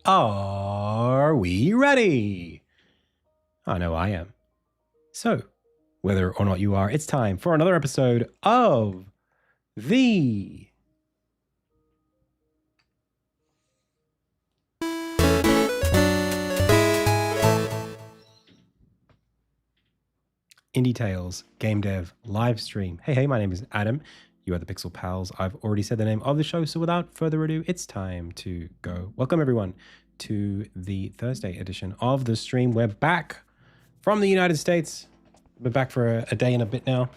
Are we ready? I know I am. So, whether or not you are, it's time for another episode of the Indie Tales Game Dev live stream. Hey, my name is Adam. You are the Pixel Pals. I've already said the name of the show, so without further ado, it's time to go. Welcome, everyone, to the Thursday edition of the stream. We're back from the United States. We're back for a day and a bit now.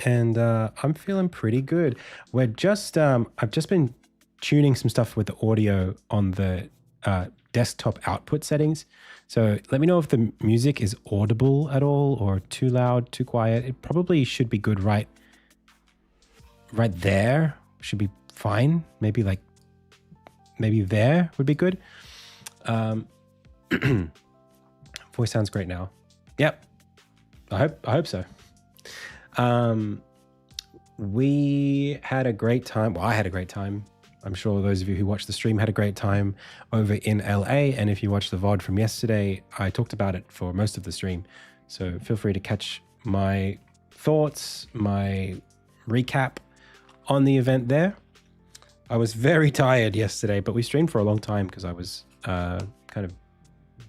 And I'm feeling pretty good. We're just, I've just been tuning some stuff with the audio on the desktop output settings. So let me know if the music is audible at all or too loud, too quiet. It probably should be good right there. Should be fine. Maybe there would be good. Voice sounds great now. Yep. I hope so. We had a great time. Well, I had a great time. I'm sure those of you who watched the stream had a great time over in LA. And if you watched the VOD from yesterday, I talked about it for most of the stream. So feel free to catch my thoughts, my recap on the event there. I was very tired yesterday, but we streamed for a long time because I was kind of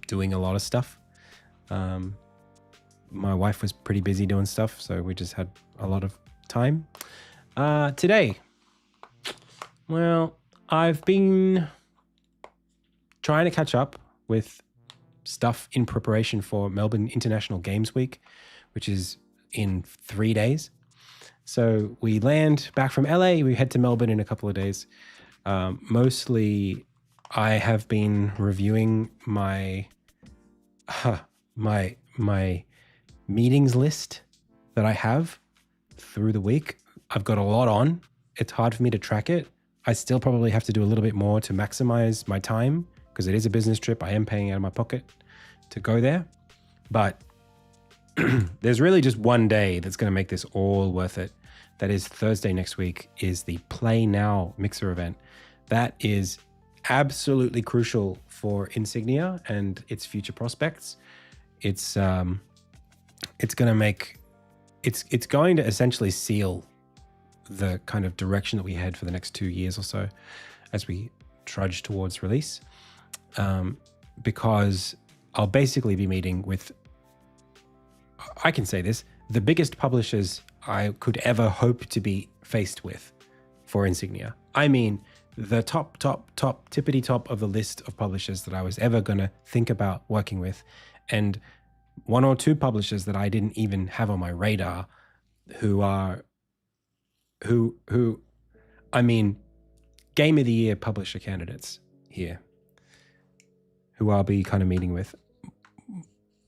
doing a lot of stuff. My wife was pretty busy doing stuff, so we just had a lot of time. Today, well, I've been trying to catch up with stuff in preparation for Melbourne International Games Week, which is in 3 days. So we land back from LA, we head to Melbourne in a couple of days. Mostly, I have been reviewing my meetings list that I have through the week. I've got a lot on. It's hard for me to track it. I still probably have to do a little bit more to maximize my time because it is a business trip. I am paying out of my pocket to go there. But there's really just one day that's going to make this all worth it. That is Thursday next week is the Play Now Mixer event. That is absolutely crucial for Insignia and its future prospects. It's going to essentially seal the kind of direction that we head for the next 2 years or so as we trudge towards release. Because I'll basically be meeting with, I can say this, the biggest publishers I could ever hope to be faced with for Insignia. I mean, the top, tippity top of the list of publishers that I was ever going to think about working with. And one or two publishers that I didn't even have on my radar who I mean, Game of the Year publisher candidates here who I'll be kind of meeting with.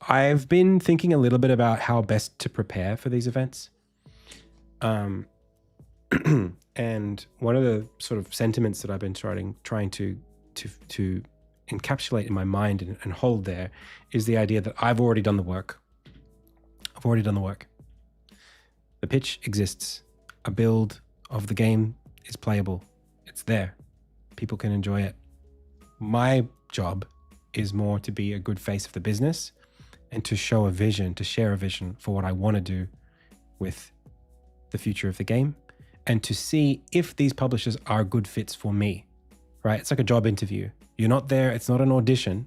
I've been thinking a little bit about how best to prepare for these events. And one of the sort of sentiments that I've been trying to encapsulate in my mind and hold there is the idea that I've already done the work. The pitch exists. A build of the game is playable. It's there. People can enjoy it. My job is more to be a good face of the business and to show a vision, to share a vision for what I want to do with the future of the game and to see if these publishers are good fits for me, right? It's like a job interview. You're not there. It's not an audition.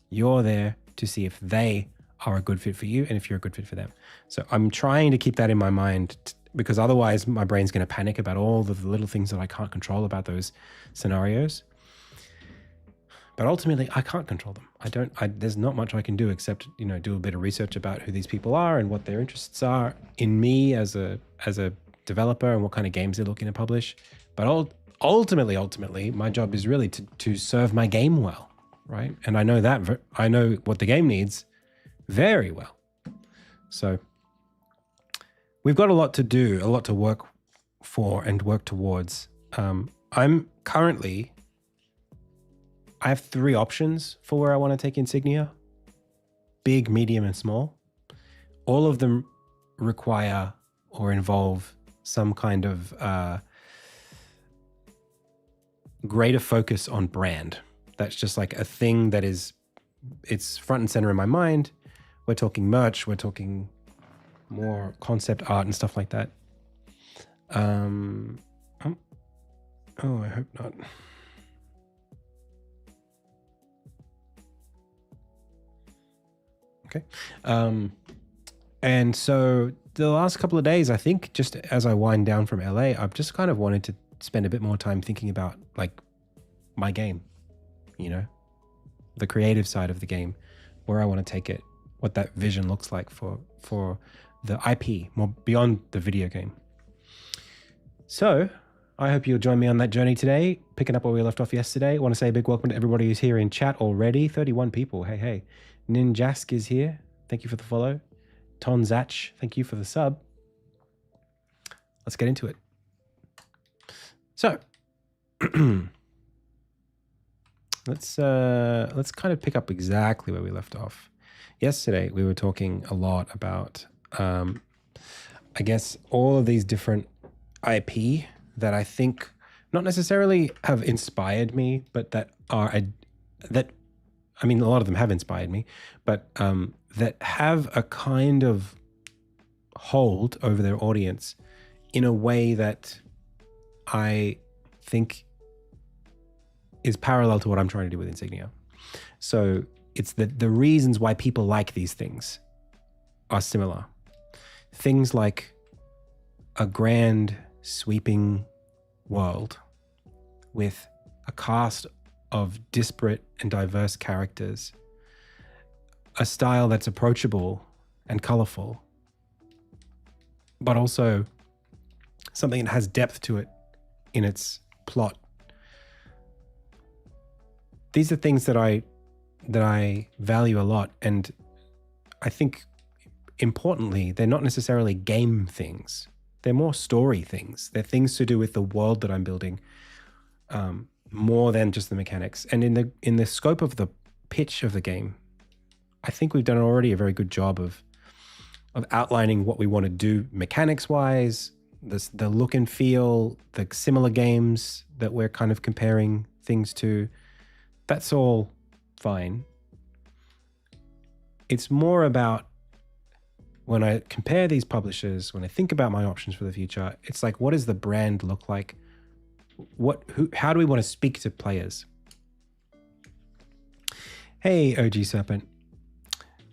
You're there to see if they are a good fit for you and if you're a good fit for them. So I'm trying to keep that in my mind because otherwise my brain's going to panic about all the little things that I can't control about those scenarios. But ultimately, I can't control them. There's not much I can do except, do a bit of research about who these people are and what their interests are in me as a developer and what kind of games they're looking to publish. But ultimately, my job is really to serve my game well, right? And I know what the game needs very well. So we've got a lot to do, a lot to work for and work towards. I have 3 options for where I want to take Insignia: big, medium, and small. All of them require or involve some kind of greater focus on brand, That's just like a thing that it's front and center in my mind. We're talking merch. We're talking more concept art and stuff like that. Oh, I hope not. Okay. And so the last couple of days, I think just as I wind down from LA, I've just kind of wanted to spend a bit more time thinking about like my game, you know, the creative side of the game, where I want to take it, what that vision looks like for the IP, more beyond the video game. So I hope you'll join me on that journey today, picking up where we left off yesterday. I want to say a big welcome to everybody who's here in chat already. 31 people. Hey. Ninjask is here. Thank you for the follow. Tonzach, thank you for the sub. Let's get into it. So let's kind of pick up exactly where we left off. Yesterday, we were talking a lot about, I guess, all of these different IP that I think not necessarily have inspired me, but that are, I mean, a lot of them have inspired me, but that have a kind of hold over their audience in a way that I think is parallel to what I'm trying to do with Insignia. So it's the reasons why people like these things are similar. Things like a grand, sweeping world with a cast of disparate and diverse characters, a style that's approachable and colorful, but also something that has depth to it in its plot. These are things that I value a lot, and I think importantly, they're not necessarily game things. They're more story things. They're things to do with the world that I'm building, more than just the mechanics. And in the scope of the pitch of the game, I think we've done already a very good job of outlining what we want to do mechanics wise, the look and feel, the similar games that we're kind of comparing things to. That's all fine. It's more about when I compare these publishers, when I think about my options for the future, it's like, what does the brand look like? How do we want to speak to players? Hey, OG Serpent.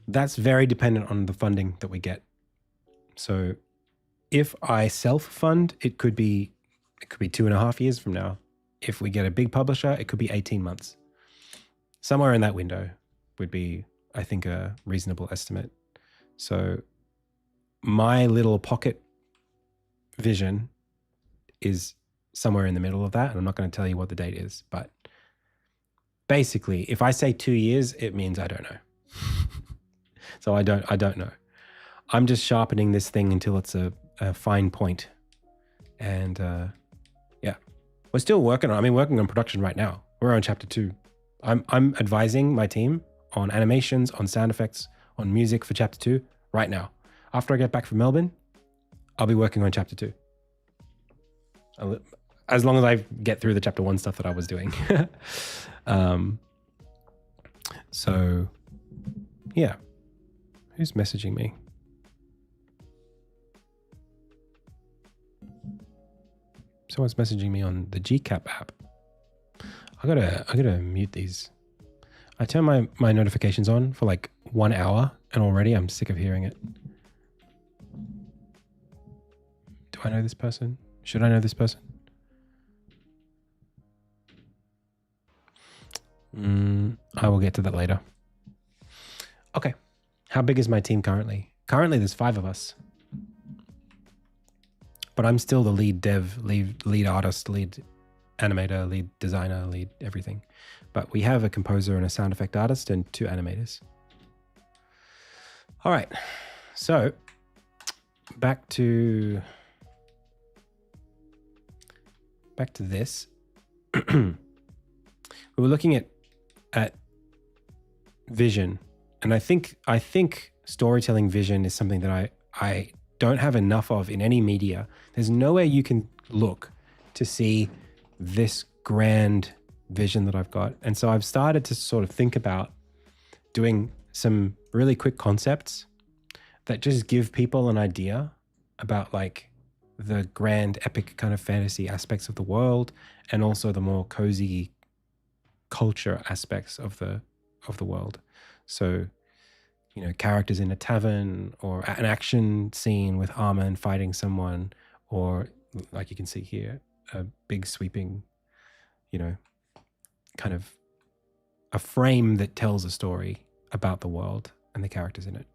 That's very dependent on the funding that we get. So if I self-fund, it could be 2.5 years from now. If we get a big publisher, it could be 18 months. Somewhere in that window would be, I think, a reasonable estimate. So my little pocket vision is somewhere in the middle of that. And I'm not going to tell you what the date is, but basically, if I say 2 years, it means I don't know. So I don't know. I'm just sharpening this thing until it's a fine point. And yeah, we're still working on production right now. We're on chapter 2. I'm advising my team on animations, on sound effects, on music for chapter 2 right now. After I get back from Melbourne, I'll be working on chapter 2. As long as I get through the chapter 1 stuff that I was doing. So yeah. Who's messaging me? Someone's messaging me on the GCap app. I gotta mute these. I turn my notifications on for like 1 hour and already I'm sick of hearing it. Do I know this person? Should I know this person? I will get to that later. Okay. How big is my team currently? Currently, there's 5 of us. But I'm still the lead dev, lead artist, lead animator, lead designer, lead everything. But we have a composer and a sound effect artist and 2 animators. All right. So back to this. We were looking at vision. And I think storytelling vision is something that I don't have enough of in any media. There's nowhere you can look to see this grand vision that I've got. And so I've started to sort of think about doing some really quick concepts that just give people an idea about like the grand epic kind of fantasy aspects of the world, and also the more cozy culture aspects of the world. So, you know, characters in a tavern, or an action scene with armor and fighting someone, or like you can see here, a big sweeping, you know, kind of a frame that tells a story about the world and the characters in it.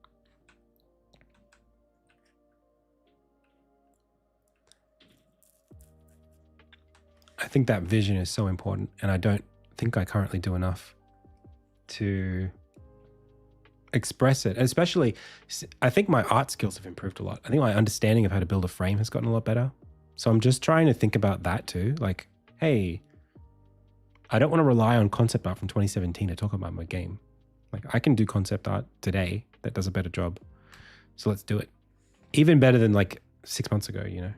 I think that vision is so important, and I don't think I currently do enough to express it. Especially, I think my art skills have improved a lot. I think my understanding of how to build a frame has gotten a lot better. So I'm just trying to think about that too. Like, hey, I don't want to rely on concept art from 2017 to talk about my game. Like, I can do concept art today that does a better job. So let's do it. Even better than like 6 months ago, you know?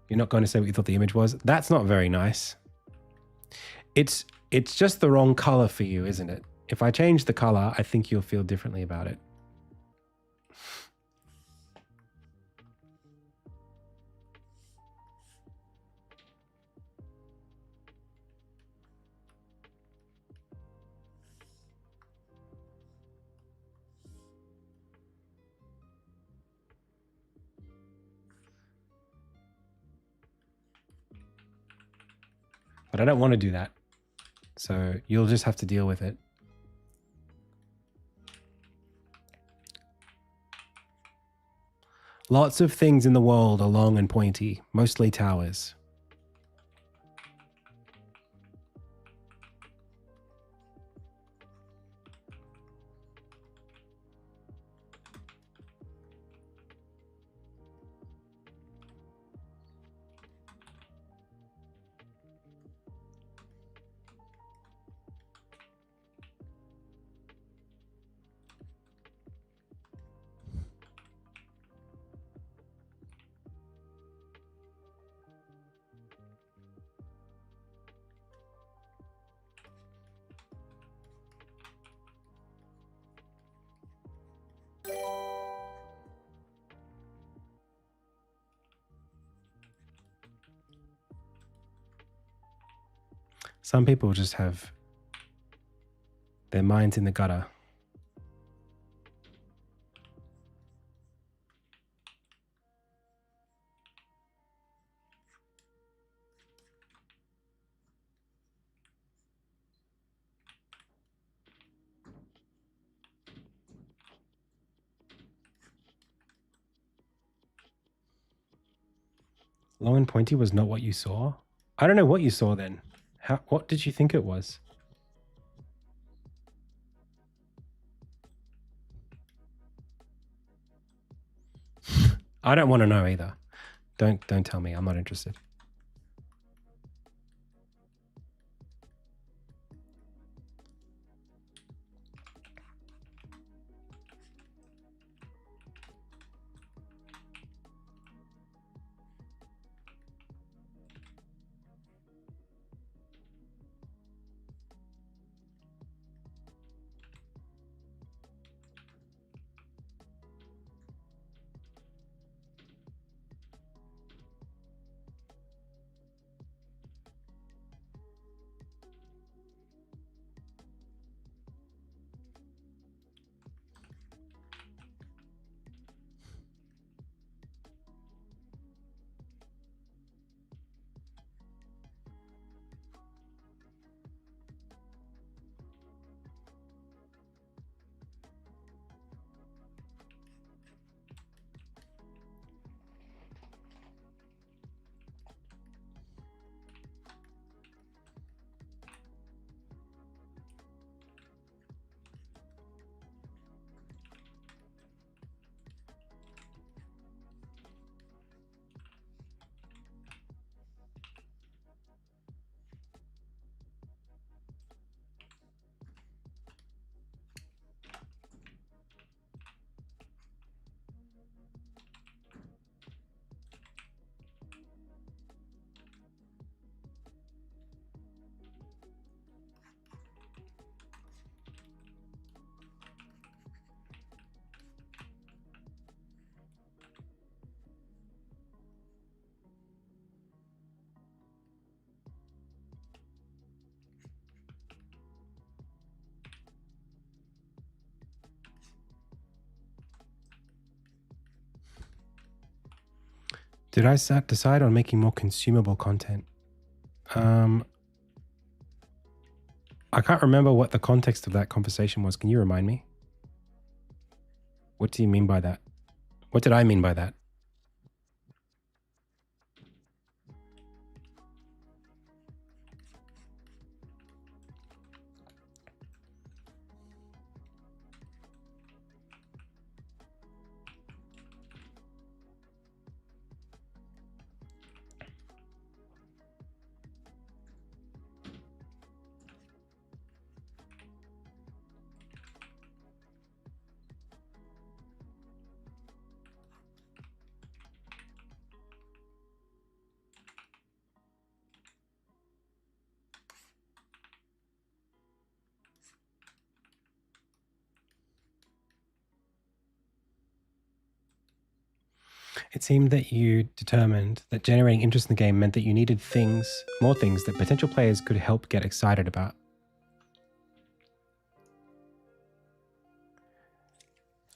You're not going to say what you thought the image was? That's not very nice. It's just the wrong color for you, isn't it? If I change the color, I think you'll feel differently about it. But I don't want to do that. So you'll just have to deal with it. Lots of things in the world are long and pointy, mostly towers. Some people just have their minds in the gutter. Long and pointy was not what you saw? I don't know what you saw then. What did you think it was? I don't want to know either. Don't tell me. I'm not interested. Did I decide on making more consumable content? I can't remember what the context of that conversation was. Can you remind me? What do you mean by that? What did I mean by that? It seemed that you determined that generating interest in the game meant that you needed more things that potential players could help get excited about.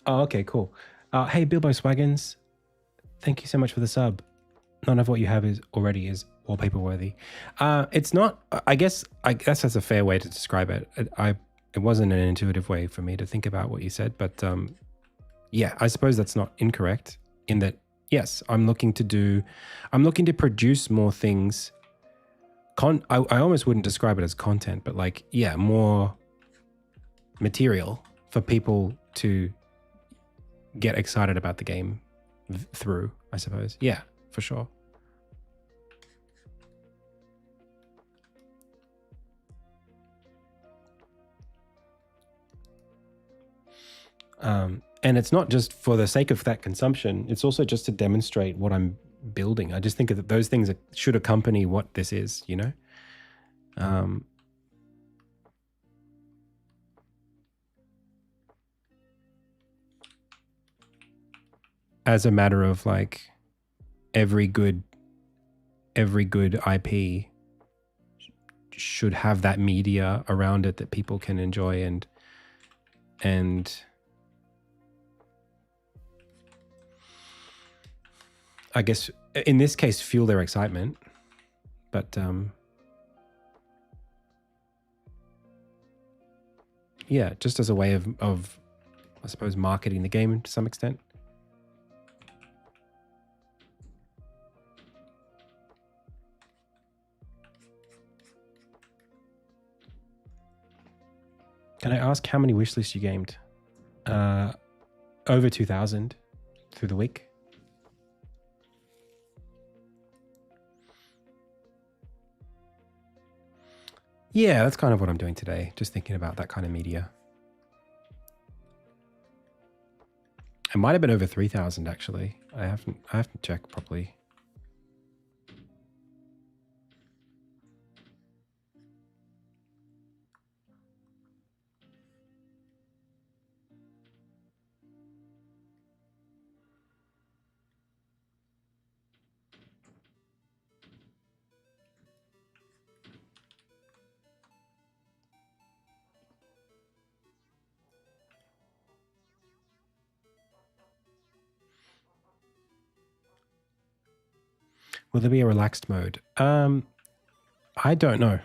Oh, okay, cool. Hey, Bilbo Swaggins, thank you so much for the sub. None of what you have is wallpaper worthy. It's not. I guess that's a fair way to describe it. It wasn't an intuitive way for me to think about what you said, but yeah, I suppose that's not incorrect. In that, yes, I'm looking to produce more things. I almost wouldn't describe it as content, but like, yeah, more material for people to get excited about the game through, I suppose. Yeah, for sure. And it's not just for the sake of that consumption. It's also just to demonstrate what I'm building. I just think that those things should accompany what this is, you know? As a matter of like every good IP should have that media around it that people can enjoy and I guess in this case fuel their excitement, but yeah, just as a way of I suppose marketing the game to some extent. Can I ask how many wishlists you gamed? Over 2,000 through the week. Yeah, that's kind of what I'm doing today. Just thinking about that kind of media. It might have been over 3,000 actually. I have to check properly. Will there be a relaxed mode? I don't know.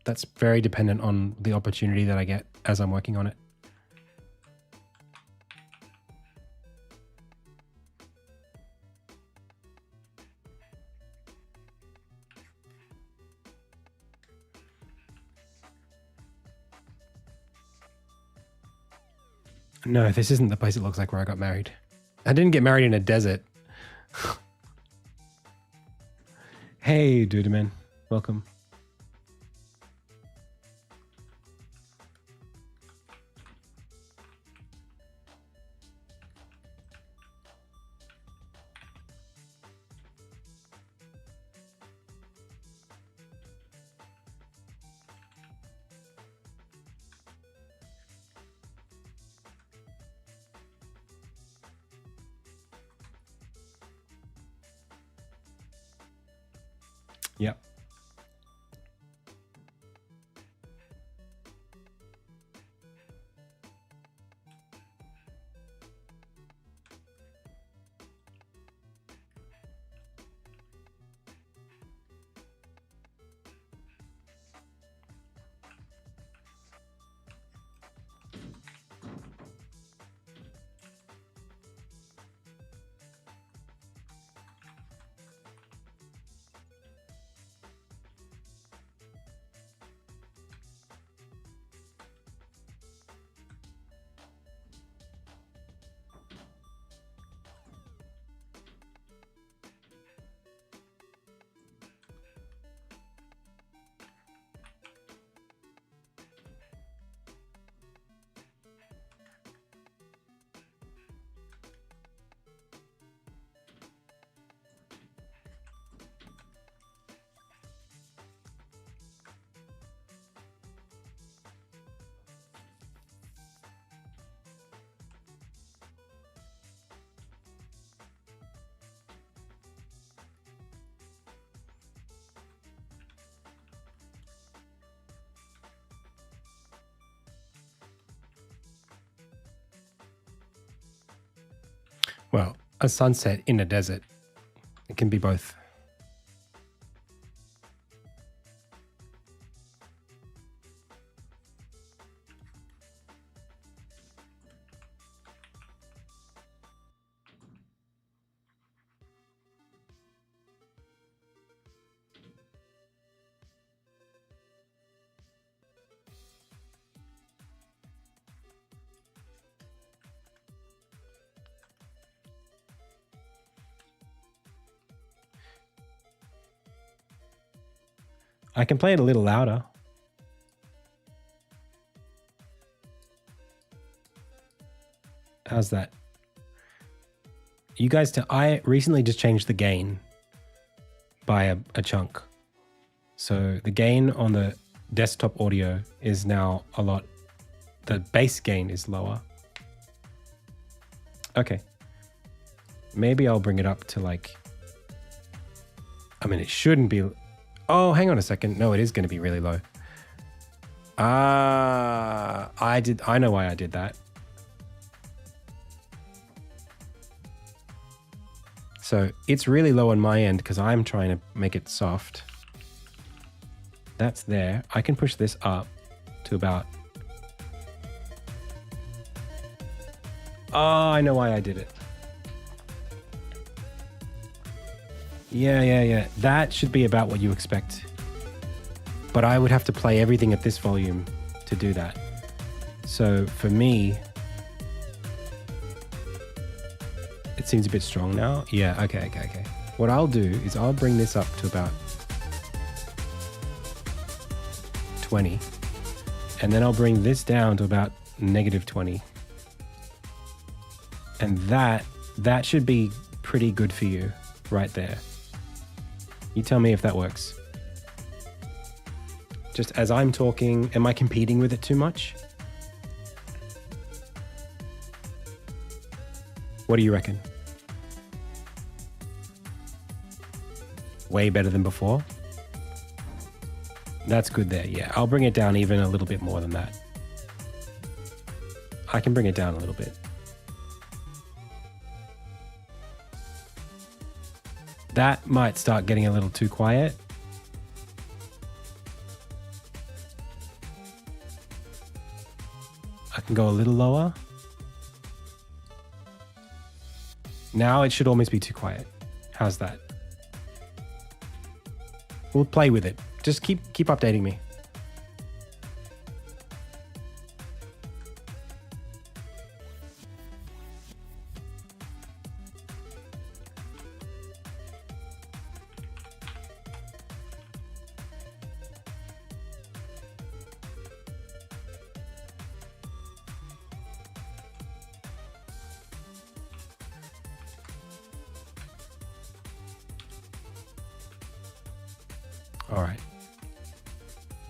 That's very dependent on the opportunity that I get as I'm working on it. No, this isn't the place it looks like where I got married. I didn't get married in a desert. Hey, Dudeman. Welcome. Yep. Well, a sunset in a desert. It can be both. I can play it a little louder. How's that? You guys, I recently just changed the gain by a chunk. So the gain on the desktop audio is now a lot, the bass gain is lower. Okay. Maybe I'll bring it up to like, I mean, it shouldn't be, oh, hang on a second. No, it is going to be really low. I know why I did that. So it's really low on my end because I'm trying to make it soft. That's there. I can push this up to about... Oh, I know why I did it. Yeah. That should be about what you expect. But I would have to play everything at this volume to do that. So for me... It seems a bit strong now. Yeah, okay. What I'll do is I'll bring this up to about 20. And then I'll bring this down to about -20. And that should be pretty good for you right there. You tell me if that works. Just as I'm talking, am I competing with it too much? What do you reckon? Way better than before? That's good there, yeah. I'll bring it down even a little bit more than that. I can bring it down a little bit. That might start getting a little too quiet. I can go a little lower. Now it should almost be too quiet. How's that? We'll play with it. Just keep updating me. All right.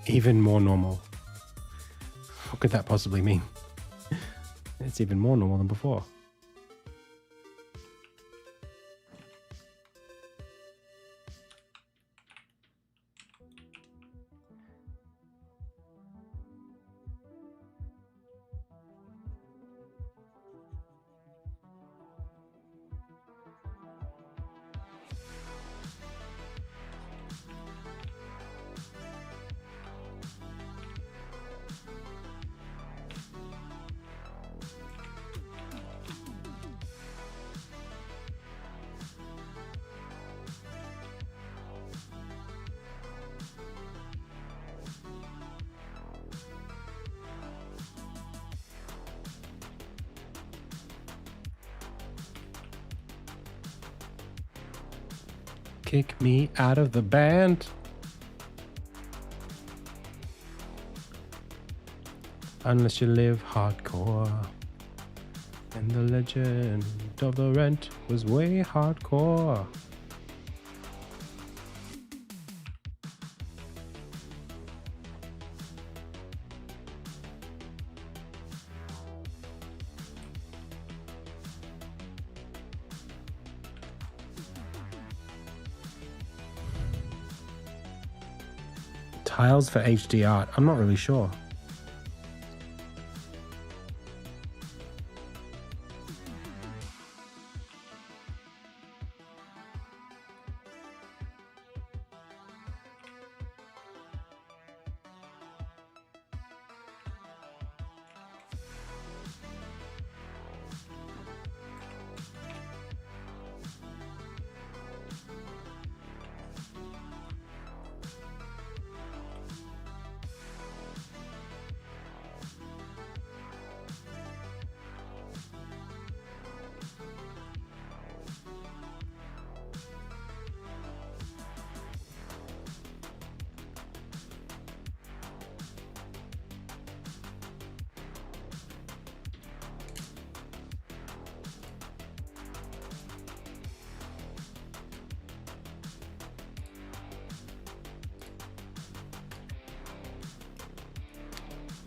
Even more normal. What could that possibly mean? It's even more normal than before. Kick me out of the band. Unless you live hardcore. And the legend of the rent was way hardcore. Tiles for HD art. I'm not really sure.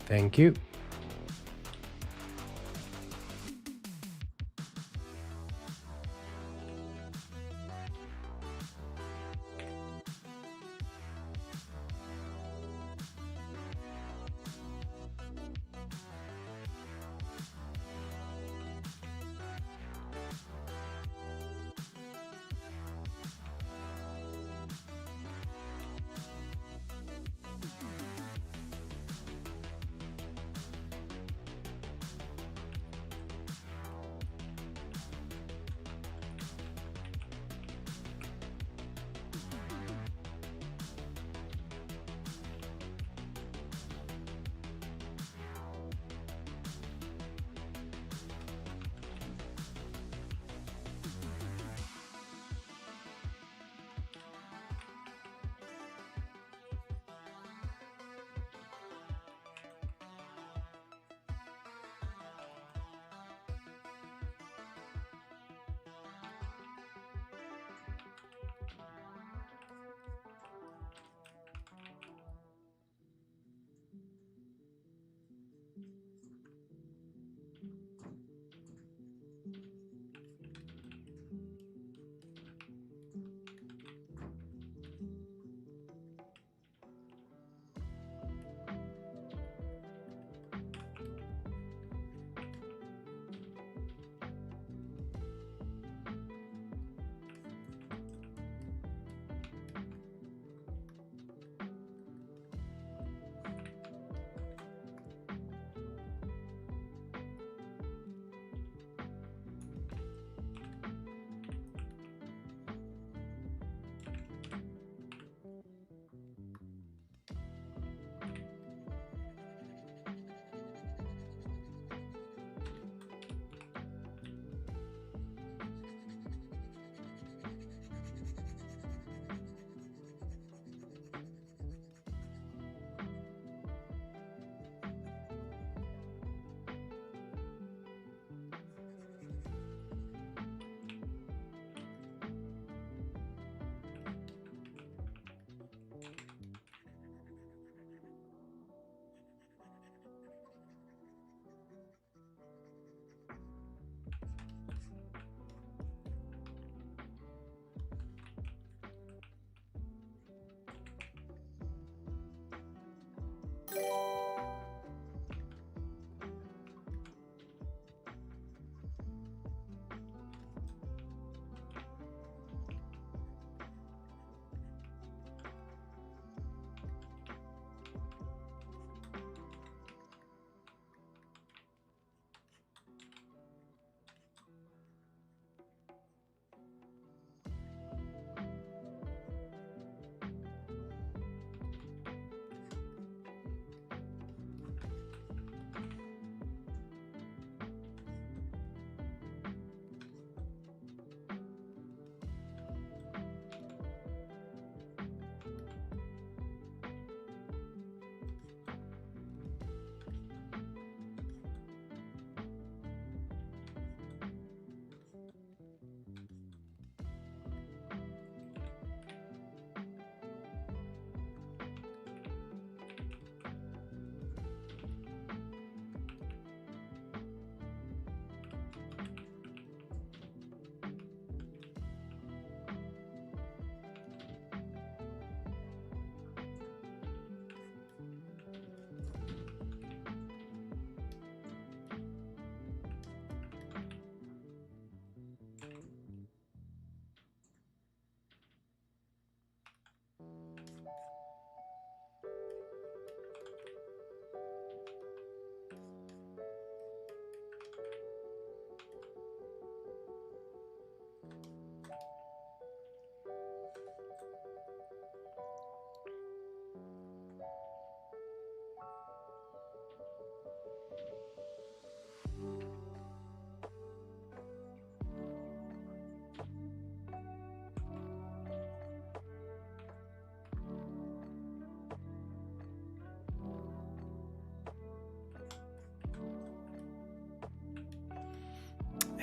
Thank you.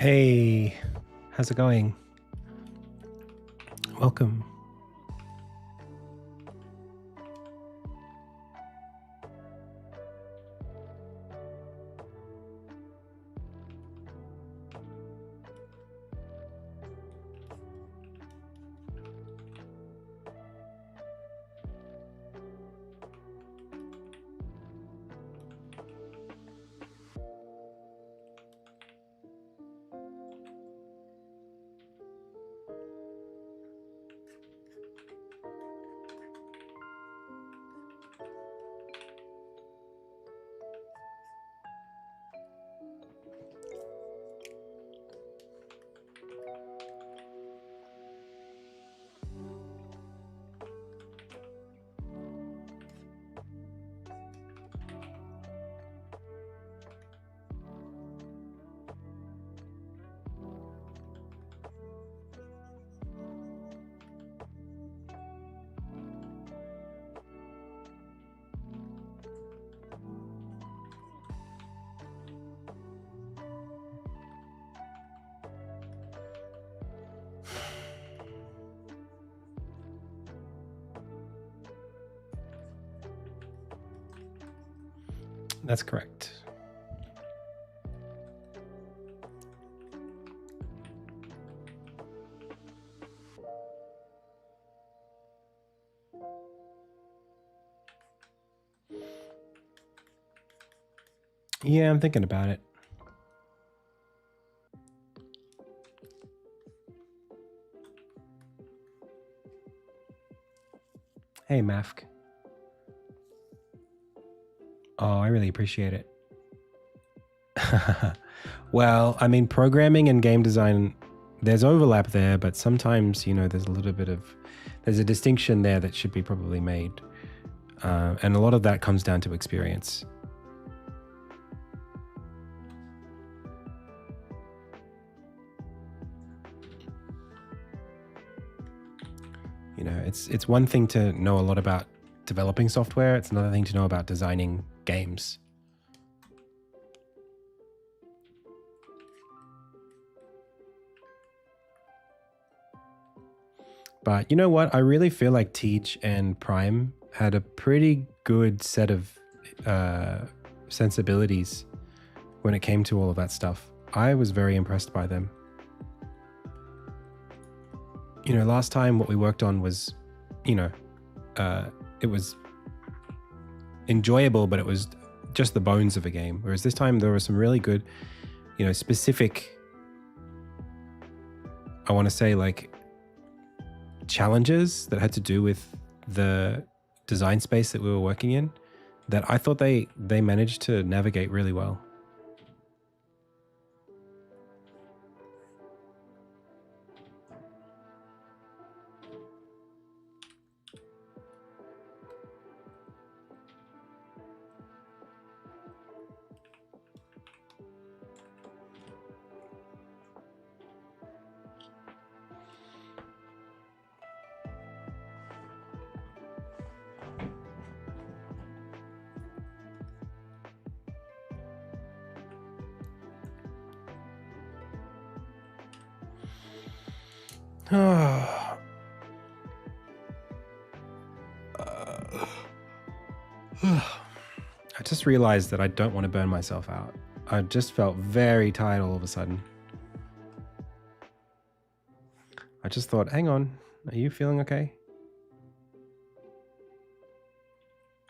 Hey, how's it going? Welcome. That's correct. Yeah, I'm thinking about it. Hey, Mafk. Oh, I really appreciate it. Well, I mean, programming and game design, there's overlap there, but sometimes, there's a little bit of, there's a distinction there that should be probably made. And a lot of that comes down to experience. It's one thing to know a lot about developing software. It's another thing to know about designing games. But you know what? I really feel like Teach and Prime had a pretty good set of sensibilities when it came to all of that stuff. I was very impressed by them. Last time what we worked on was, it was enjoyable, but it was just the bones of a game. Whereas this time there were some really good, specific, I want to say, like, challenges that had to do with the design space that we were working in that I thought they managed to navigate really well. I just realized that I don't want to burn myself out. I just felt very tired all of a sudden. I just thought, hang on, are you feeling okay?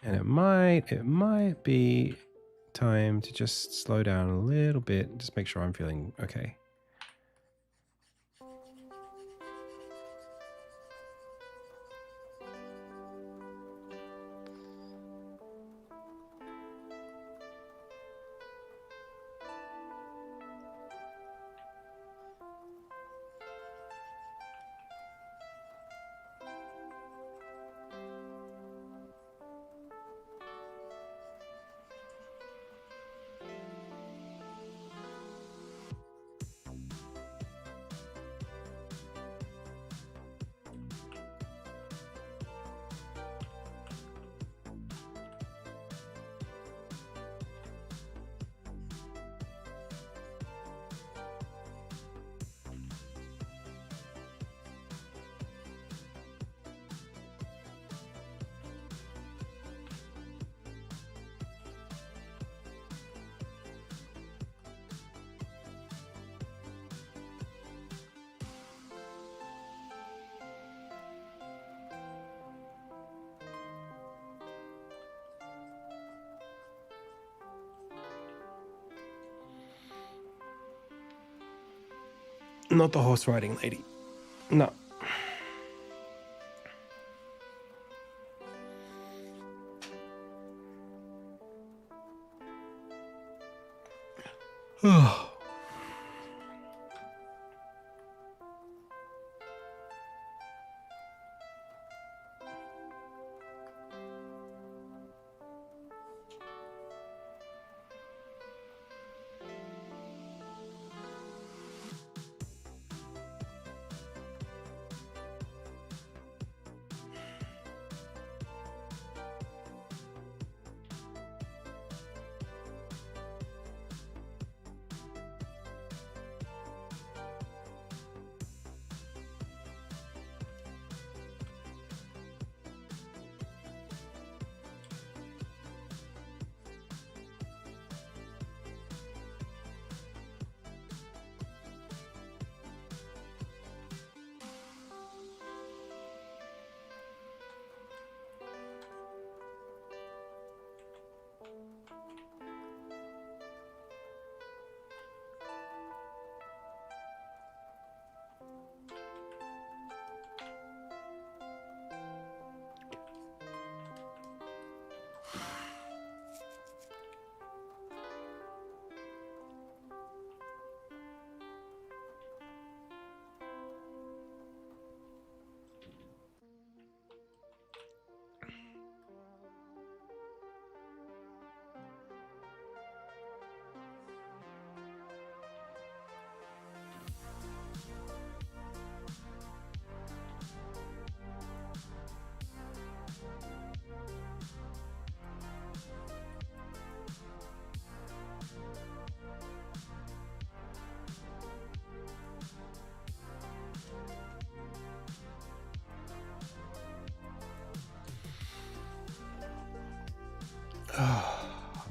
And it might be time to just slow down a little bit and just make sure I'm feeling okay. Not the horse riding lady. No.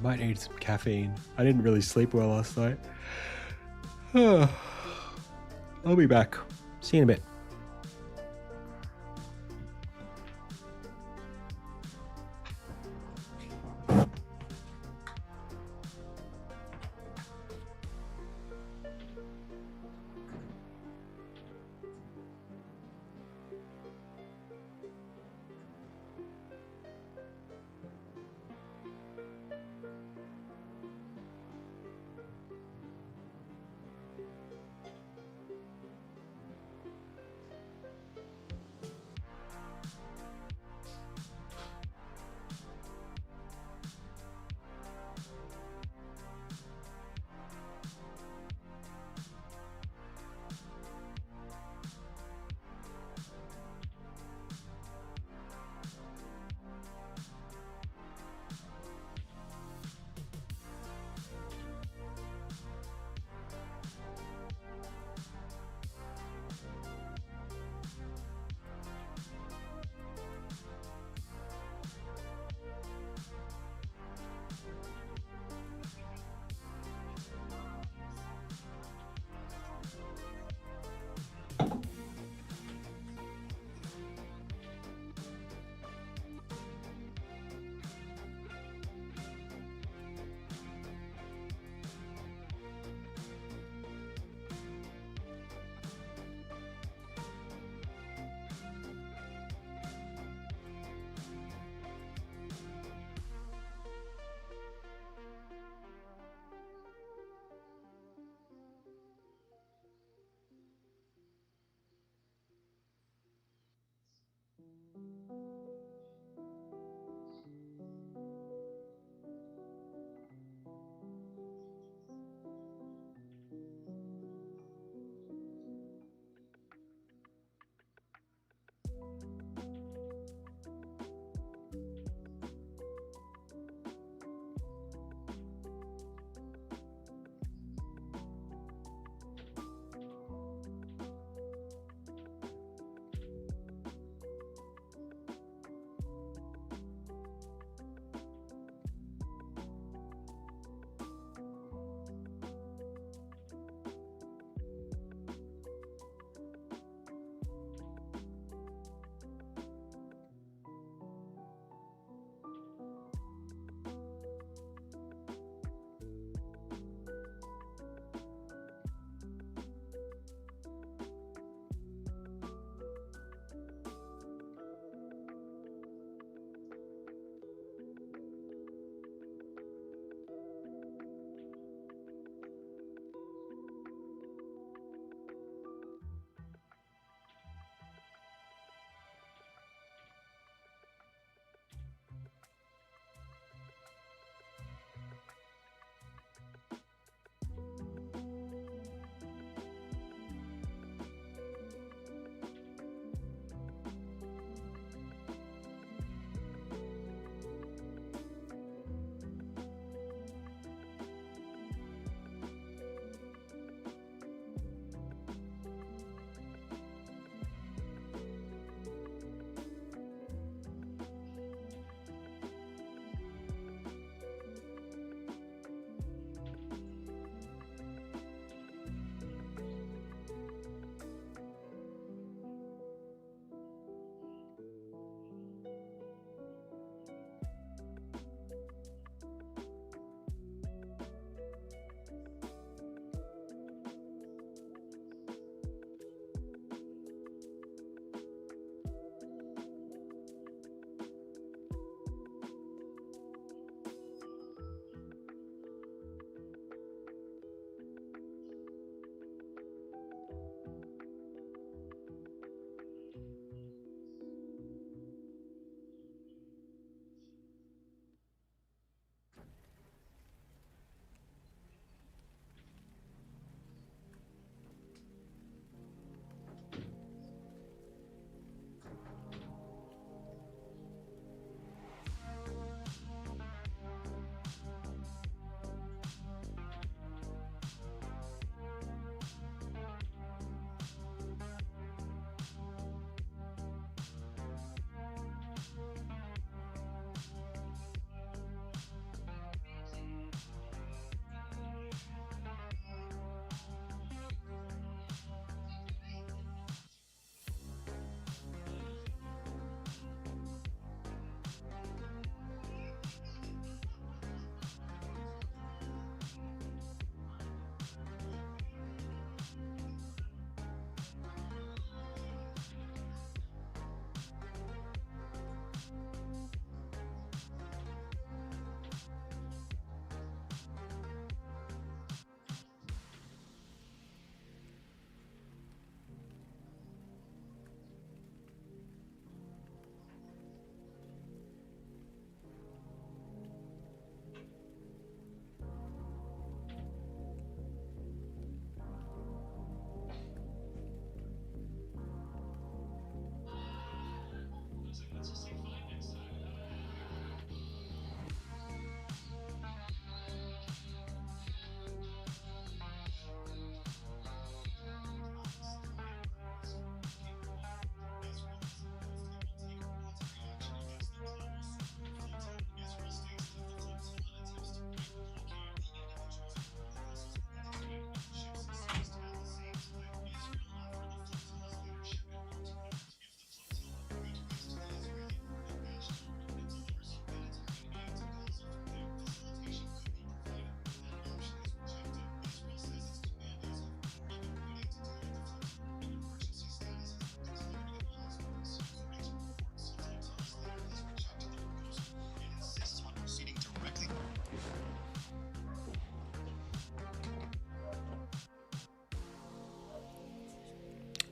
I might need some caffeine. I didn't really sleep well last night. I'll be back. See you in a bit.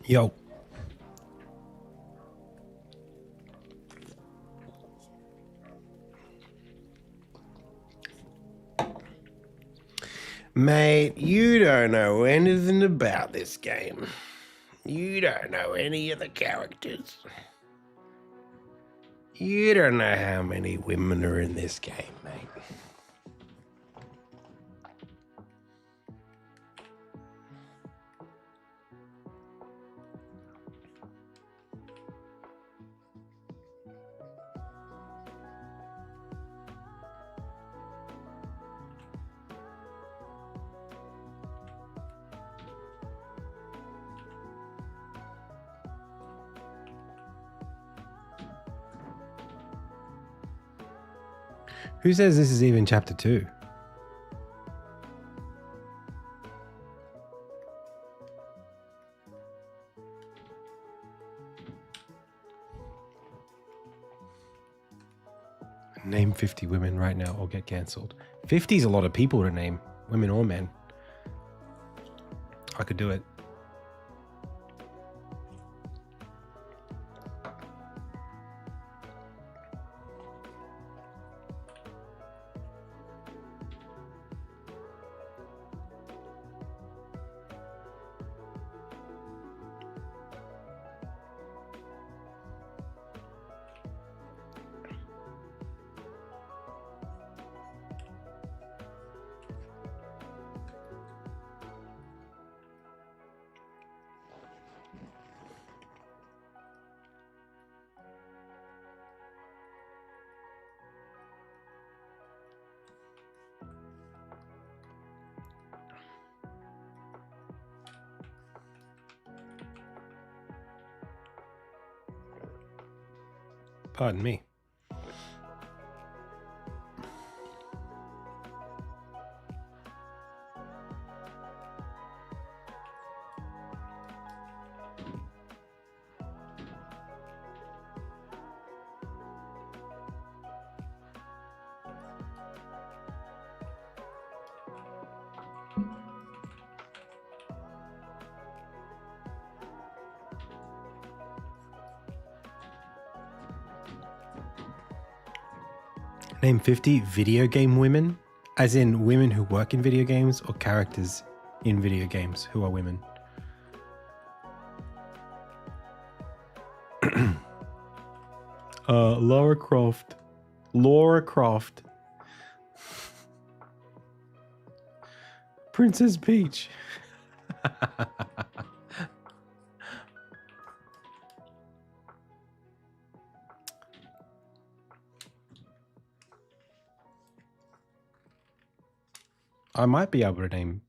Yo. Mate, you don't know anything about this game. You don't know any of the characters. You don't know how many women are in this game, mate. Who says this is even chapter 2? Name 50 women right now or get cancelled. 50 is a lot of people to name, women or men. I could do it. Pardon me. Name 50 video game women, as in women who work in video games or characters in video games who are women. Lara Croft. Laura Croft. Princess Peach. I might be able to name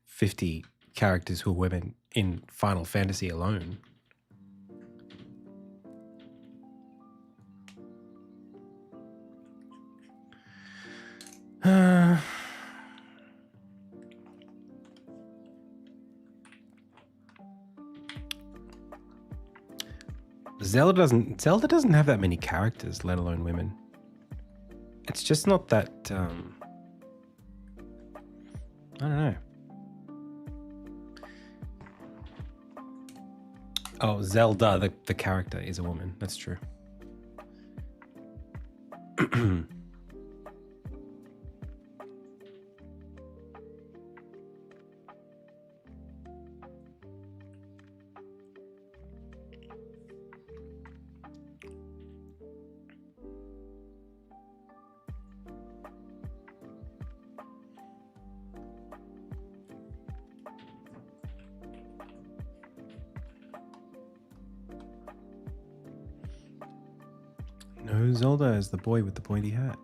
50 characters who are women in Final Fantasy alone. Zelda doesn't have that many characters, let alone women. It's just not that I don't know. Oh, Zelda, the character, is a woman. That's true. No, Zelda is the boy with the pointy hat.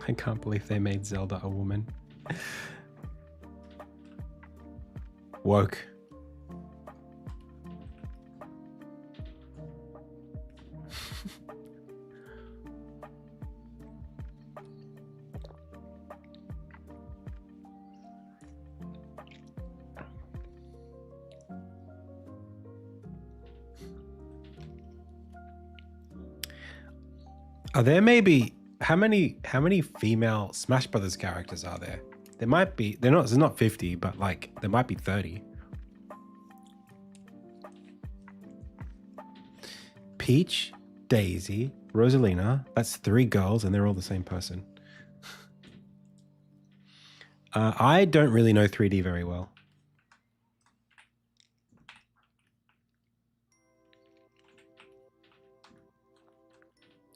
I can't believe they made Zelda a woman. Woke. Are there maybe how many female Smash Brothers characters are there? There might be. There's not 50, but like there might be 30. Peach, Daisy, Rosalina. That's 3 girls, and they're all the same person. I don't really know 3D very well.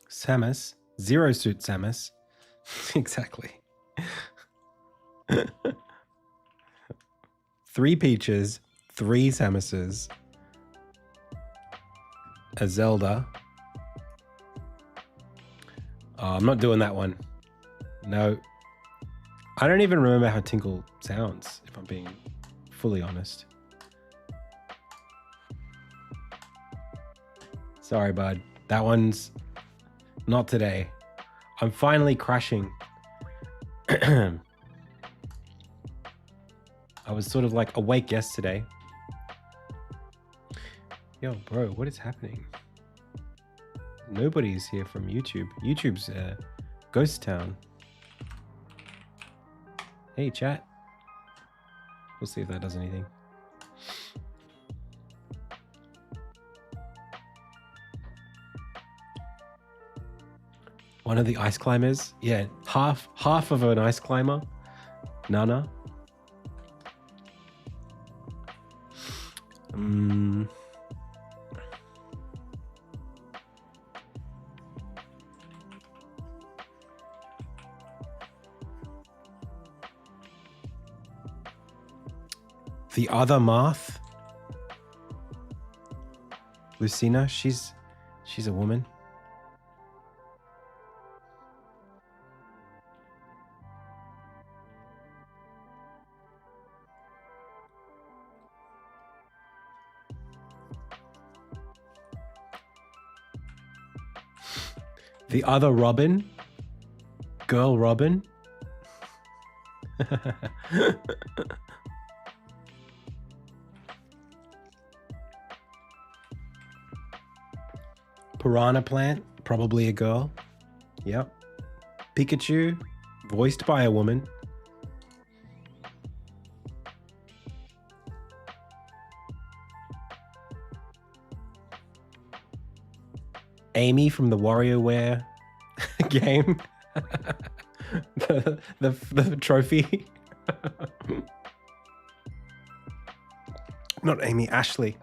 Samus, Zero Suit Samus. Exactly. 3 Peaches, 3 Samuses, a Zelda. Oh, I'm not doing that one. No. I don't even remember how Tinkle sounds, if I'm being fully honest. Sorry, bud. That one's not today. I'm finally crashing. I was sort of like awake yesterday. Yo, bro, what is happening? Nobody's here from YouTube. YouTube's ghost town. Hey, chat. We'll see if that does anything. One of the ice climbers? Yeah, half of an ice climber. Nana. The other Marth, Lucina, she's a woman. The other Robin, girl Robin. Piranha Plant, probably a girl. Yep. Pikachu, voiced by a woman. Amy from the WarioWare game. the trophy. Not Amy, Ashley.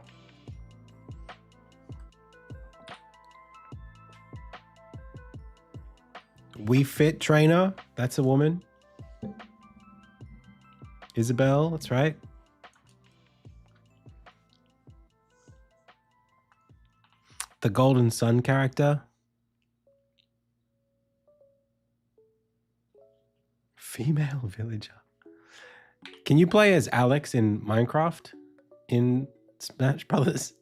We Fit trainer, that's a woman. Isabel, that's right. The Golden Sun character. Female villager. Can you play as Alex in Minecraft? In Smash Brothers?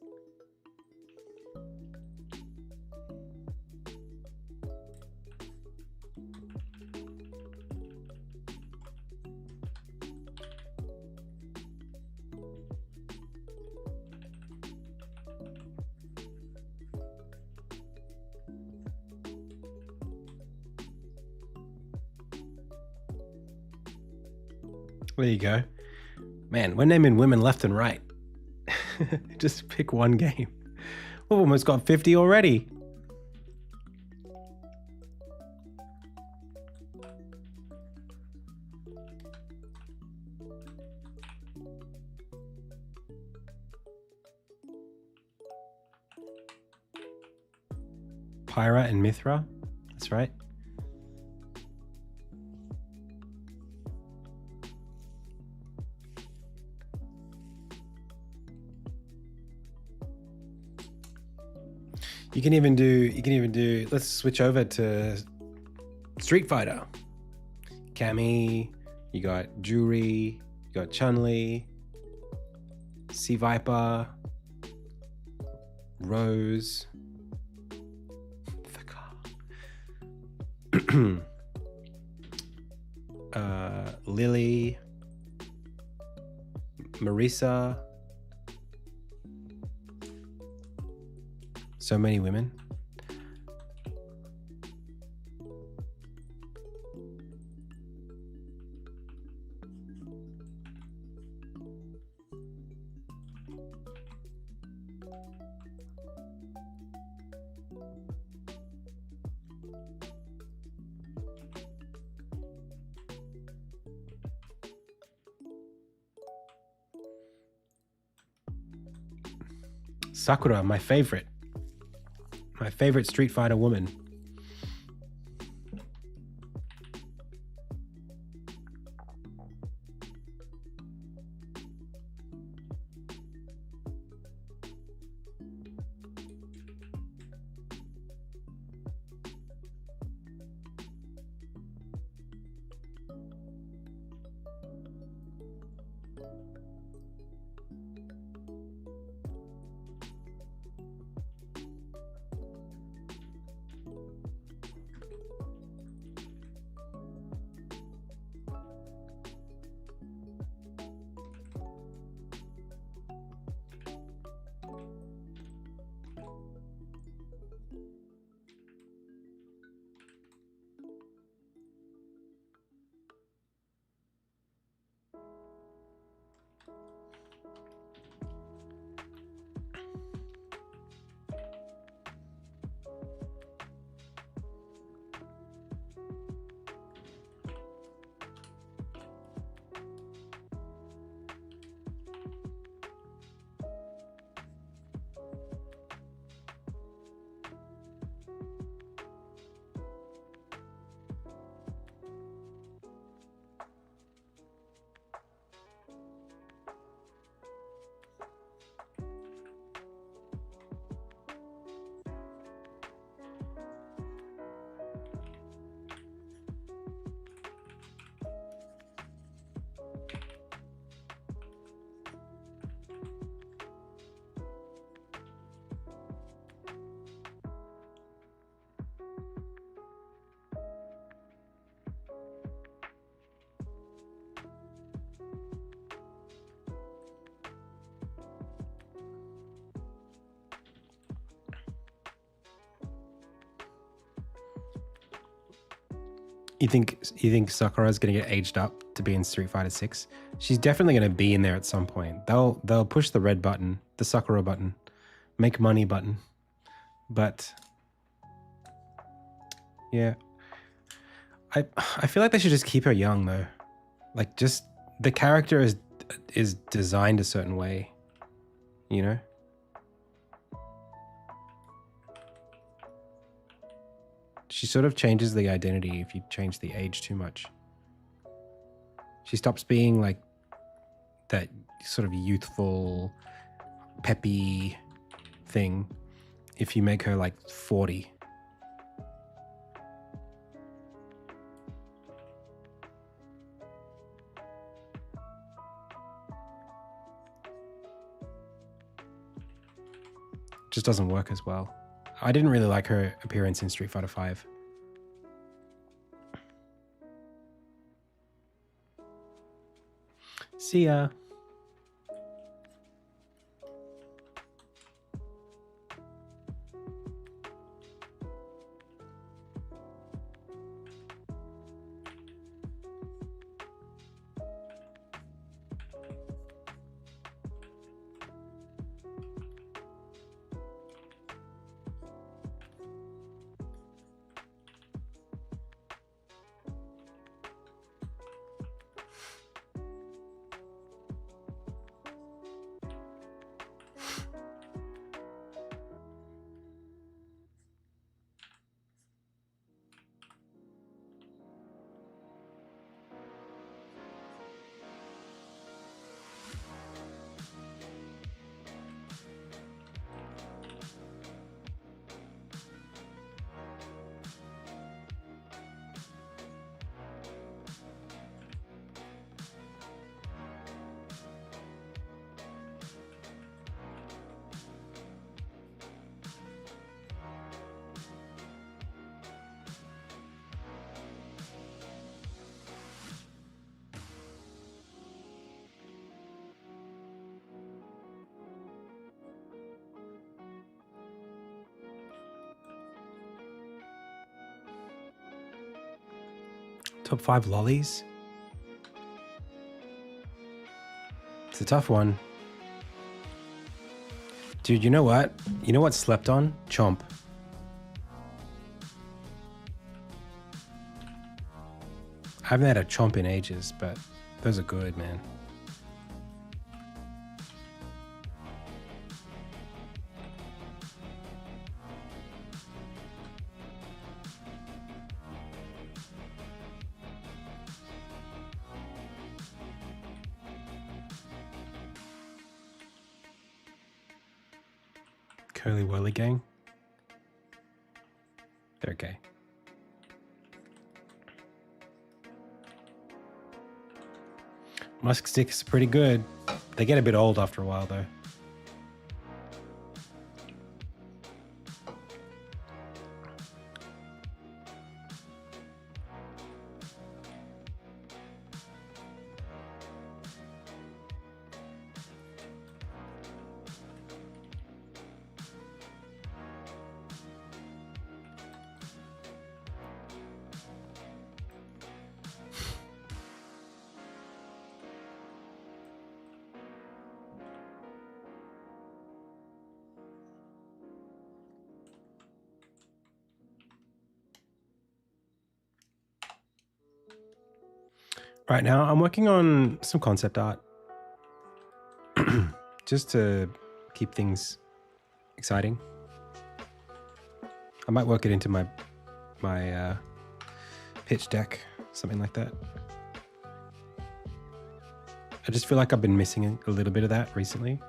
There you go. Man, we're naming women left and right. Just pick one game. We've almost got 50 already. Pyra and Mithra. That's right. You can even do, let's switch over to Street Fighter. Cammy, you got Juri, you got Chun-Li, Sea Viper, Rose, the car. Lily, Marisa. So many women. Sakura, my favorite Street Fighter woman. You think Sakura's gonna get aged up to be in Street Fighter 6? She's definitely gonna be in there at some point. They'll push the red button, the Sakura button, make money button. But yeah, I feel like they should just keep her young though. Like, just the character is designed a certain way, you know? She sort of changes the identity if you change the age too much. She stops being like that sort of youthful, peppy thing if you make her like 40. Just doesn't work as well. I didn't really like her appearance in Street Fighter 5. See ya. Top 5 lollies? It's a tough one. Dude, you know what? You know what slept on? Chomp. I haven't had a chomp in ages, but those are good, man. Curly Whirly Gang. They're okay. Musk sticks are pretty good. They get a bit old after a while, though. Right now, I'm working on some concept art just to keep things exciting. I might work it into my pitch deck, something like that. I just feel like I've been missing a little bit of that recently.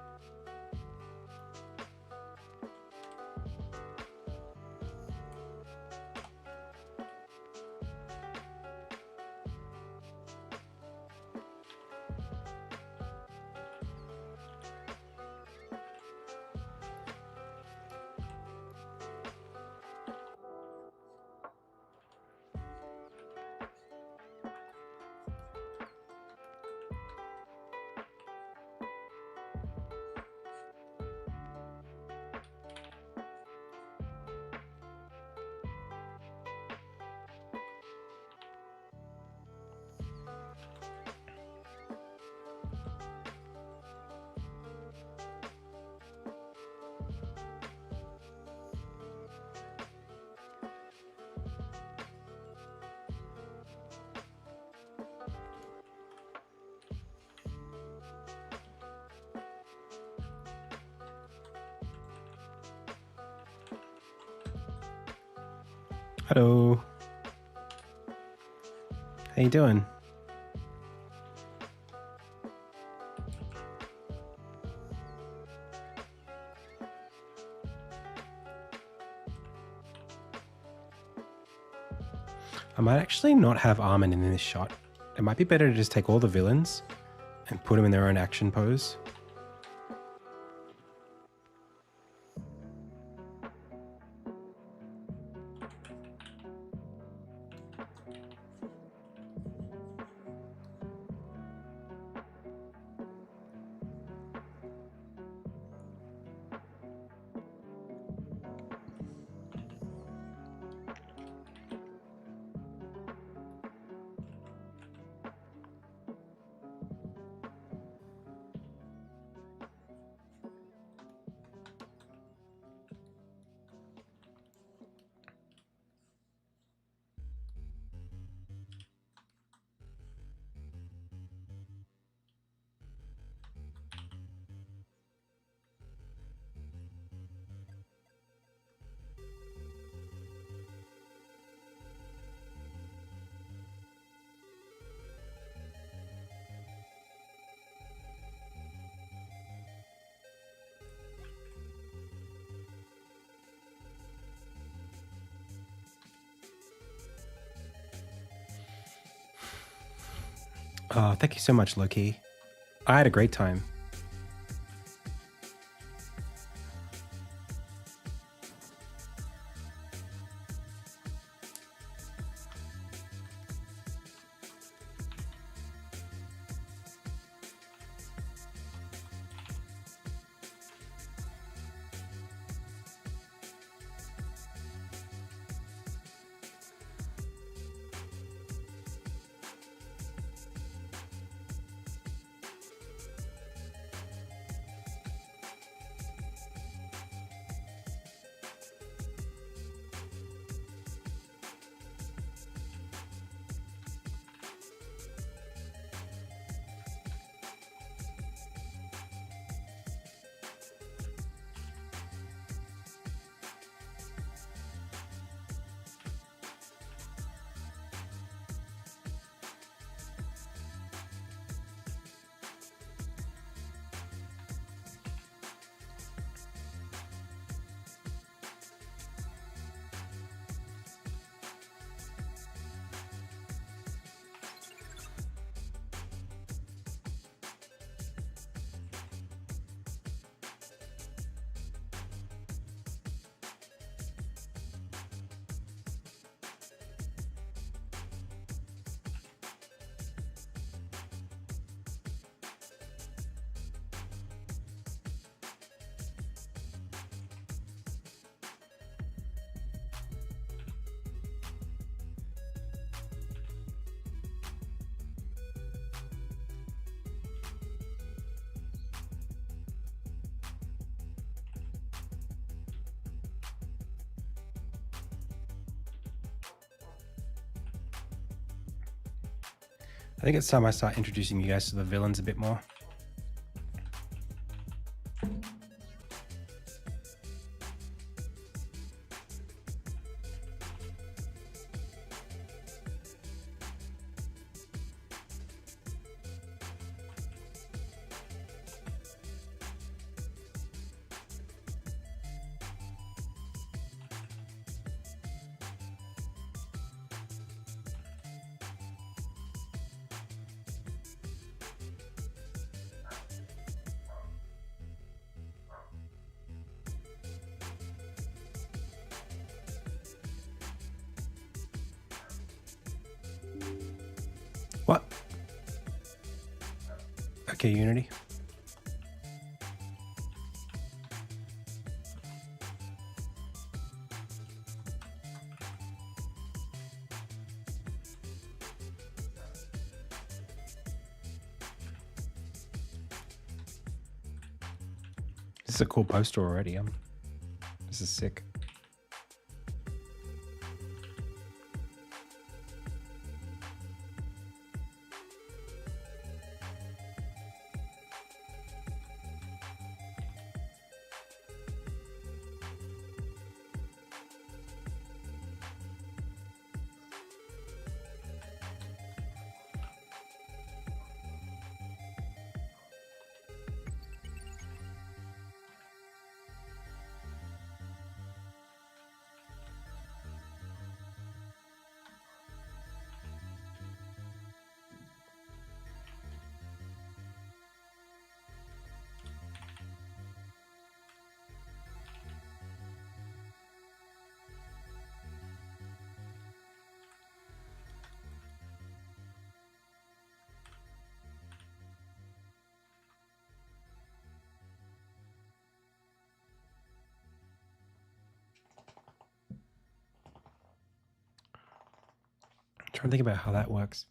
Hello. How you doing? I might actually not have Armin in this shot. It might be better to just take all the villains and put them in their own action pose. Oh, thank you so much, Loki. I had a great time. I think it's time I start introducing you guys to the villains a bit more. What? Okay, Unity. This is a cool poster already. This is sick. Trying to think about how that works.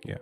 Yeah.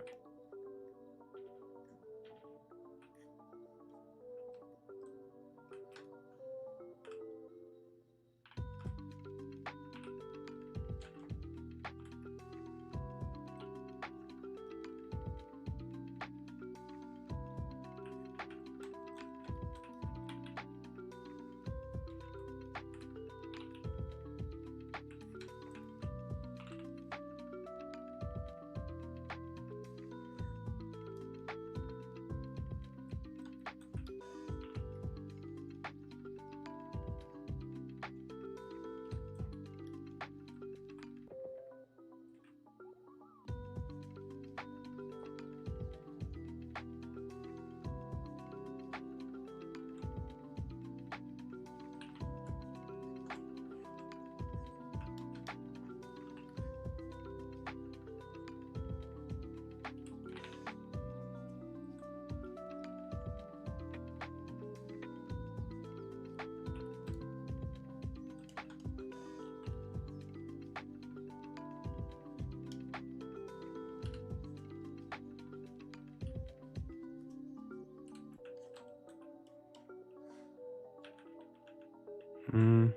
Mm.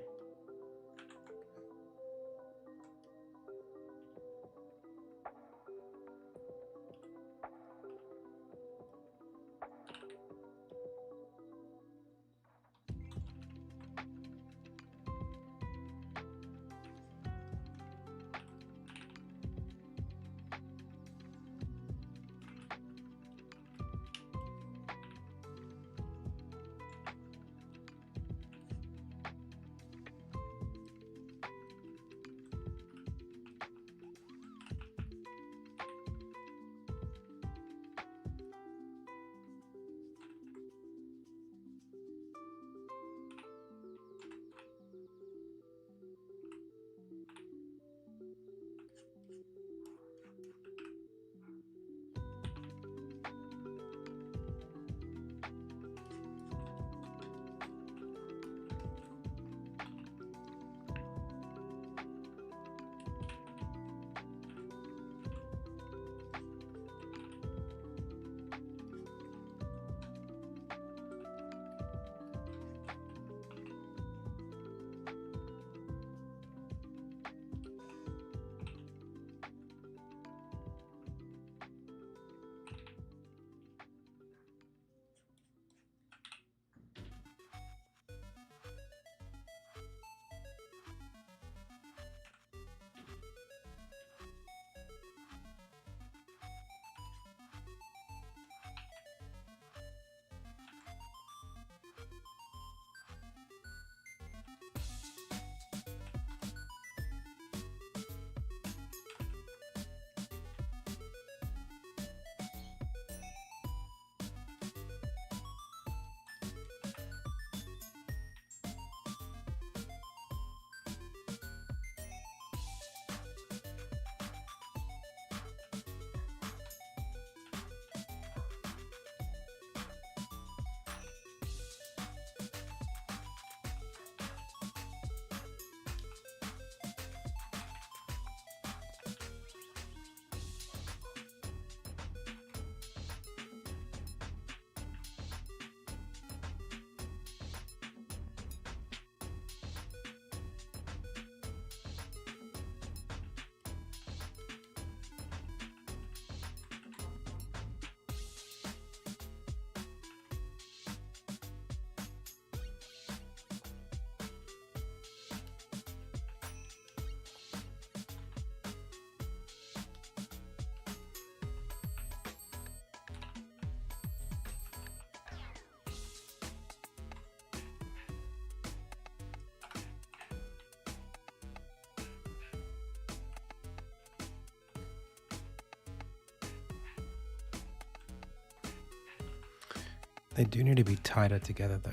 They do need to be tighter together though.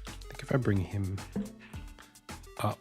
I think if I bring him up.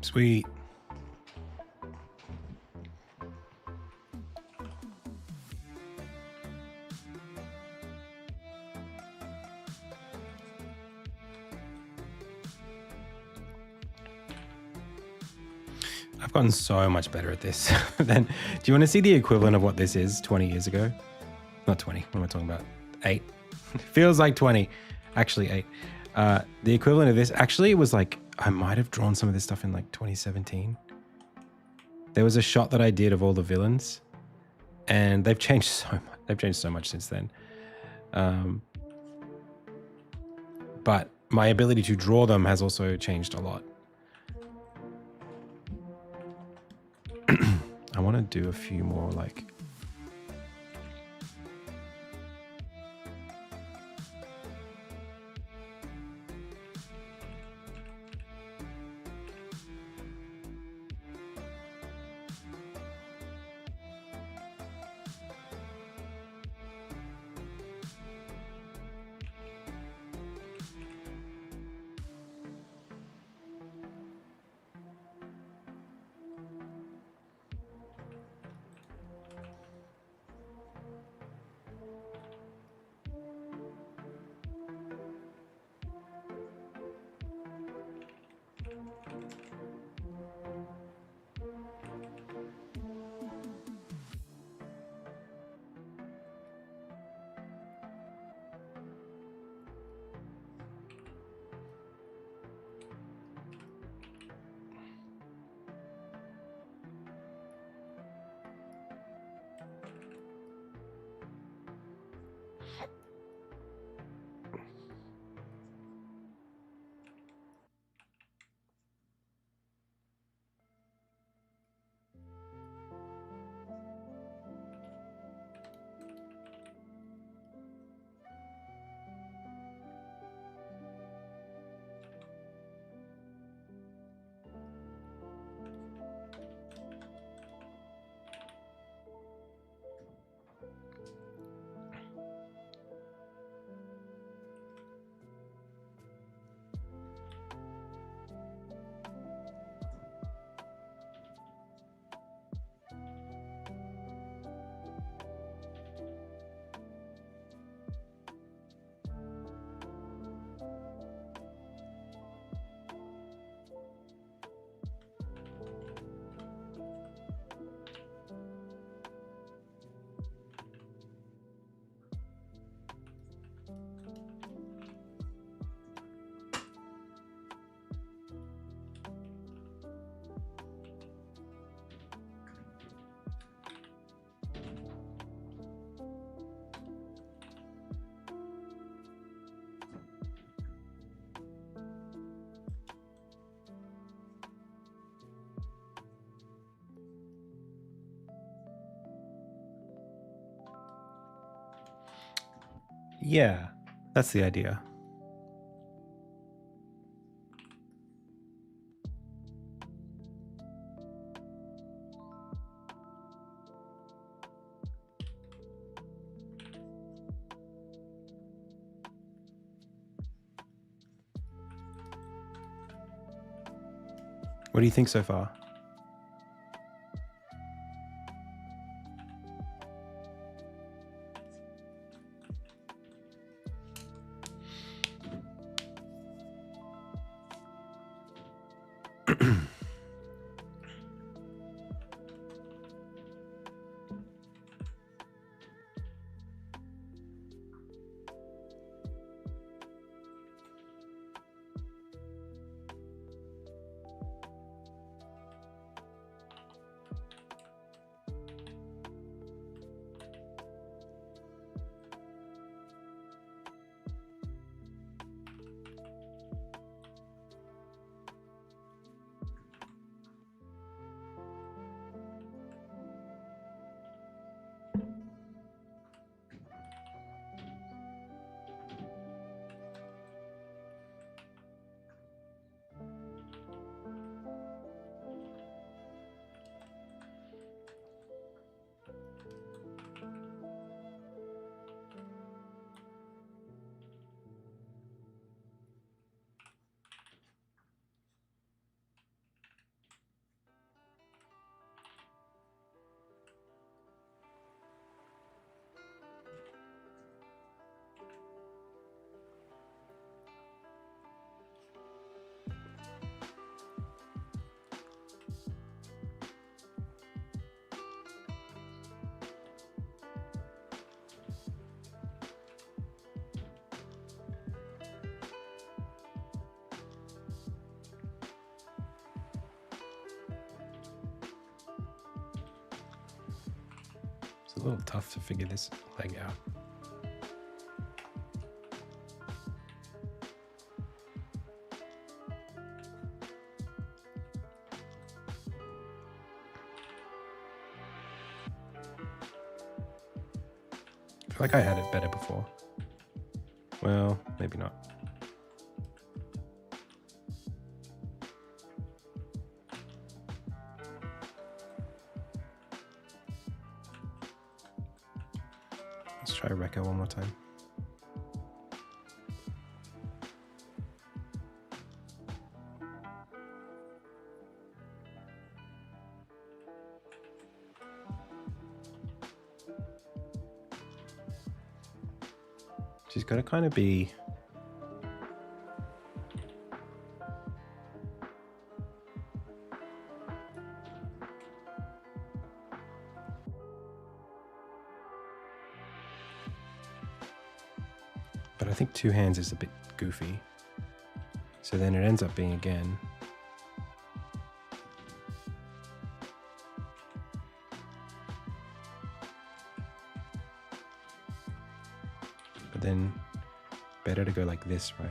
Sweet. I've gotten so much better at this. Then, do you want to see the equivalent of what this is 20 years ago? Not 20. What am I talking about? 8. Feels like 20. Actually, 8. The equivalent of this, actually, it was like, I might have drawn some of this stuff in like 2017. There was a shot that I did of all the villains, and they've changed so much. They've changed so much since then. But my ability to draw them has also changed a lot. I want to do a few more like... Yeah, that's the idea. What do you think so far? It's a little tough to figure this leg out. I feel like I had it better before. Well, maybe not. Let's try Rekka one more time. She's got to kind of be but I think two hands is a bit goofy. So then it ends up being again. But then better to go like this, right?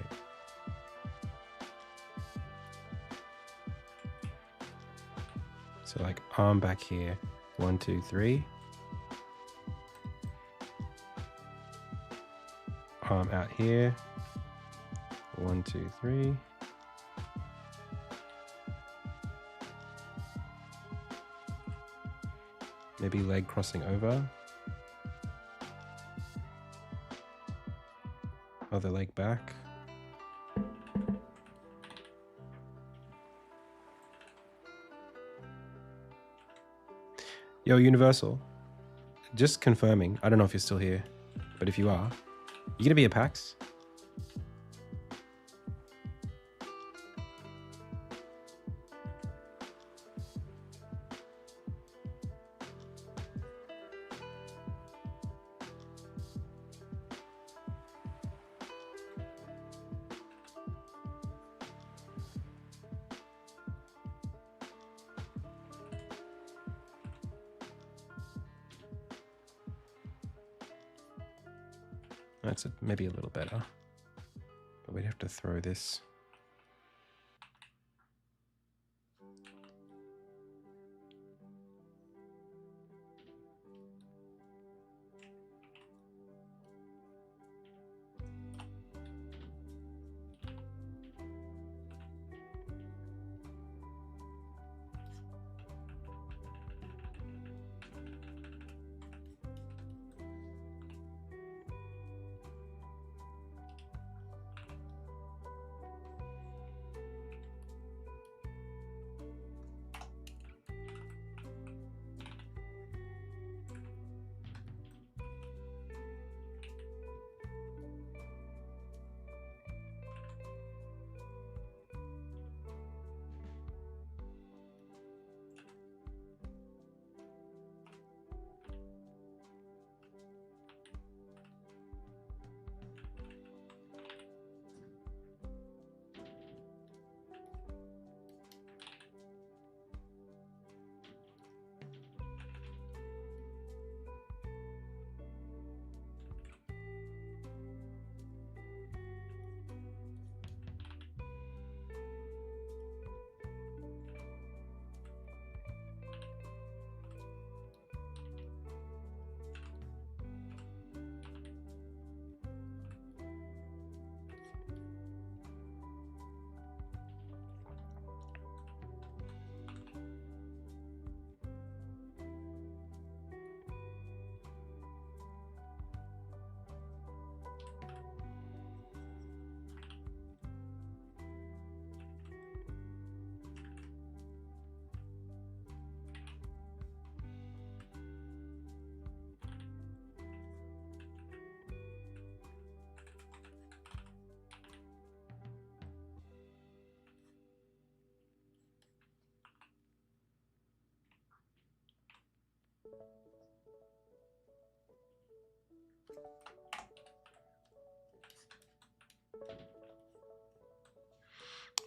So like arm back here, 1, 2, 3. Arm out here, 1, 2, 3. Maybe leg crossing over. Other leg back. Yo, Universal. Just confirming. I don't know if you're still here, but if you are, you gonna be at PAX? That's maybe a little better, but we'd have to throw this.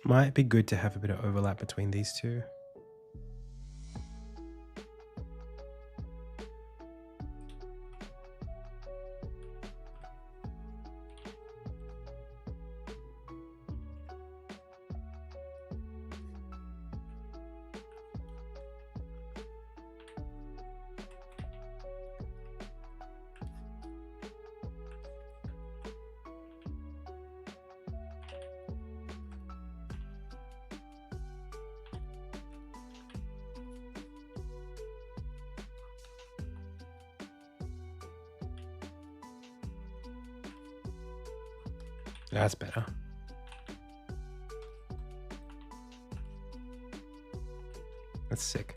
Might be good to have a bit of overlap between these two. That's better. That's sick.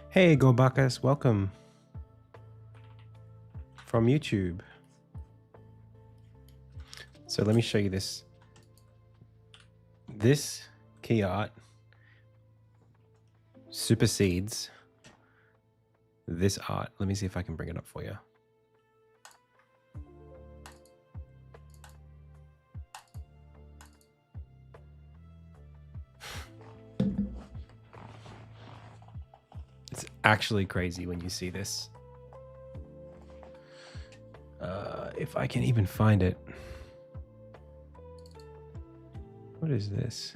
Hey, Go Bacchus, welcome from YouTube. So let me show you this. This key art supersedes this art. Let me see if I can bring it up for you. It's actually crazy when you see this. If I can even find it. What is this?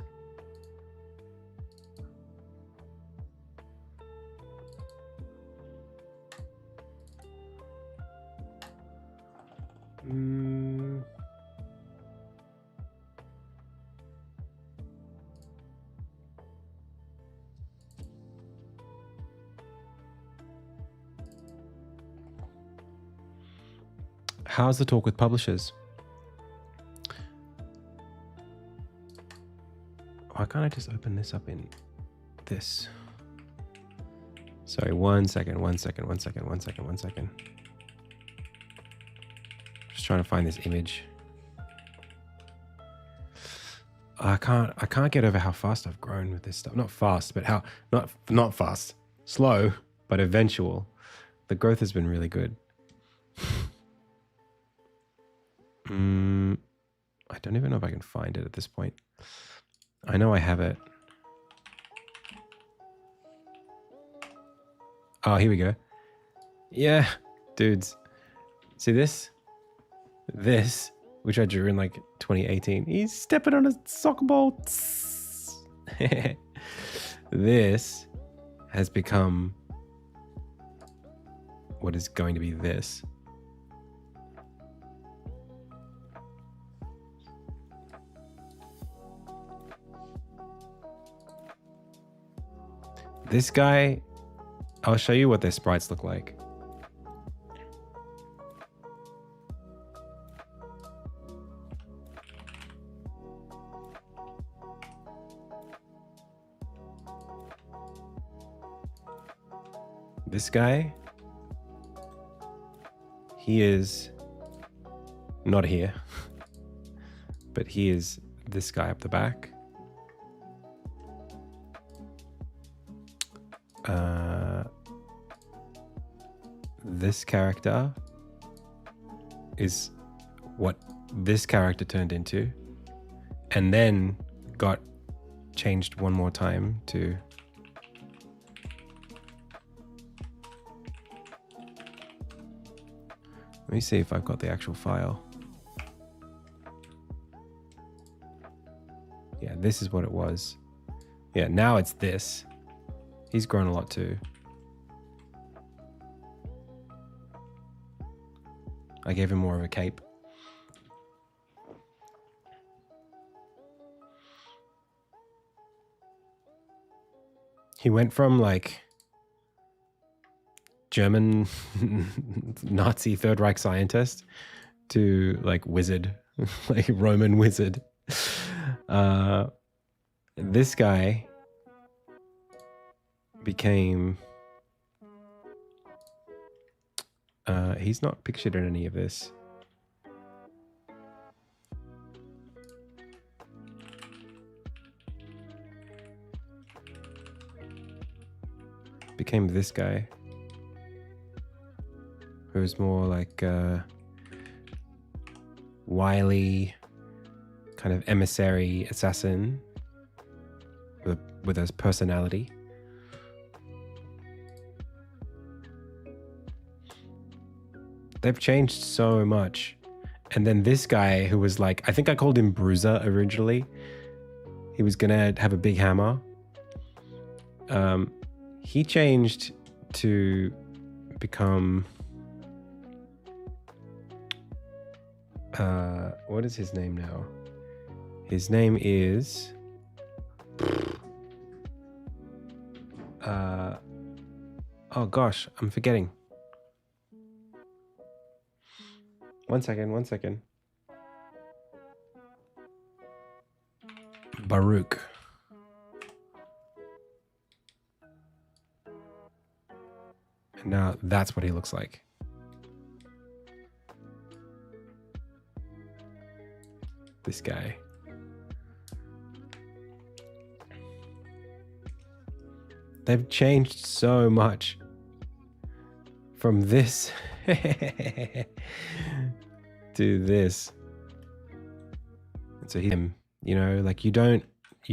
How's the talk with publishers? Why can't I just open this up in this? Sorry, one second. trying to find this image. I can't get over how fast I've grown with this stuff. Not fast, but how not fast. Slow, but eventual. The growth has been really good. I don't even know if I can find it at this point. I know I have it. Oh, here we go. Yeah, dudes. See this? This, which I drew in like 2018. He's stepping on a soccer ball. This has become what is going to be this. This guy, I'll show you what their sprites look like. This guy, he is not here, but he is this guy up the back. This character is what this character turned into, and then got changed one more time to let me see if I've got the actual file. Yeah, this is what it was. Yeah, now it's this. He's grown a lot too. I gave him more of a cape. He went from like German Nazi Third Reich scientist to like wizard, like Roman wizard. This guy became he's not pictured in any of this. Became this guy, who's more like wily, kind of emissary assassin with his personality. They've changed so much. And then this guy who was like, I think I called him Bruiser originally. He was gonna have a big hammer. He changed to become what is his name now? His name is oh gosh, I'm forgetting. One second. Baruch. And now that's what he looks like. This guy. They've changed so much from this to this. And so him, you know, like you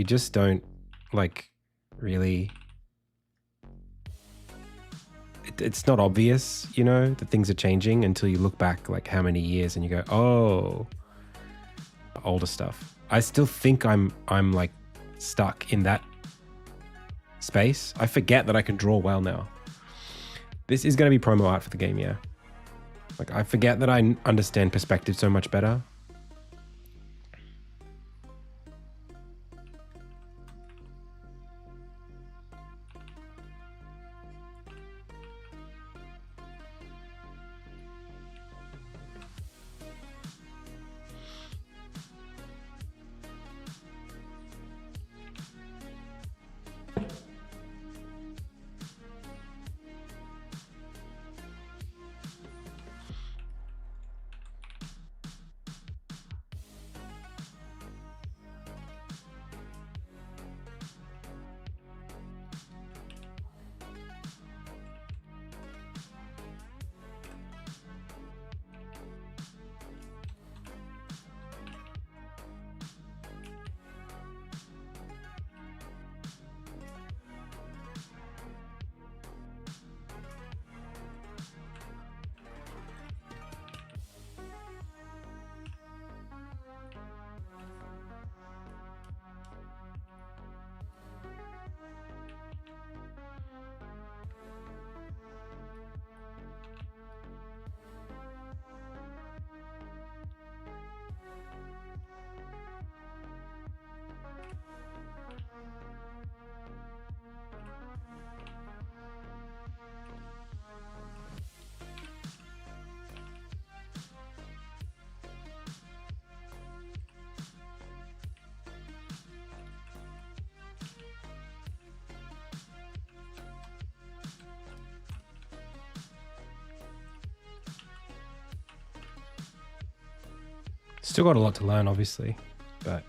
just don't like really, it's not obvious, you know, that things are changing until you look back like how many years and you go, oh, older stuff. I still think I'm like stuck in that space. I forget that I can draw well now. This is going to be promo art for the game, yeah. Like, I forget that I understand perspective so much better. Still got a lot to learn, obviously, but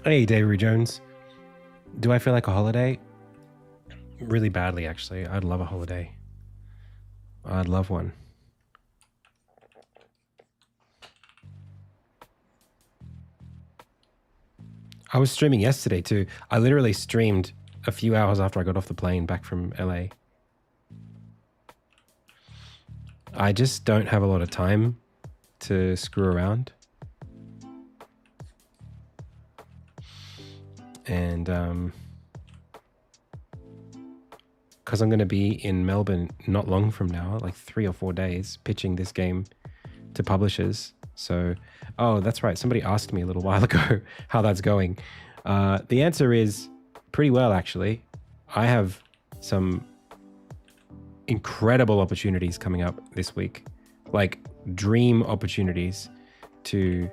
hey, David Jones. Do I feel like a holiday? Really badly, actually. I'd love a holiday. I'd love one. I was streaming yesterday too. I literally streamed a few hours after I got off the plane back from LA. I just don't have a lot of time to screw around. And because I'm going to be in Melbourne not long from now, like 3 or 4 days, pitching this game to publishers. So, oh, that's right. Somebody asked me a little while ago how that's going. The answer is pretty well, actually. I have some incredible opportunities coming up this week, like dream opportunities to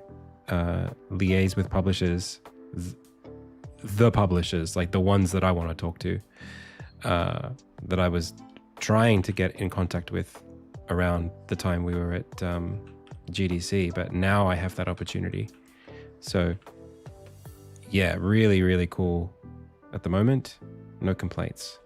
liaise with publishers, the publishers, like the ones that I want to talk to, that I was trying to get in contact with around the time we were at GDC, but now I have that opportunity. So yeah, really, really cool at the moment. No complaints.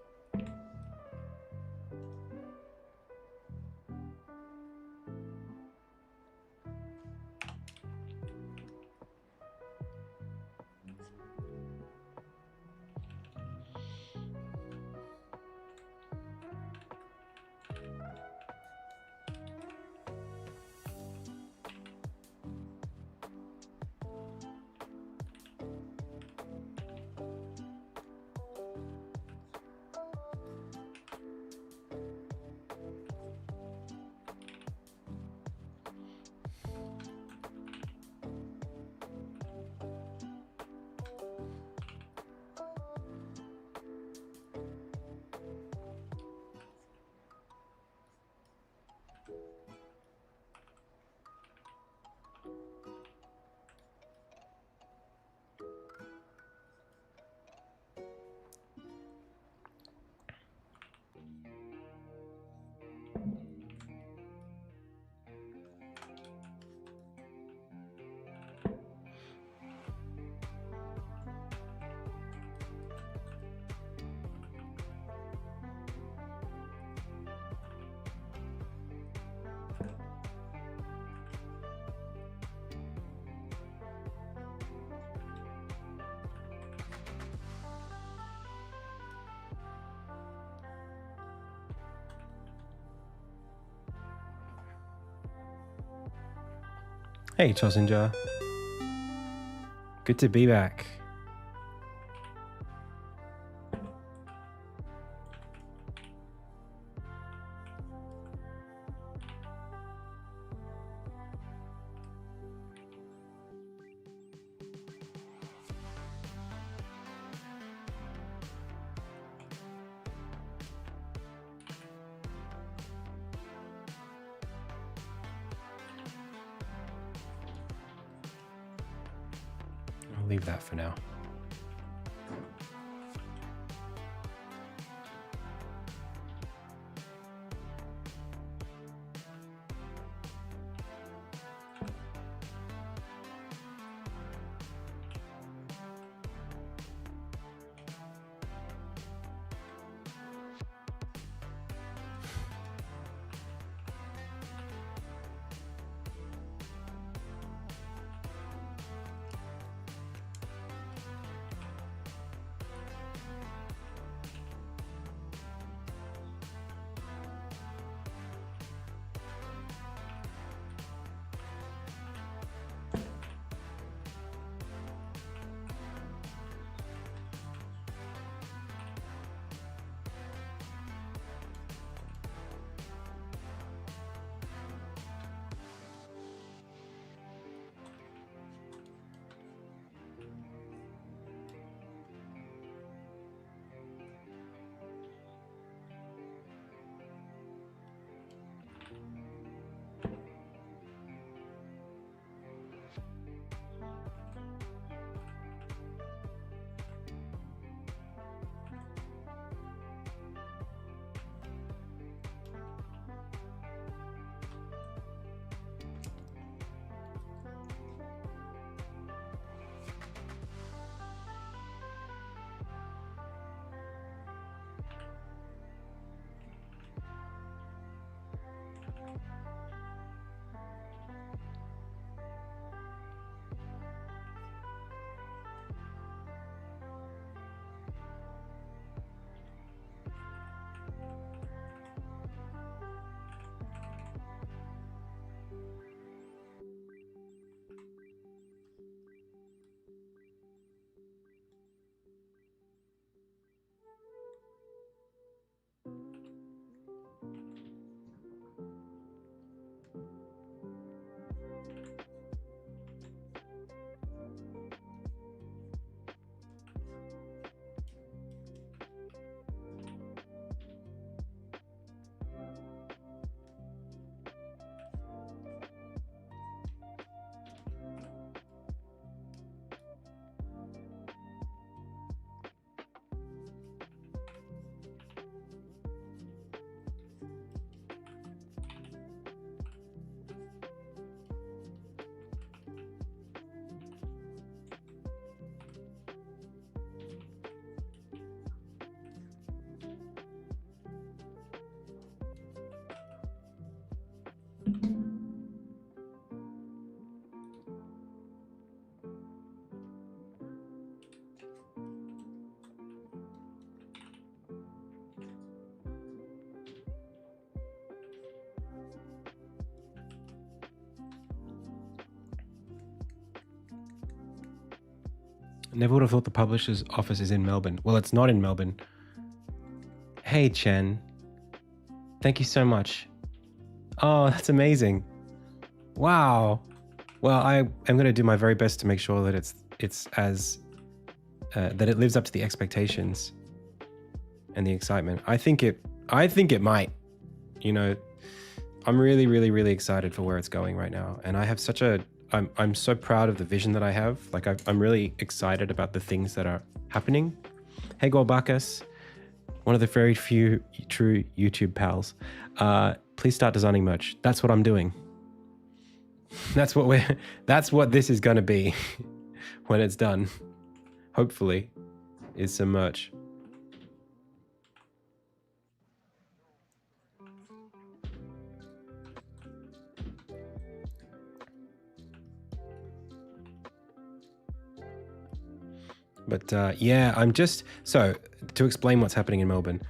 Hey, Chosinja. Good to be back. I'll leave that for now. Never would have thought the publisher's office is in Melbourne. Well, it's not in Melbourne. Hey, Chen. Thank you so much. Oh, that's amazing. Wow. Well, I am going to do my very best to make sure that it's as that it lives up to the expectations and the excitement. I think it might. You know, I'm really, really, really excited for where it's going right now, and I have such a I'm so proud of the vision that I have. Like I'm really excited about the things that are happening. Hey, Gorbakas, one of the very few true YouTube pals. Please start designing merch. That's what I'm doing. That's what this is going to be when it's done. Hopefully, is some merch. But yeah, so to explain what's happening in Melbourne.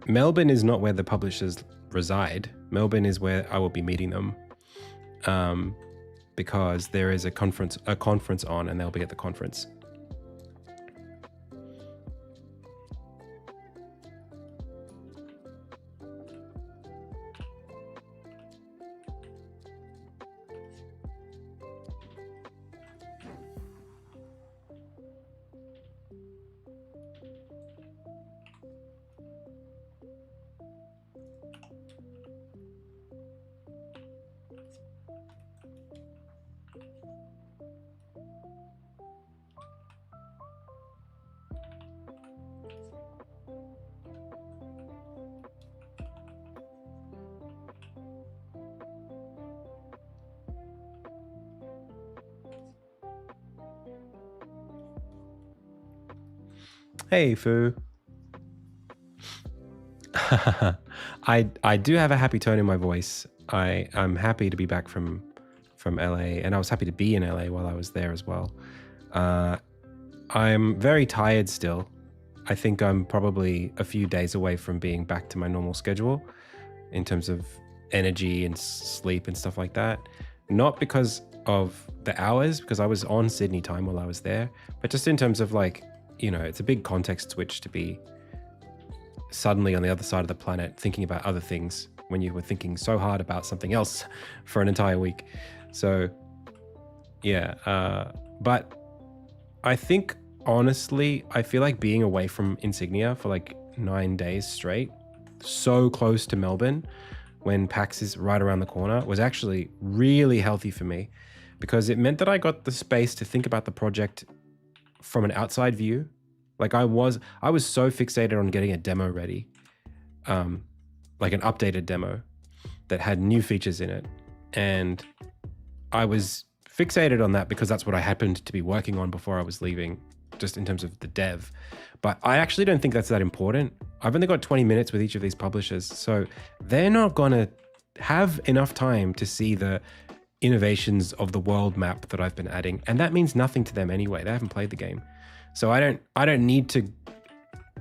Melbourne is not where the publishers reside. Melbourne is where I will be meeting them, because there is a conference on, and they'll be at the conference. Hey, Fu. I do have a happy tone in my voice. I'm happy to be back from LA, and I was happy to be in LA while I was there as well. I'm very tired still. I think I'm probably a few days away from being back to my normal schedule in terms of energy and sleep and stuff like that. Not because of the hours, because I was on Sydney time while I was there, but just in terms of like, you know, it's a big context switch to be suddenly on the other side of the planet thinking about other things when you were thinking so hard about something else for an entire week. So yeah, but I think honestly, I feel like being away from Insignia for like 9 days straight, so close to Melbourne when PAX is right around the corner, was actually really healthy for me, because it meant that I got the space to think about the project from an outside view. Like I was so fixated on getting a demo ready, like an updated demo that had new features in it. And I was fixated on that because that's what I happened to be working on before I was leaving, just in terms of the dev. But I actually don't think that's that important. I've only got 20 minutes with each of these publishers, so they're not gonna have enough time to see the innovations of the world map that I've been adding, and that means nothing to them anyway. They haven't played the game. So I don't need to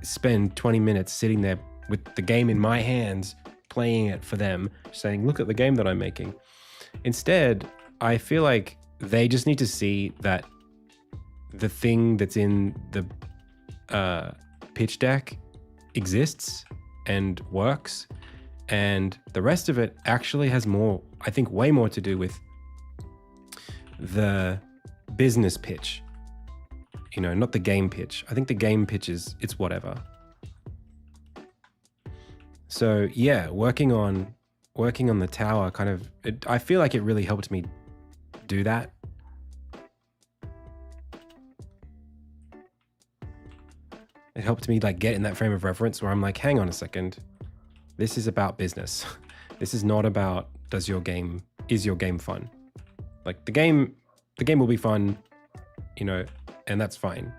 spend 20 minutes sitting there with the game in my hands, playing it for them, saying, look at the game that I'm making. Instead, I feel like they just need to see that the thing that's in the pitch deck exists and works, and the rest of it actually has more, I think way more to do with the business pitch. You know, not the game pitch. I think the game pitch it's whatever. So yeah, working on the tower kind of, I feel like it really helped me do that. It helped me like get in that frame of reference where I'm like, hang on a second, this is about business. This is not about is your game fun? Like the game will be fun, you know, and that's fine.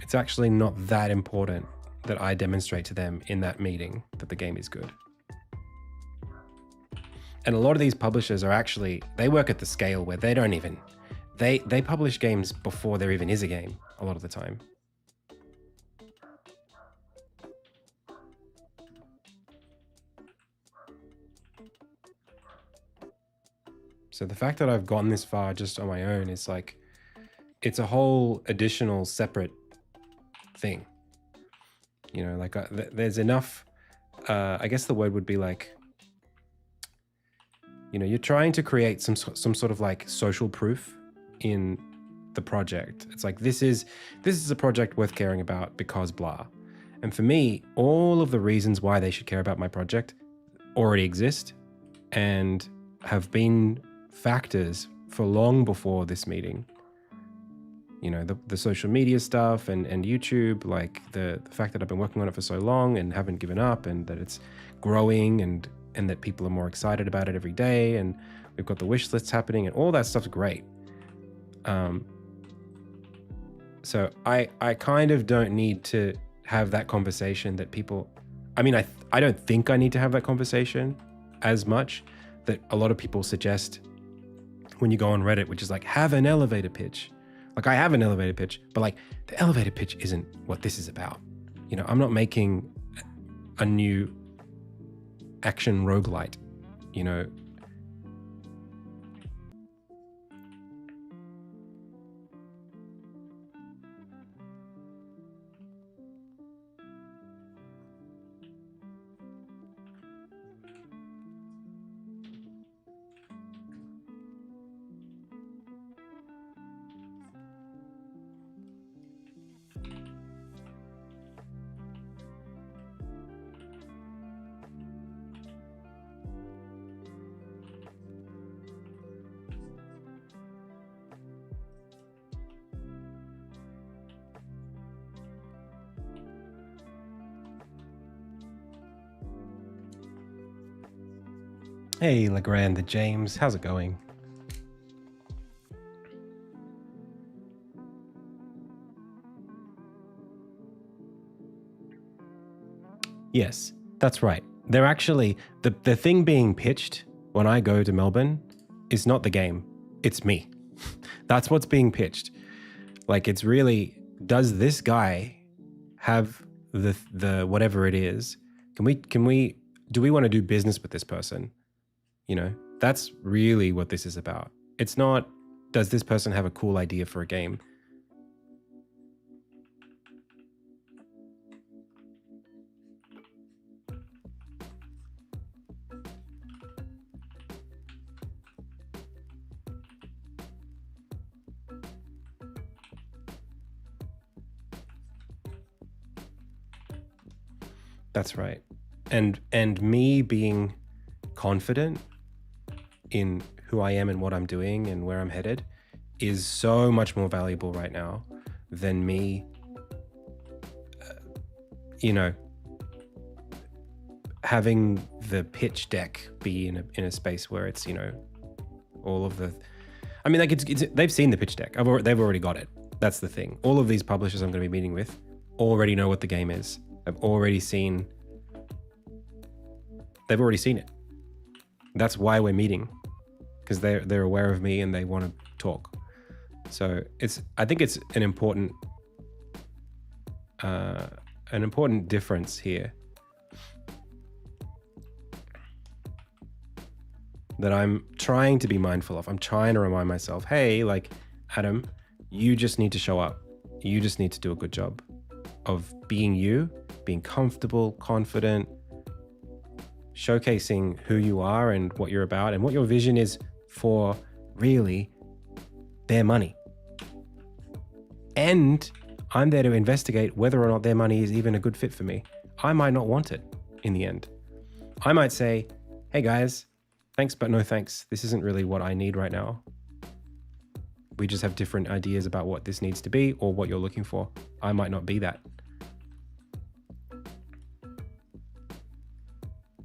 It's actually not that important. that I demonstrate to them in that meeting that the game is good. And a lot of these publishers are actually, they work at the scale where they don't even, they publish games before there even is a game a lot of the time. So the fact that I've gotten this far just on my own is like, it's a whole additional separate thing. You know, like there's enough, I guess the word would be like, you know, you're trying to create some sort of like social proof in the project. It's like, this is a project worth caring about because blah. And for me, all of the reasons why they should care about my project already exist and have been factors for long before this meeting. You know, the social media stuff and YouTube, like the fact that I've been working on it for so long and haven't given up, and that it's growing and that people are more excited about it every day, and we've got the wish lists happening and all that stuff's great. So I kind of don't need to have that conversation that people, I mean, I don't think I need to have that conversation as much that a lot of people suggest when you go on Reddit, which is like, have an elevator pitch. Like, I have an elevator pitch, but like the elevator pitch isn't what this is about. You know, I'm not making a new action roguelite, you know. Hey, Legrand, the James, how's it going? Yes, that's right. They're actually, the thing being pitched when I go to Melbourne is not the game, it's me. That's what's being pitched. Like, it's really, does this guy have the whatever it is? Do we want to do business with this person? You know, that's really what this is about. It's not, does this person have a cool idea for a game? That's right. And me being confident in who I am and what I'm doing and where I'm headed is so much more valuable right now than me, you know, having the pitch deck be in a space where it's, you know, all of the, I mean, like it's they've seen the pitch deck. They've already got it. That's the thing. All of these publishers I'm going to be meeting with already know what the game is. They've already seen it. That's why we're meeting, because they're aware of me and they want to talk. So I think it's an important difference here that I'm trying to be mindful of. I'm trying to remind myself, hey, like, Adam, you just need to show up. You just need to do a good job of being you, being comfortable, confident, showcasing who you are and what you're about and what your vision is for really their money. And I'm there to investigate whether or not their money is even a good fit for me. I might not want it in the end. I might say, hey guys, thanks, but no thanks. This isn't really what I need right now. We just have different ideas about what this needs to be or what you're looking for. I might not be that.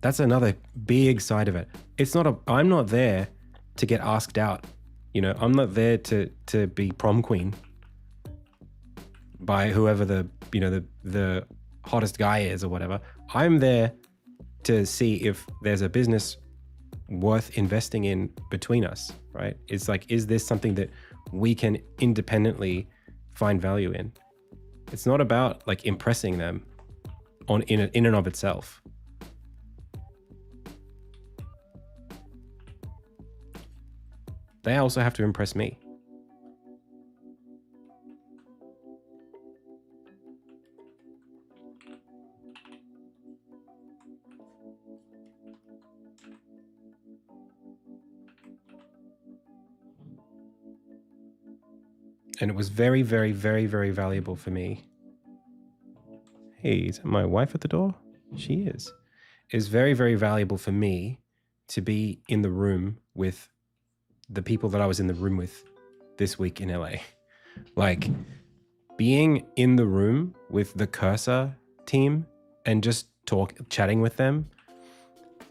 That's another big side of it. I'm not there to get asked out. You know, I'm not there to be prom queen by whoever the hottest guy is or whatever. I'm there to see if there's a business worth investing in between us, right? It's like, is this something that we can independently find value in? It's not about like impressing them in and of itself. They also have to impress me. And it was very, very, very, very valuable for me. Hey, is that my wife at the door? She is. It's very, very valuable for me to be in the room with the people that I was in the room with this week in LA. Like being in the room with the Cursor team and just chatting with them.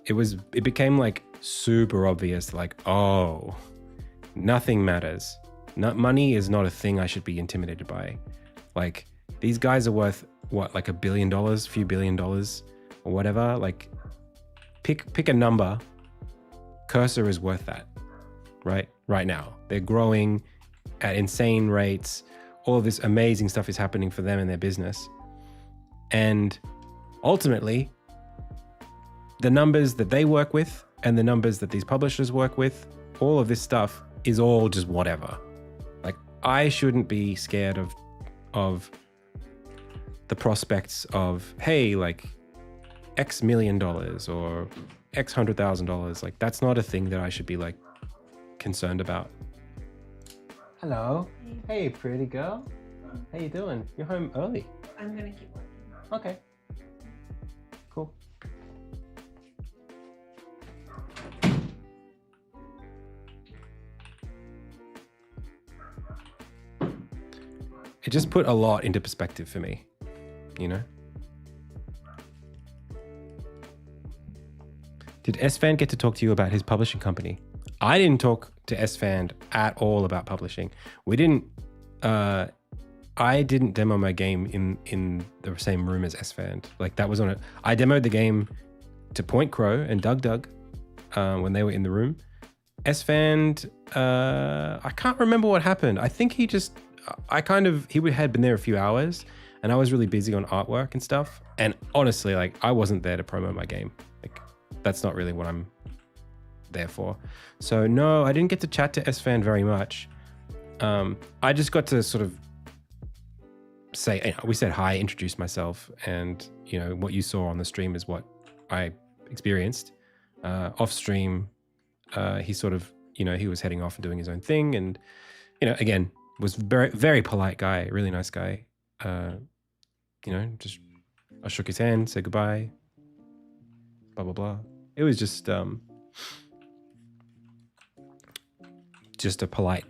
It became like super obvious, like, oh, nothing matters. Money is not a thing I should be intimidated by. Like these guys are worth what, like $1 billion, few $1 billion or whatever. Like pick a number. Cursor is worth that, right now. They're growing at insane rates. All of this amazing stuff is happening for them and their business. And ultimately, the numbers that they work with and the numbers that these publishers work with, all of this stuff is all just whatever. Like I shouldn't be scared of the prospects of, hey, like X $1 million or X $100,000. Like that's not a thing that I should be like concerned about. Hello. Hey, pretty girl. How you doing? You're home early. I'm gonna keep working. Okay. Cool. It just put a lot into perspective for me, you know? Did S-Fan get to talk to you about his publishing company? I didn't talk to S-Fan at all about publishing. I didn't demo my game in the same room as S-Fan. Like that was on it. I demoed the game to Point Crow and Doug when they were in the room. S-Fan, I can't remember what happened. I think he had been there a few hours and I was really busy on artwork and stuff. And honestly, like I wasn't there to promote my game. Like that's not really what I'm there for. So no, I didn't get to chat to S-Fan very much. I just got to sort of say, we said hi, introduced myself, and you know what you saw on the stream is what I experienced. Off stream, he sort of, you know, he was heading off and doing his own thing, and you know, again, was very, very polite guy, really nice guy. You know, just I shook his hand, said goodbye, blah blah blah. It was just a polite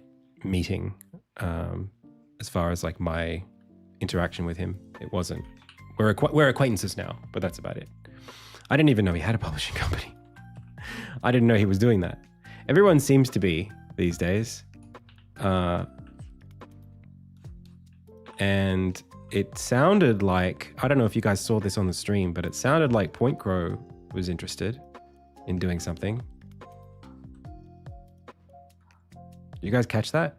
meeting. As far as like my interaction with him, it wasn't. We're acquaintances now, but that's about it. I didn't even know he had a publishing company. I didn't know he was doing that. Everyone seems to be these days. And it sounded like, I don't know if you guys saw this on the stream, but it sounded like Point Crow was interested in doing something. You guys catch that?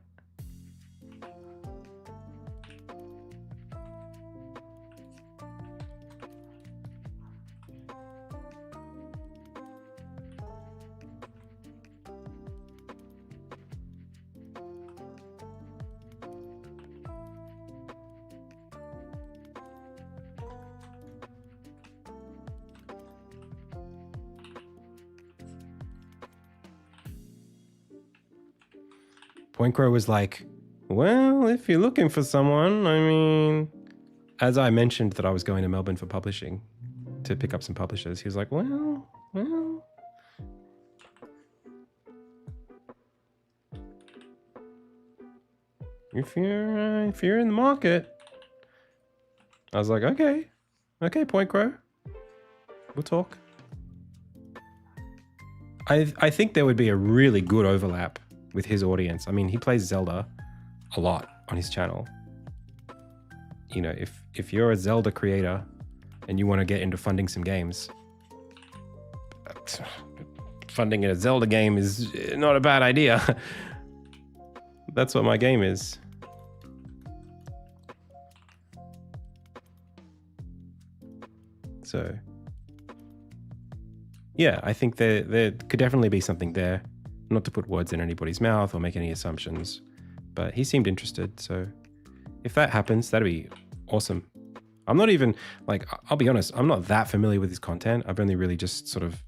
Point Crow was like, well, if you're looking for someone, I mean, as I mentioned that I was going to Melbourne for publishing to pick up some publishers, he was like, well, if you're in the market. I was like, okay, Point Crow, we'll talk. I think there would be a really good overlap with his audience. I mean, he plays Zelda a lot on his channel. You know, if you're a Zelda creator, and you want to get into funding some games, funding a Zelda game is not a bad idea. That's what my game is. So yeah, I think there could definitely be something there. Not to put words in anybody's mouth or make any assumptions, but he seemed interested. So if that happens, that'd be awesome. I'm not even, like, I'll be honest, I'm not that familiar with his content. I've only really just sort of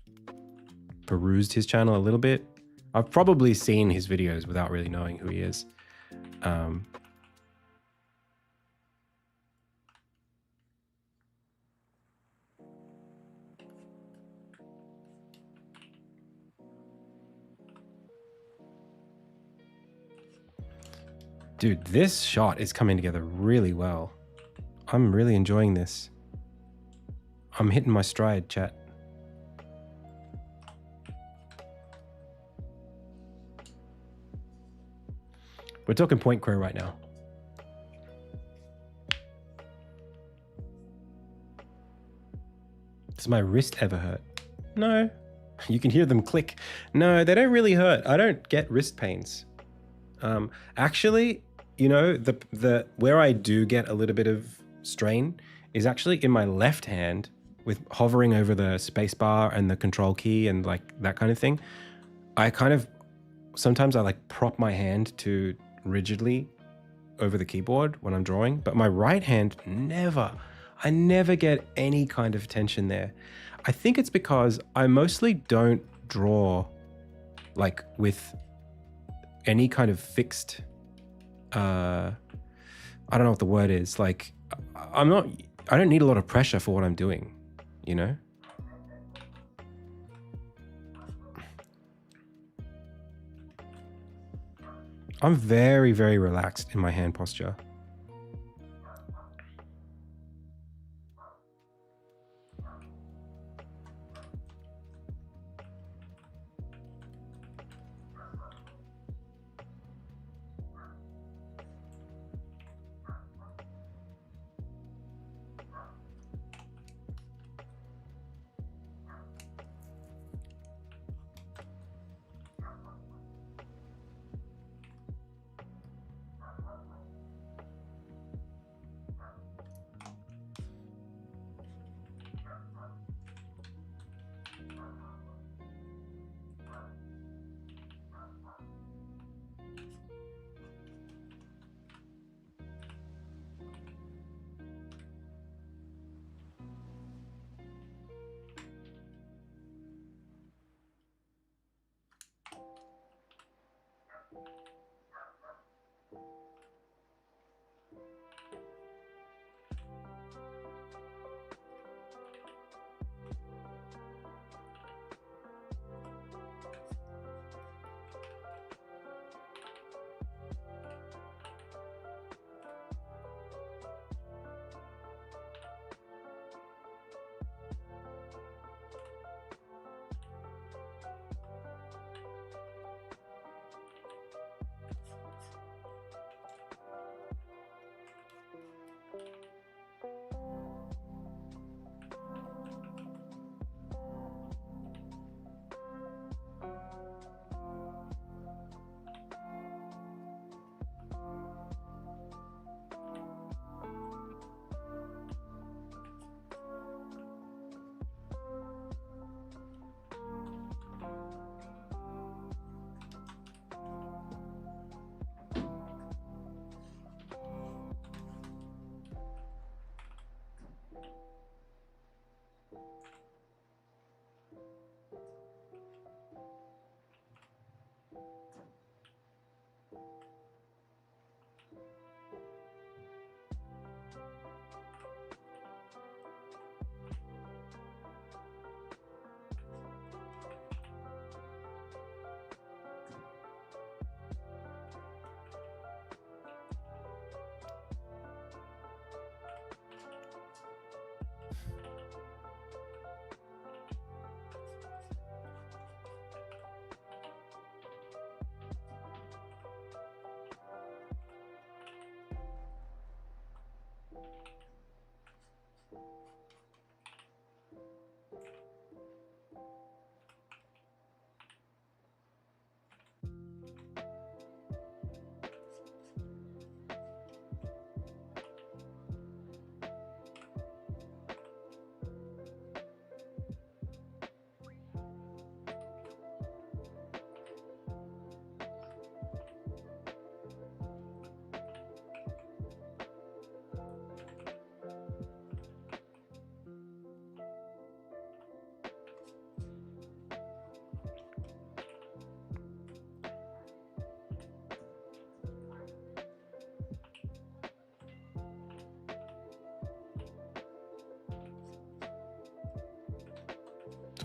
perused his channel a little bit. I've probably seen his videos without really knowing who he is. Dude, this shot is coming together really well. I'm really enjoying this. I'm hitting my stride, chat. We're talking Point Crow right now. Does my wrist ever hurt? No. You can hear them click. No, they don't really hurt. I don't get wrist pains. Actually, you know, the where I do get a little bit of strain is actually in my left hand with hovering over the space bar and the control key and like that kind of thing. I kind of, sometimes I like prop my hand too rigidly over the keyboard when I'm drawing, but my right hand I never get any kind of tension there. I think it's because I mostly don't draw like with any kind of fixed, I don't know what the word is. Like, I don't need a lot of pressure for what I'm doing, you know? I'm very, very relaxed in my hand posture.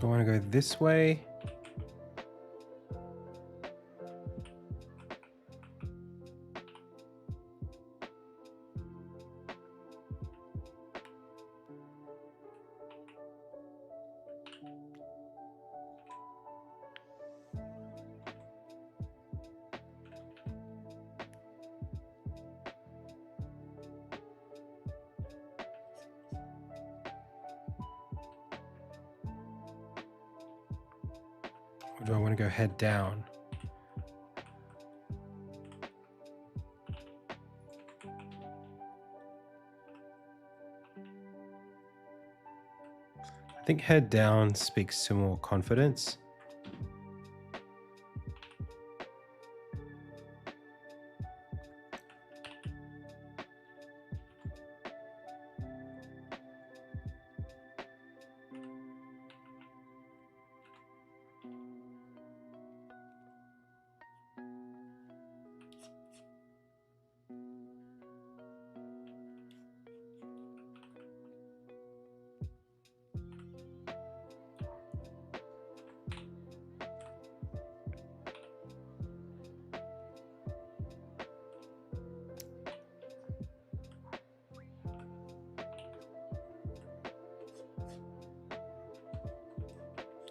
Do I want to go this way? Or do I want to go head down? I think head down speaks to more confidence.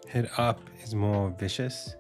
Head up is more vicious.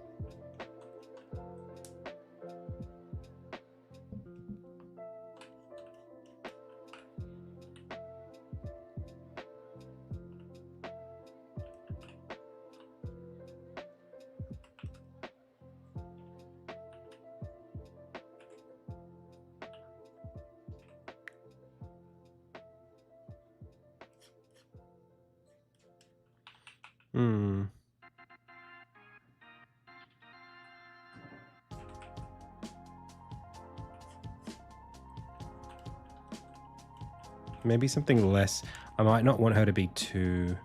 Maybe something less. I might not want her to be too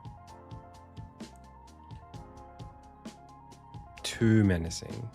menacing.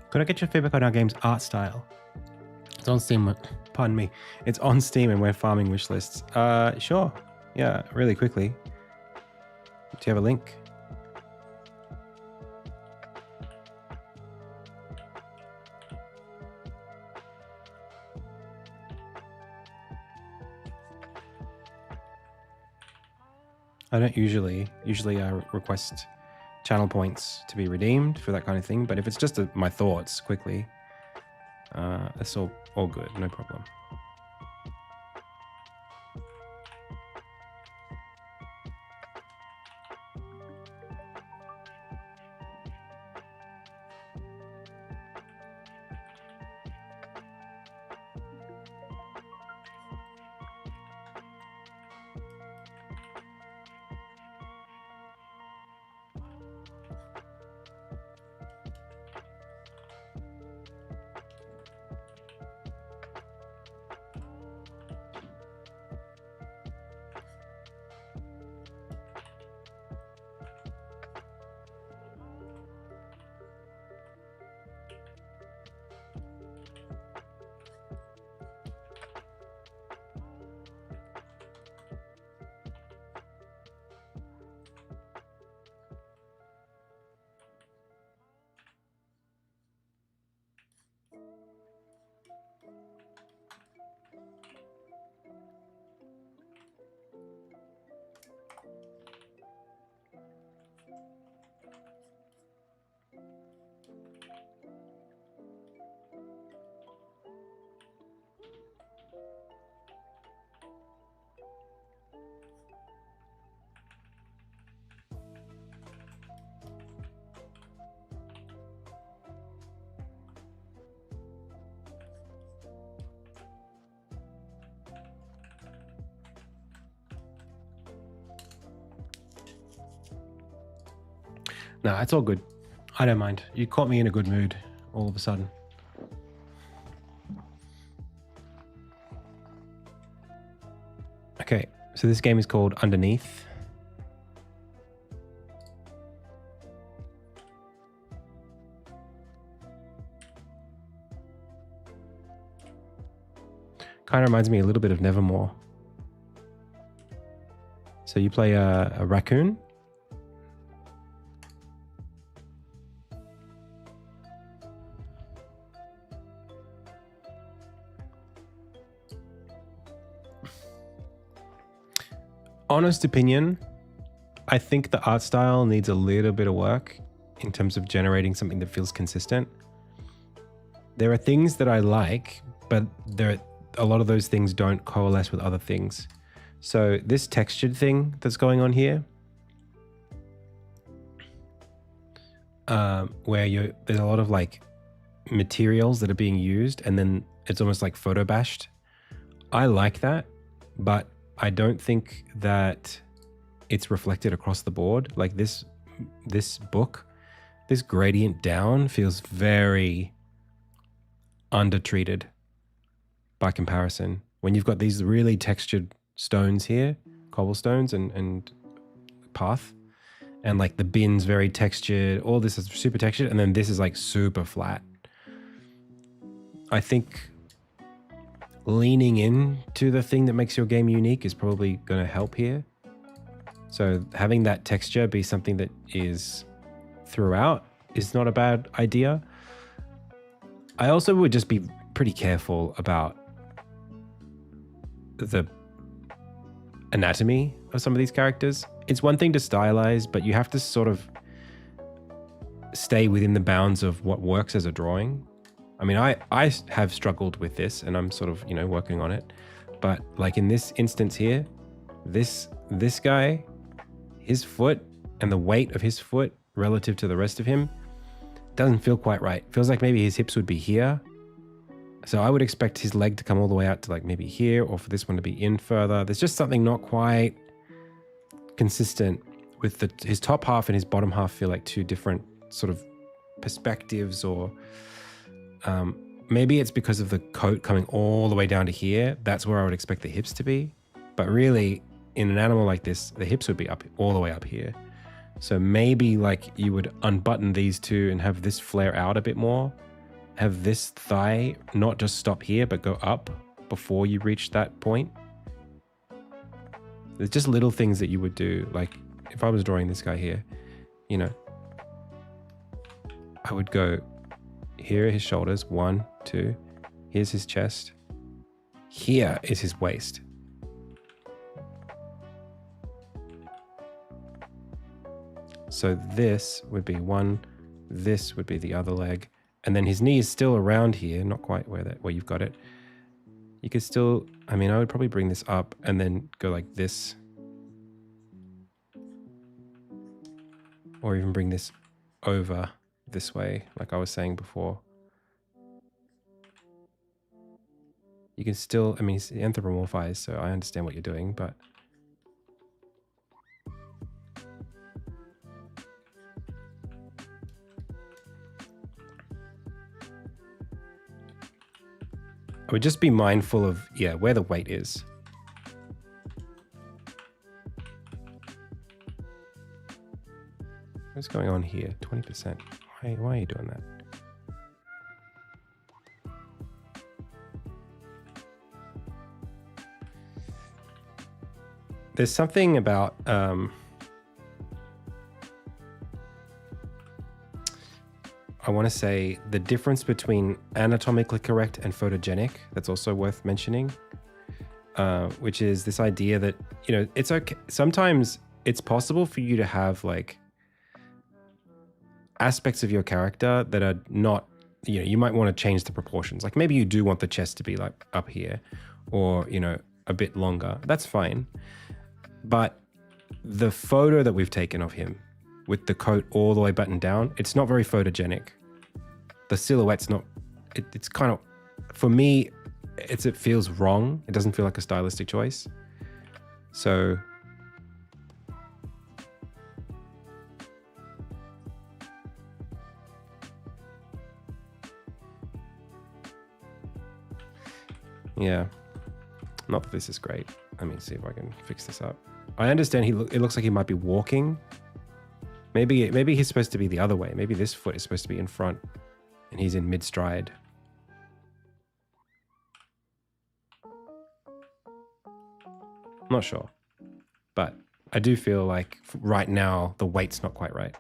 Could I get your feedback on our game's art style? It's on Steam. Pardon me. It's on Steam and we're farming wish lists. Sure. Yeah, really quickly. Do you have a link? I don't usually I request channel points to be redeemed for that kind of thing, but if it's just my thoughts quickly, that's all good, no problem. No, it's all good. I don't mind. You caught me in a good mood all of a sudden. Okay, so this game is called Underneath. Kind of reminds me a little bit of Nevermore. So you play a raccoon. Honest opinion, I think the art style needs a little bit of work in terms of generating something that feels consistent. There are things that I like, but a lot of those things don't coalesce with other things. So this textured thing that's going on here, where there's a lot of like materials that are being used and then it's almost like photo bashed. I like that, but I don't think that it's reflected across the board. Like this book, this gradient down feels very undertreated by comparison. When you've got these really textured stones here, cobblestones and path, and like the bin's very textured, all this is super textured, and then this is like super flat. I think leaning into the thing that makes your game unique is probably going to help here. So having that texture be something that is throughout is not a bad idea. I also would just be pretty careful about the anatomy of some of these characters. It's one thing to stylize, but you have to sort of stay within the bounds of what works as a drawing. I mean, I have struggled with this and I'm sort of, working on it. But like in this instance here, this guy, his foot and the weight of his foot relative to the rest of him doesn't feel quite right. Feels like maybe his hips would be here. So I would expect his leg to come all the way out to like maybe here, or for this one to be in further. There's just something not quite consistent with his top half and his bottom half feel like two different sort of perspectives, or maybe it's because of the coat coming all the way down to here. That's where I would expect the hips to be. But really, in an animal like this, the hips would be up all the way up here. So maybe like you would unbutton these two and have this flare out a bit more. Have this thigh not just stop here, but go up before you reach that point. There's just little things that you would do. Like if I was drawing this guy here, I would go, here are his shoulders, 1, 2, here's his chest. Here is his waist. So this would be one, this would be the other leg, and then his knee is still around here, not quite where you've got it. You could still, I mean, I would probably bring this up and then go like this. Or even bring this over this way, like I was saying before. You can still, I mean, it's anthropomorphized, so I understand what you're doing, but I would just be mindful of, yeah, where the weight is. What's going on here? 20%. Why are you doing that? There's something about I want to say the difference between anatomically correct and photogenic. That's also worth mentioning, which is this idea that, you know, it's okay. Sometimes it's possible for you to have like aspects of your character that are not, you know, you might want to change the proportions. Like maybe you do want the chest to be like up here or, you know, a bit longer. That's fine. But the photo that we've taken of him with the coat all the way buttoned down, it's not very photogenic. The silhouette's not, it's kind of, for me, it feels wrong. It doesn't feel like a stylistic choice. So yeah, not that this is great. Let me see if I can fix this up. I understand it looks like he might be walking. Maybe he's supposed to be the other way. Maybe this foot is supposed to be in front and he's in mid-stride. I'm not sure, but I do feel like right now the weight's not quite right.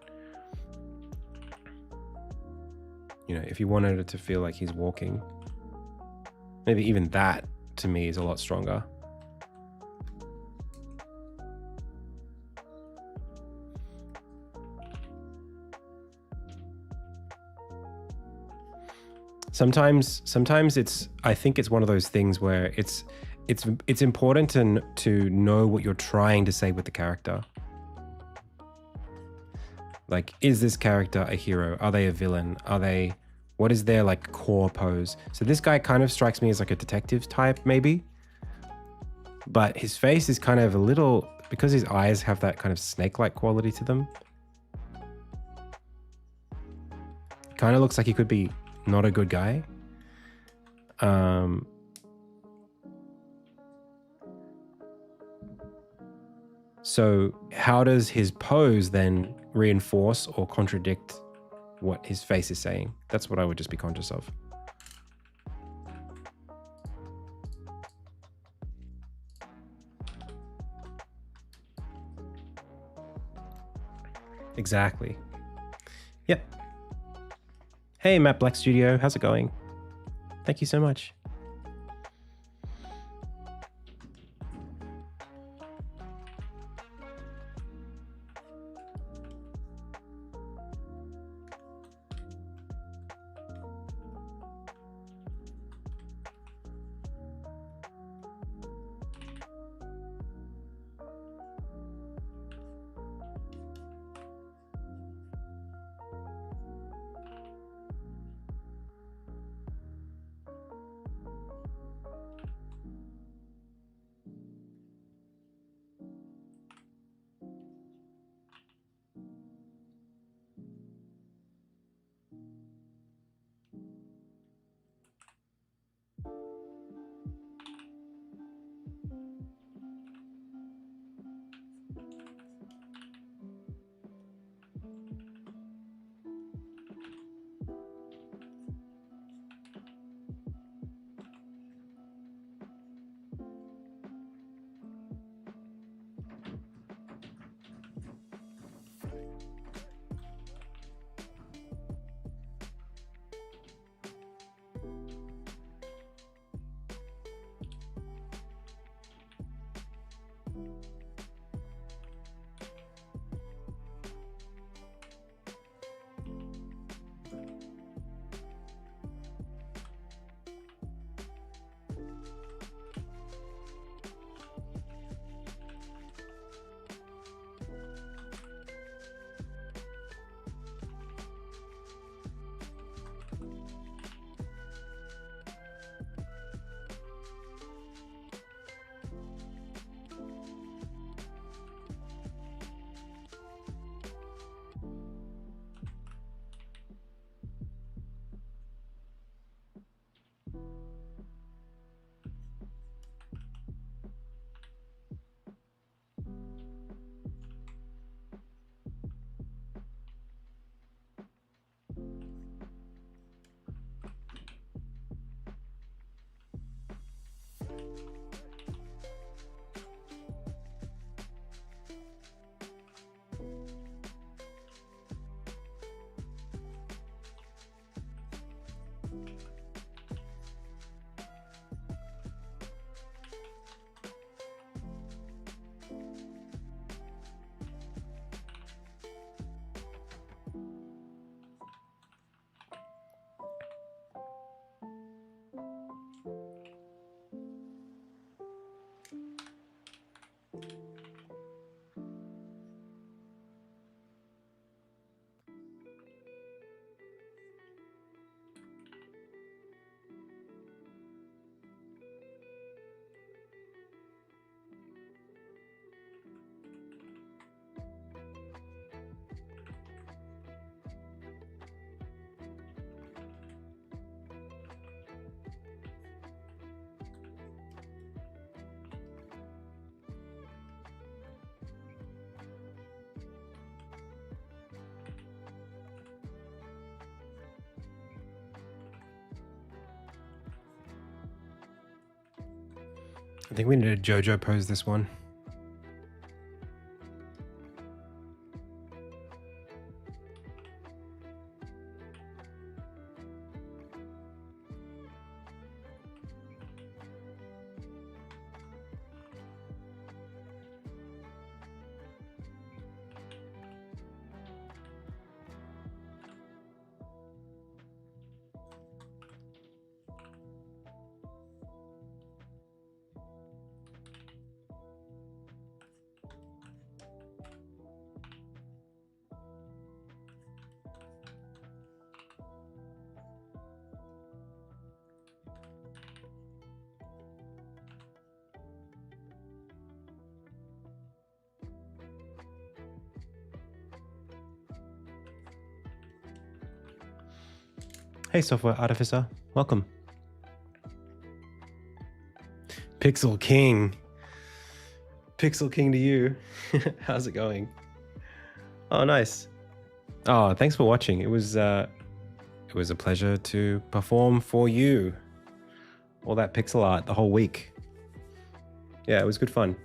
You know, if you wanted it to feel like he's walking, maybe even that to me is a lot stronger. Sometimes it's, I think it's one of those things where it's important to know what you're trying to say with the character. Like, is this character a hero? Are they a villain? What is their like core pose? So this guy kind of strikes me as like a detective type maybe, but his face is kind of a little, because his eyes have that kind of snake-like quality to them. Kind of looks like he could be not a good guy. So how does his pose then reinforce or contradict what his face is saying? That's what I would just be conscious of. Exactly. Yep. Hey, Matt Black Studio, how's it going? Thank you so much. I think we need a JoJo pose this one. Hey, Software Artificer, welcome. Pixel King. Pixel King to you. How's it going? Oh, nice. Oh, thanks for watching. It was a pleasure to perform for you. All that pixel art the whole week. Yeah, it was good fun.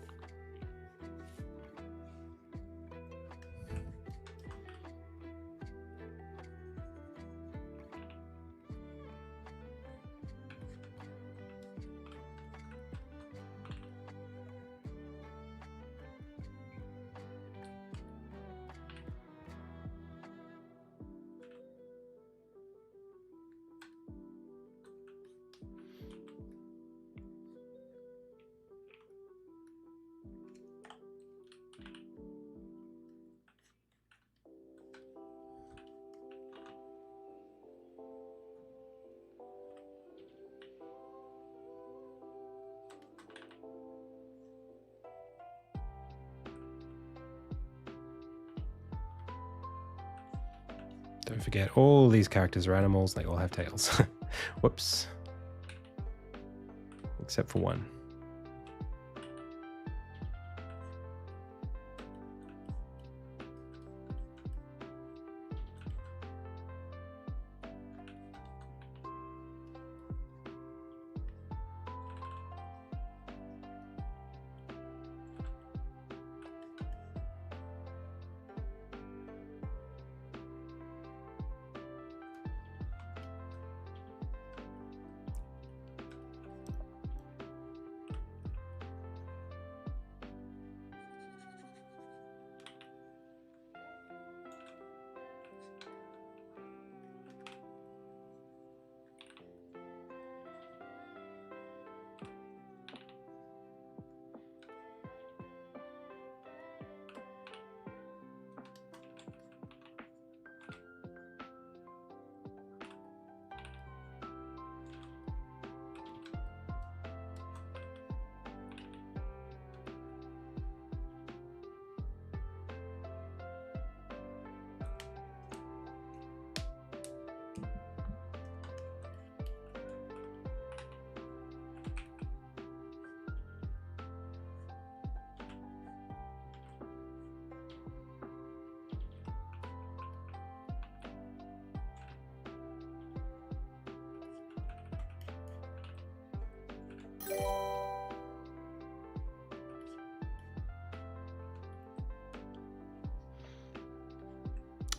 Don't forget, all these characters are animals. They all have tails. Whoops. Except for one.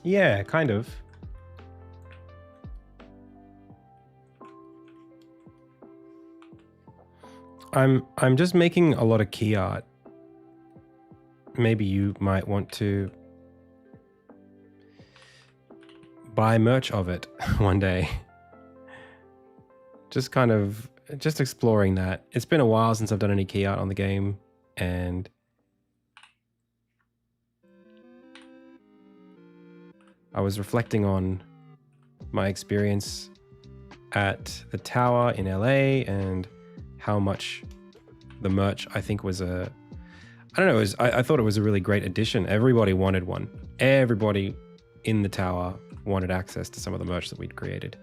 Yeah, kind of. I'm just making a lot of key art. Maybe you might want to buy merch of it one day. Just exploring that. It's been a while since I've done any key art on the game, and I was reflecting on my experience at the tower in LA and how much the merch I think was I thought it was a really great addition. Everybody wanted one. Everybody in the tower wanted access to some of the merch that we'd created.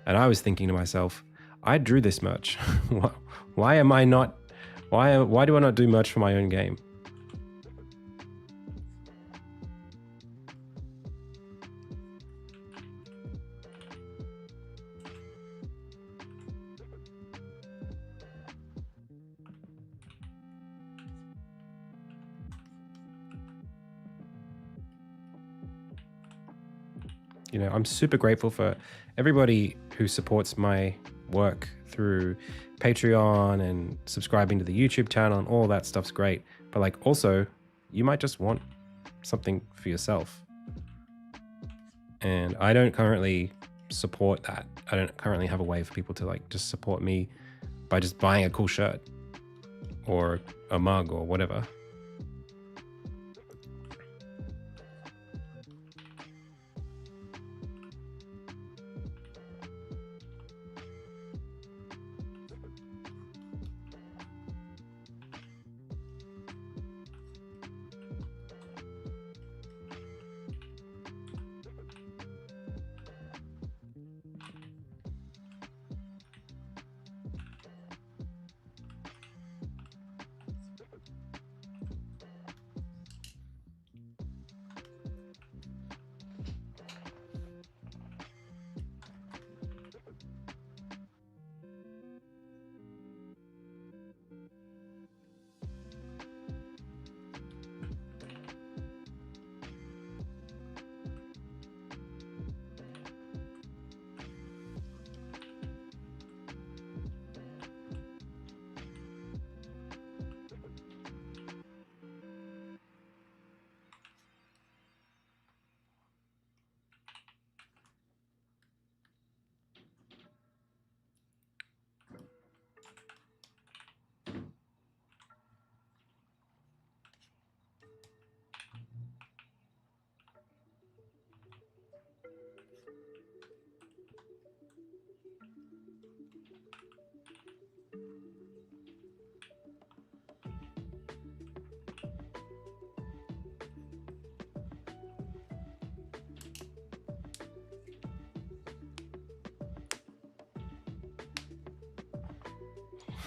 And I was thinking to myself, I drew this merch. Why do I not do merch for my own game? you know, I'm super grateful for everybody who supports my work through Patreon and subscribing to the YouTube channel, and all that stuff's great. But like, also, you might just want something for yourself. And I don't currently support that. I don't currently have a way for people to like just support me by just buying a cool shirt or a mug or whatever.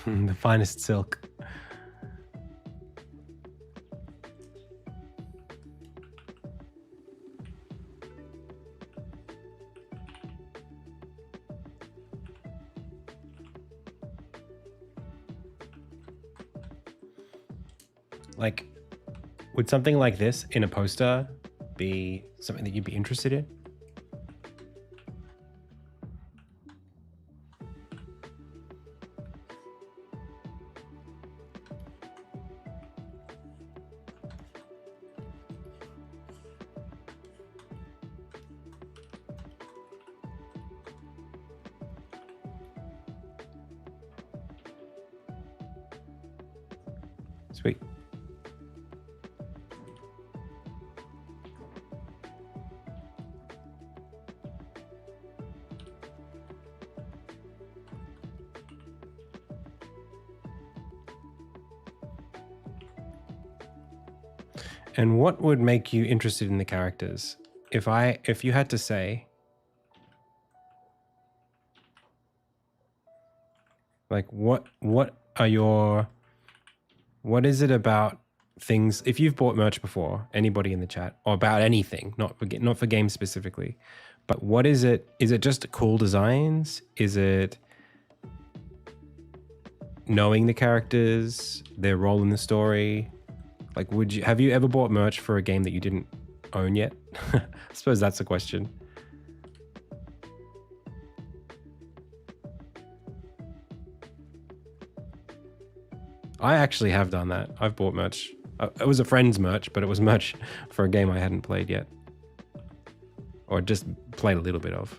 The finest silk. Like, would something like this in a poster be something that you'd be interested in? Sweet. And what would make you interested in the characters? If you had to say, like, what is it about things? If you've bought merch before, anybody in the chat, or about anything, not for games specifically, but what is it? Is it just cool designs? Is it knowing the characters, their role in the story? Like, have you ever bought merch for a game that you didn't own yet? I suppose that's a question. I actually have done that. I've bought merch. It was a friend's merch, but it was merch for a game I hadn't played yet. Or just played a little bit of.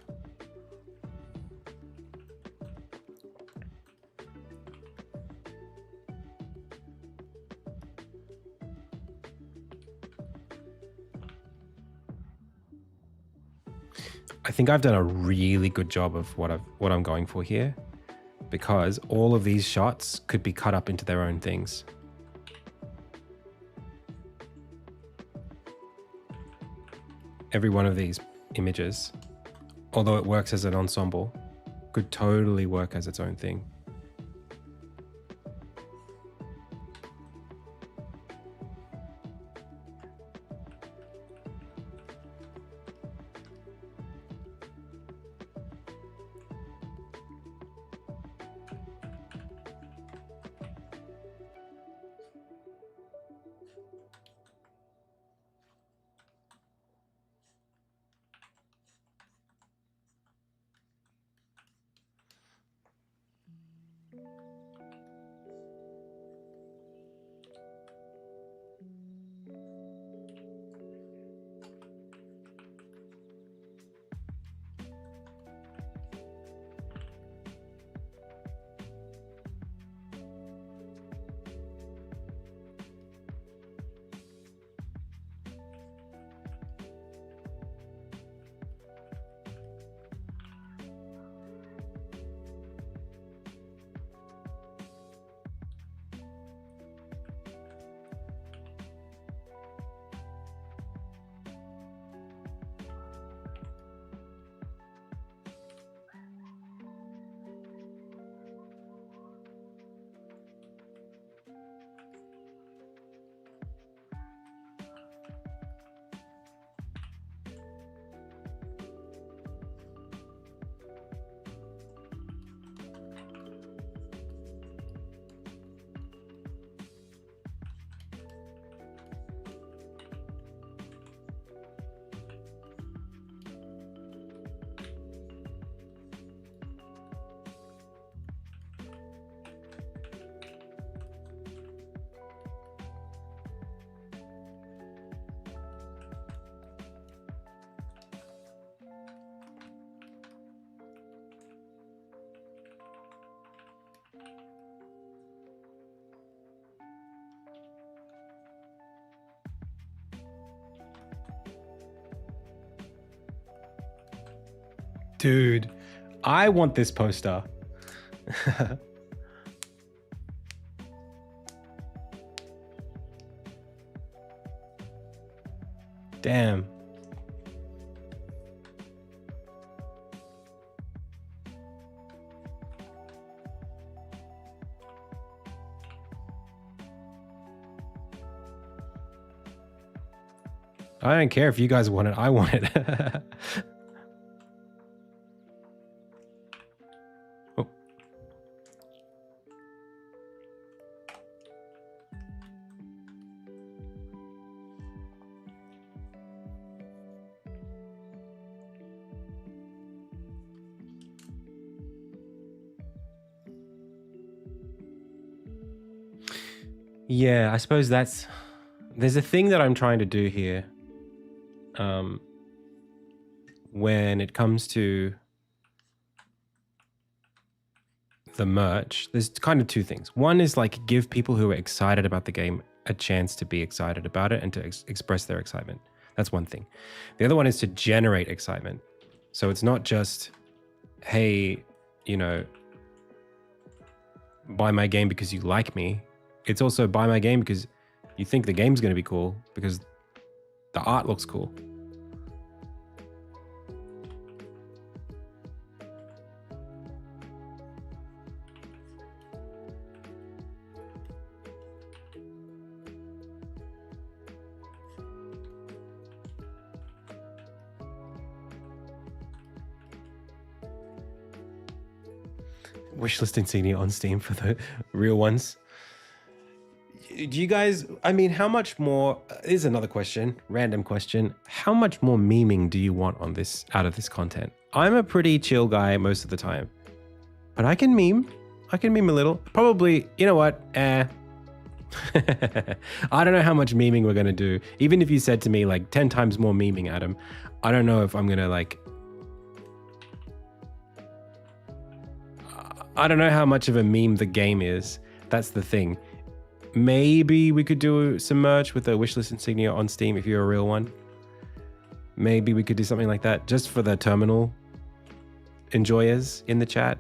I think I've done a really good job of what I'm going for here, because all of these shots could be cut up into their own things. Every one of these images, although it works as an ensemble, could totally work as its own thing. Dude, I want this poster. Damn. I don't care if you guys want it. I want it. Oh. Yeah, I suppose there's a thing that I'm trying to do here. When it comes to the merch, there's kind of two things. One is like give people who are excited about the game a chance to be excited about it and to express their excitement. That's one thing. The other one is to generate excitement. So it's not just, hey, you know, buy my game because you like me. It's also buy my game because you think the game's going to be cool because the art looks cool. Wishlist Insignia on Steam for the real ones. Do you guys, I mean, how much more, here's another question, random question. How much more memeing do you want on this, out of this content? I'm a pretty chill guy most of the time, but I can meme a little. Probably, you know what? I don't know how much memeing we're going to do. Even if you said to me like 10 times more memeing, Adam, I don't know if I'm going to like, I don't know how much of a meme the game is. That's the thing. Maybe we could do some merch with a wishlist insignia on Steam if you're a real one. Maybe we could do something like that just for the terminal enjoyers in the chat.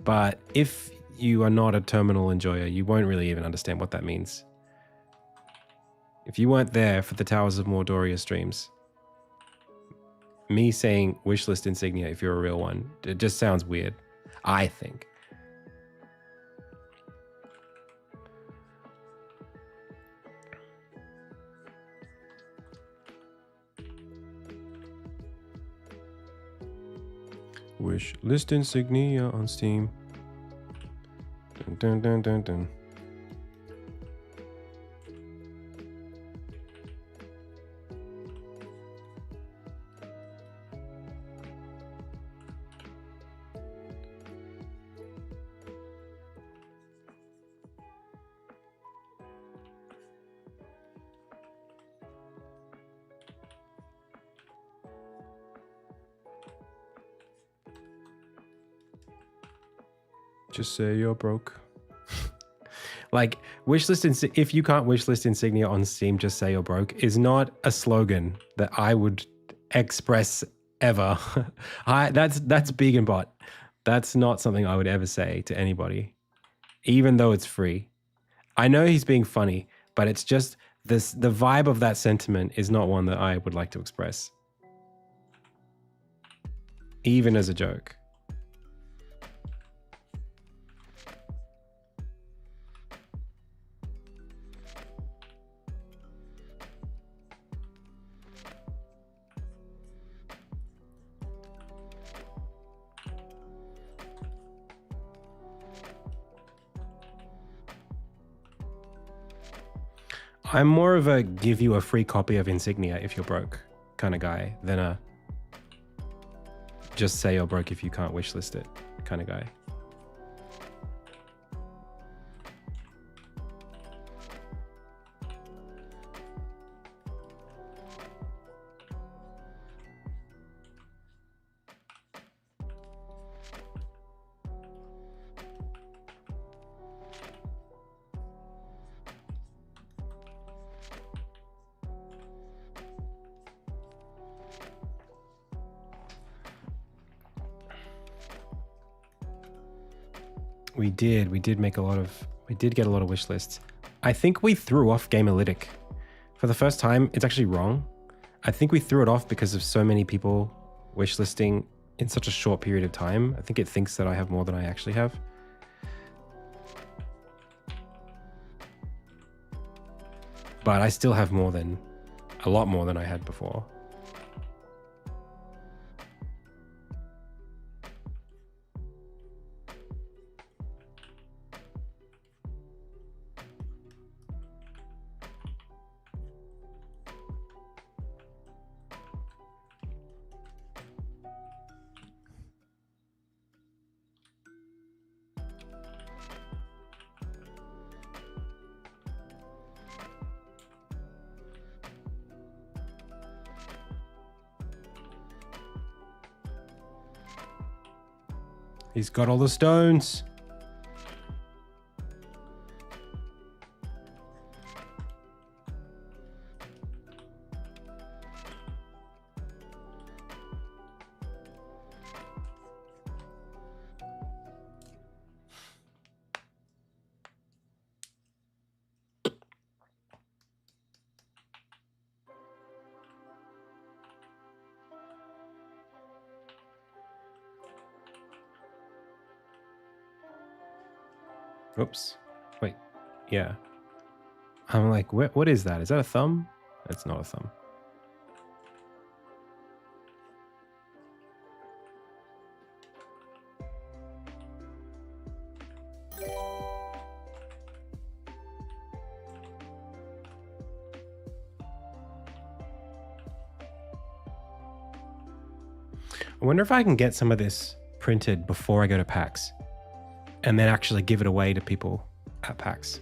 But if you are not a terminal enjoyer, you won't really even understand what that means. If you weren't there for the Towers of Mordoria streams, me saying wishlist insignia if you're a real one, it just sounds weird, I think. Wish list insignia on Steam. Dun, dun, dun, dun, dun. Just say you're broke. Like wishlist if you can't wishlist insignia on Steam, just say you're broke is not a slogan that I would express ever. That's big and bot. That's not something I would ever say to anybody, even though it's free. I know he's being funny, but it's just this, the vibe of that sentiment is not one that I would like to express, even as a joke. I'm more of a give you a free copy of Insignia if you're broke kind of guy than a just say you're broke if you can't wishlist it kind of guy. We did make a lot of, we did get a lot of wish lists. I think we threw off Gamealytic. For the first time, it's actually wrong. I think we threw it off because of so many people wish listing in such a short period of time. I think it thinks that I have more than I actually have. But I still have a lot more than I had before. He's got all the stones. Oops. Wait. Yeah. I'm like, what is that? Is that a thumb? It's not a thumb. I wonder if I can get some of this printed before I go to PAX and then actually give it away to people at PAX.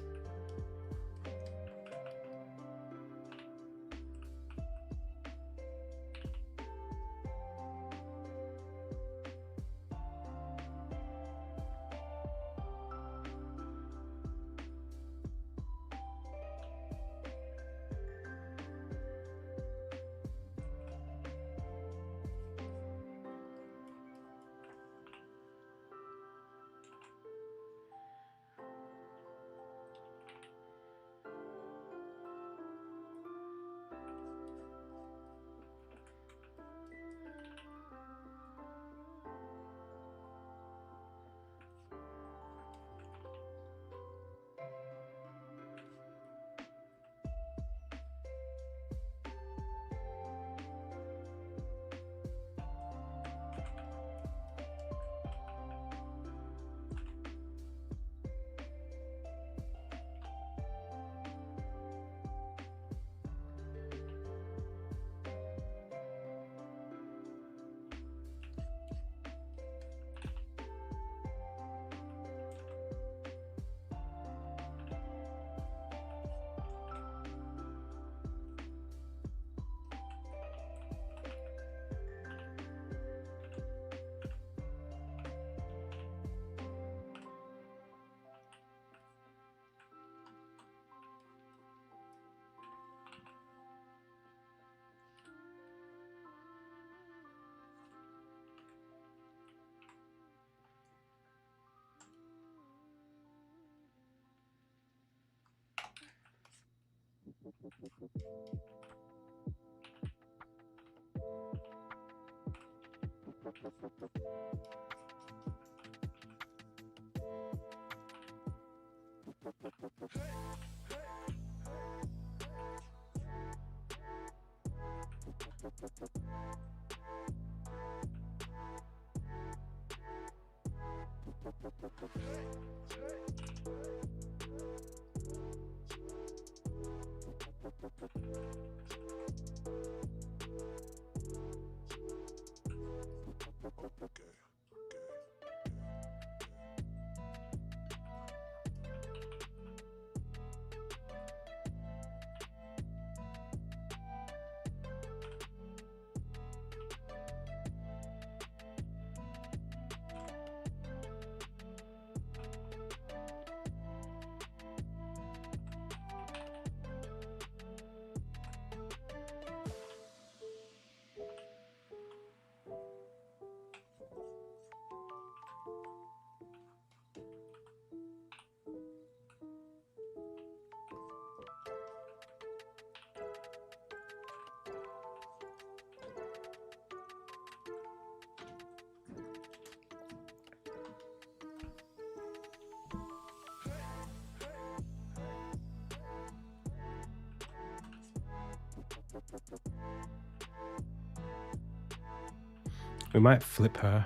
We might flip her.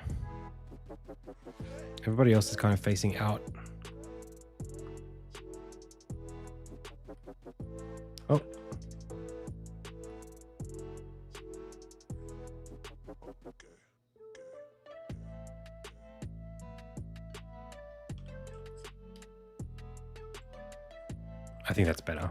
Everybody else is kind of facing out. Oh. I think that's better.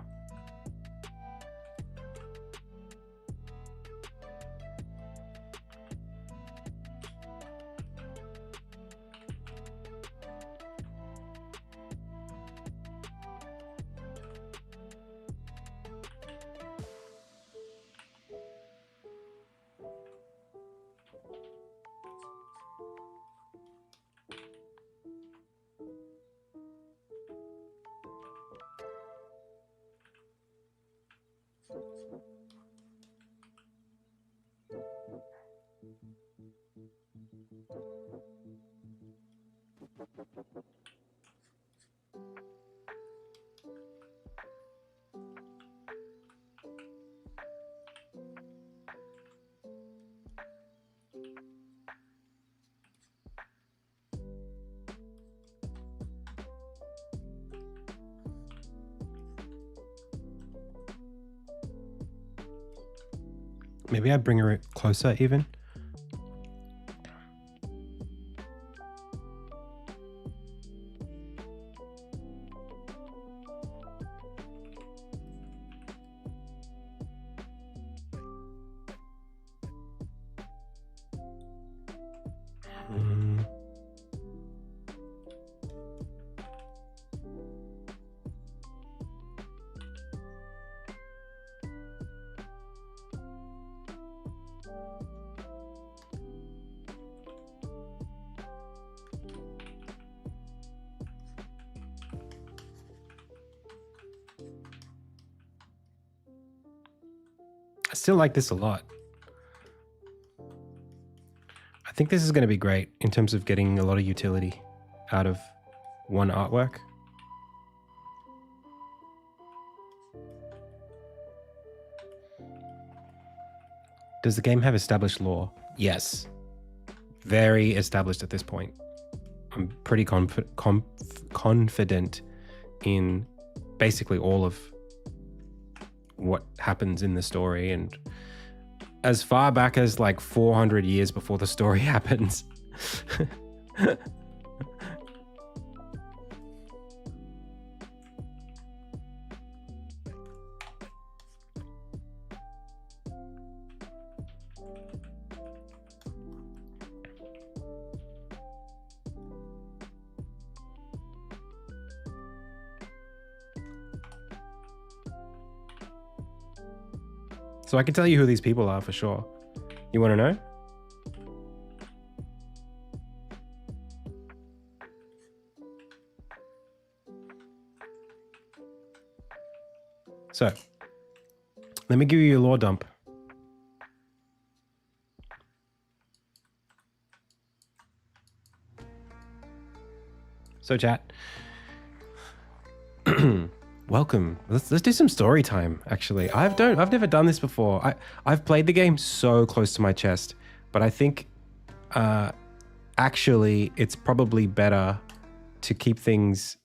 Maybe I bring her closer even. I still like this a lot. I think this is going to be great in terms of getting a lot of utility out of one artwork. Does the game have established lore? Yes. Very established at this point. I'm pretty confident in basically all of what happens in the story, and as far back as like 400 years before the story happens. So I can tell you who these people are for sure. You want to know? So, let me give you a lore dump. So chat. Welcome. Let's do some story time. Actually, I've never done this before. I've played the game so close to my chest, but I think actually it's probably better to keep things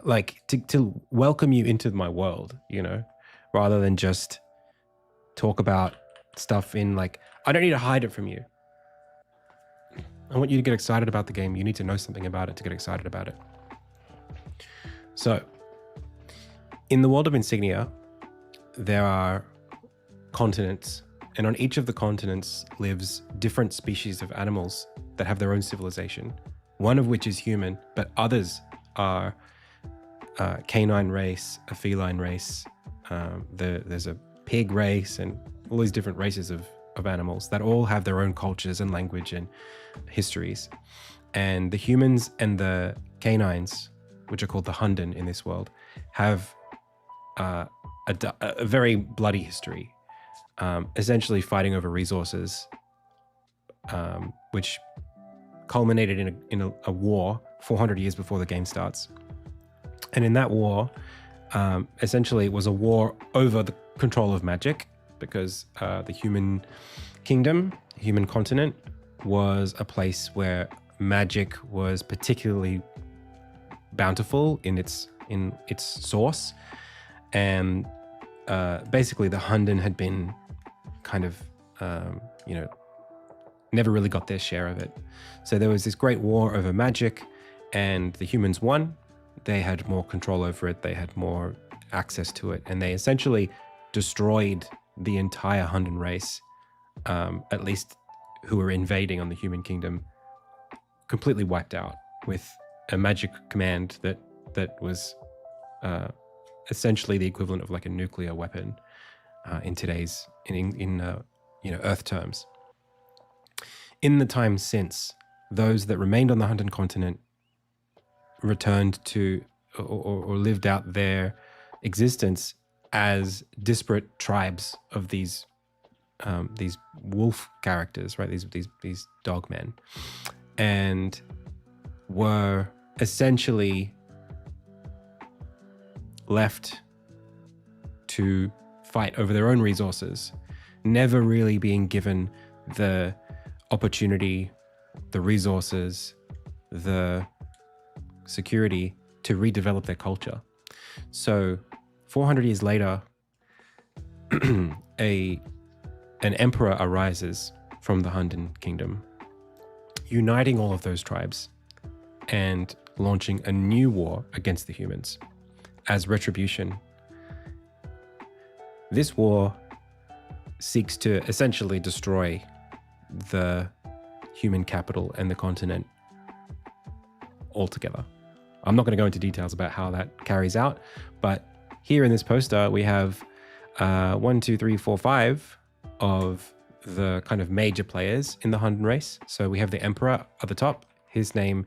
like to welcome you into my world, you know, rather than just talk about stuff in like, I don't need to hide it from you. I want you to get excited about the game. You need to know something about it to get excited about it. So, in the world of Insignia, there are continents, and on each of the continents lives different species of animals that have their own civilization, one of which is human, but others are canine race, a feline race, there's a pig race, and all these different races of animals that all have their own cultures and language and histories. And the humans and the canines, which are called the Hunden in this world, have a very bloody history, essentially fighting over resources, which culminated in a war 400 years before the game starts. And in that war, essentially it was a war over the control of magic because the human kingdom, human continent, was a place where magic was particularly bountiful in its source, and basically the Hunden had been kind of never really got their share of it. So there was this great war over magic, and the humans won. They had more control over it, they had more access to it, and they essentially destroyed the entire Hunden race, at least who were invading on the human kingdom, completely wiped out with a magic command that was essentially the equivalent of like a nuclear weapon in today's Earth terms. In the time since, those that remained on the Hunden continent returned to or lived out their existence as disparate tribes of these wolf characters, right? These dogmen, and were essentially left to fight over their own resources, never really being given the opportunity, the resources, the security to redevelop their culture. So 400 years later, an emperor arises from the Hunden kingdom, uniting all of those tribes and launching a new war against the humans as retribution. This war seeks to essentially destroy the human capital and the continent altogether. I'm not going to go into details about how that carries out, but here in this poster we have 1, 2, 3, 4, 5 of the kind of major players in the Hunden race. So we have the emperor at the top. His name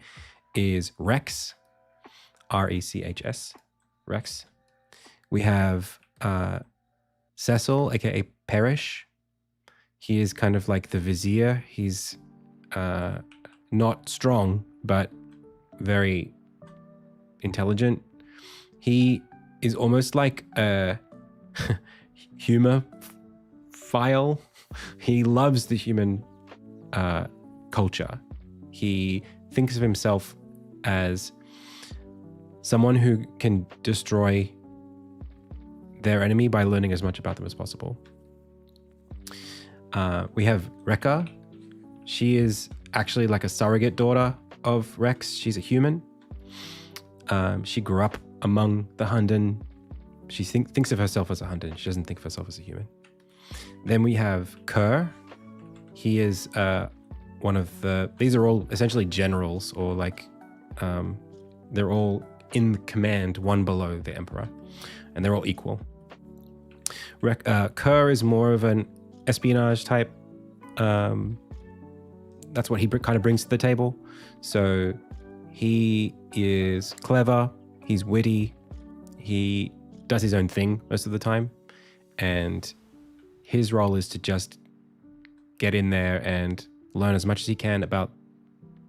is Rex, R-E-C-H-S, Rex. We have Cecil, aka Perish. He is kind of like the vizier. He's not strong, but very intelligent. He is almost like a humor file. He loves the human culture. He thinks of himself as someone who can destroy their enemy by learning as much about them as possible. We have Rekka. She is actually like a surrogate daughter of Rex. She's a human. She grew up among the Hunden. She thinks of herself as a Hunden. She doesn't think of herself as a human. Then we have Kerr. He is one of these are all essentially generals, or like, they're all in command, one below the emperor, and they're all equal. Kerr is more of an espionage type. That's what he kind of brings to the table. So he is clever, he's witty, he does his own thing most of the time, and his role is to just get in there and learn as much as he can about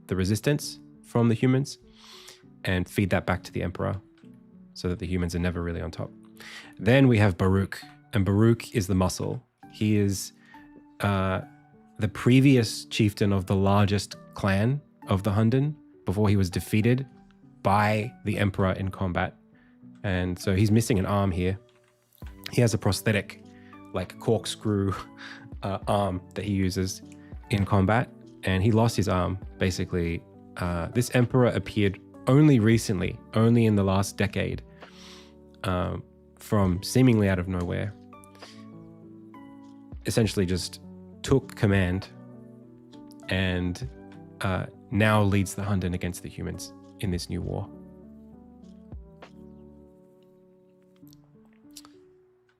the resistance from the humans and feed that back to the emperor so that the humans are never really on top. Then we have Baruch, and Baruch is the muscle. He is the previous chieftain of the largest clan of the Hunden before he was defeated by the emperor in combat. And so he's missing an arm here. He has a prosthetic, like corkscrew arm that he uses in combat, and he lost his arm basically. This emperor appeared only recently, only in the last decade, from seemingly out of nowhere. Essentially just took command and now leads the Hunden against the humans in this new war.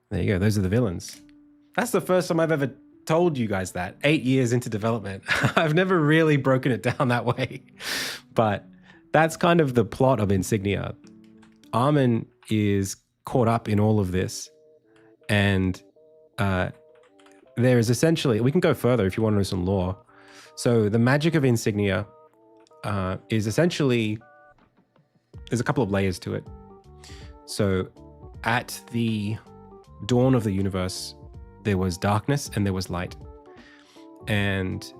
There you go. Those are the villains. That's the first time I've ever told you guys that. 8 years into development. I've never really broken it down that way. But that's kind of the plot of Insignia. Armin is caught up in all of this. And there is essentially, we can go further if you want to know some lore. So the magic of Insignia is essentially, there's a couple of layers to it. So at the dawn of the universe, there was darkness and there was light. And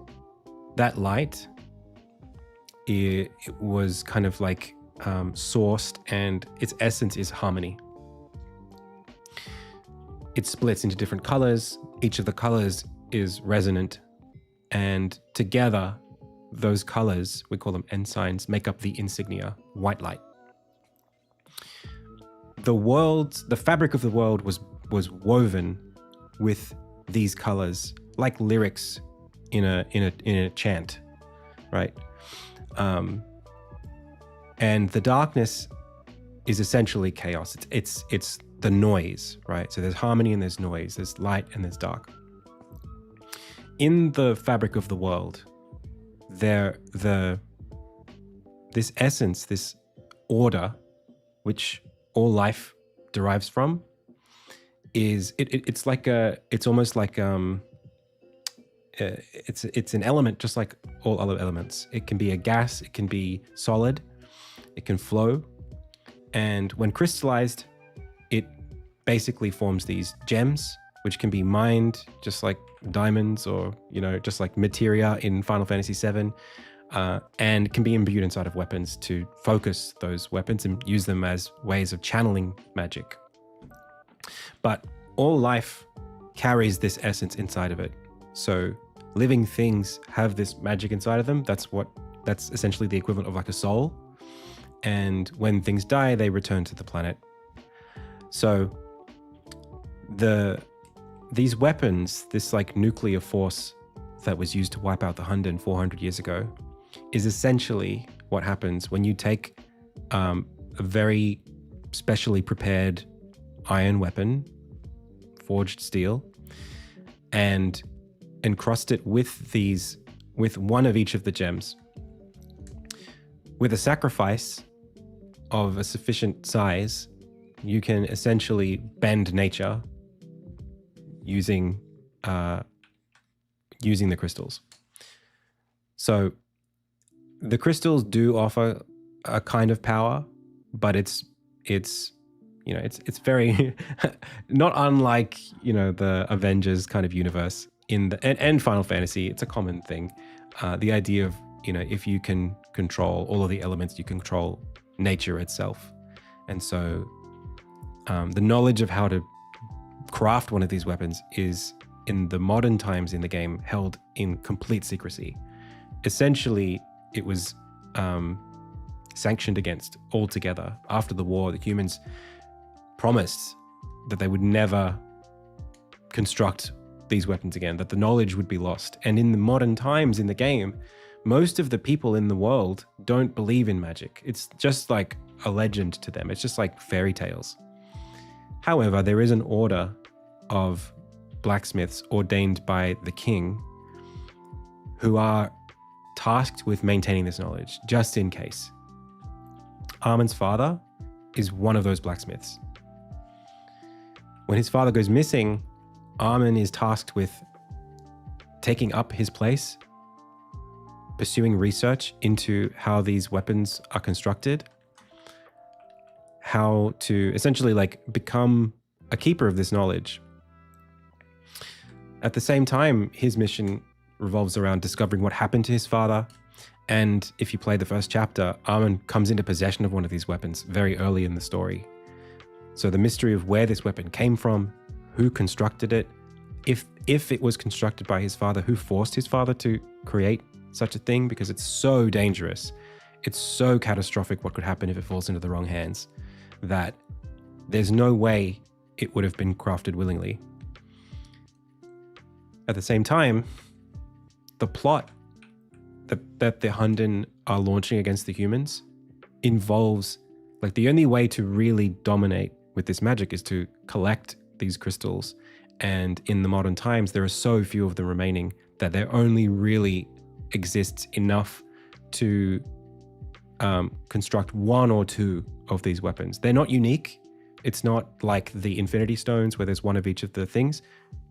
that light, it was kind of like sourced, and its essence is harmony. It splits into different colors. Each of the colors is resonant, and together those colors, we call them ensigns, make up the insignia, white light. The fabric of the world was woven with these colors, like lyrics in a chant, right? And the darkness is essentially chaos. It's the noise, right? So there's harmony and there's noise, there's light and there's dark. In the fabric of the world, this essence, this order, which all life derives from, it's almost like it's an element just like all other elements. It can be a gas, it can be solid, it can flow, and when crystallized, it basically forms these gems, which can be mined just like diamonds, or just like materia in Final Fantasy VII, and can be imbued inside of weapons to focus those weapons and use them as ways of channeling magic. But all life carries this essence inside of it. So living things have this magic inside of them. That's essentially the equivalent of like a soul. And when things die, they return to the planet. So these weapons, this like nuclear force that was used to wipe out the Hunden 400 years ago, is essentially what happens when you take a very specially prepared iron weapon, forged steel, and encrust it with one of each of the gems. With a sacrifice of a sufficient size, you can essentially bend nature using the crystals. So the crystals do offer a kind of power, but it's very not unlike the Avengers kind of universe and Final Fantasy. It's a common thing. The idea of if you can control all of the elements, you control nature itself. And so the knowledge of how to craft one of these weapons is, in the modern times in the game, held in complete secrecy. Essentially, it was sanctioned against altogether. After the war, the humans promised that they would never construct these weapons again, that the knowledge would be lost. And in the modern times in the game, most of the people in the world don't believe in magic. It's just like a legend to them. It's just like fairy tales. However, there is an order of blacksmiths ordained by the king who are tasked with maintaining this knowledge, just in case. Armin's father is one of those blacksmiths. When his father goes missing, Armin is tasked with taking up his place, pursuing research into how these weapons are constructed, how to essentially like become a keeper of this knowledge. At the same time, his mission revolves around discovering what happened to his father. And if you play the first chapter, Armin comes into possession of one of these weapons very early in the story. So the mystery of where this weapon came from, who constructed it, if it was constructed by his father, who forced his father to create such a thing, because it's so dangerous, it's so catastrophic what could happen if it falls into the wrong hands, that there's no way it would have been crafted willingly. At the same time, the plot that the Hunden are launching against the humans involves, like, the only way to really dominate with this magic is to collect these crystals. And in the modern times, there are so few of them remaining that there only really exists enough to construct one or two of these weapons. They're not unique. It's not like the Infinity Stones where there's one of each of the things.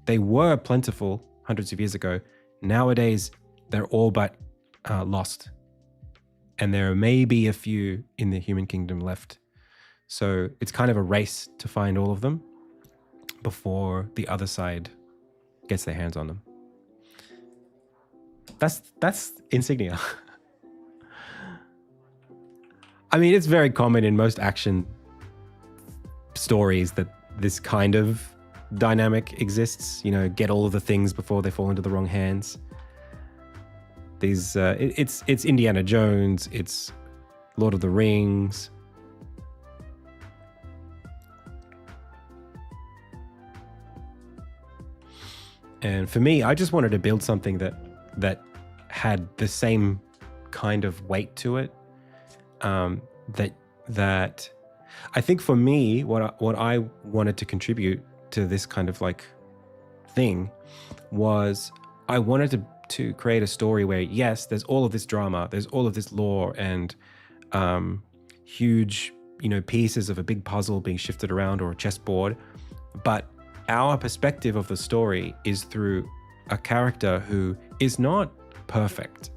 They were plentiful hundreds of years ago. Nowadays, they're all but lost. And there are maybe a few in the human kingdom left. So it's kind of a race to find all of them before the other side gets their hands on them. That's Insignia. I mean, it's very common in most action stories that this kind of dynamic exists. You know, get all of the things before they fall into the wrong hands. These, it's Indiana Jones, it's Lord of the Rings. And for me, I just wanted to build something that had the same kind of weight to it. That I think for me, what I wanted to contribute to this kind of like thing was I wanted to create a story where, yes, there's all of this drama, there's all of this lore and huge, you know, pieces of a big puzzle being shifted around or a chessboard, but our perspective of the story is through a character who is not perfect.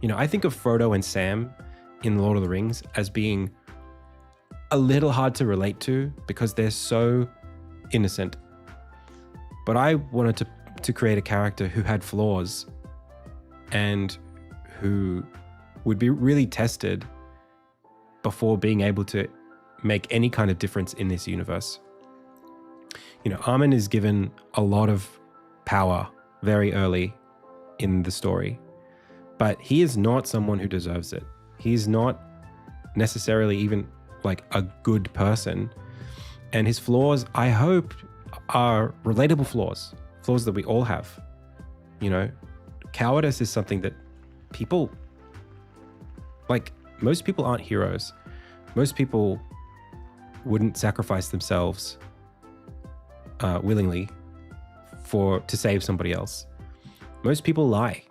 You know, I think of Frodo and Sam in Lord of the Rings as being a little hard to relate to because they're so innocent. But I wanted to create a character who had flaws and who would be really tested before being able to make any kind of difference in this universe. You know, Armin is given a lot of power very early in the story, but he is not someone who deserves it. He's not necessarily even like a good person. And his flaws, I hope, are relatable flaws that we all have. You know, cowardice is something that people, like, most people aren't heroes. Most people wouldn't sacrifice themselves willingly to save somebody else. Most people lie,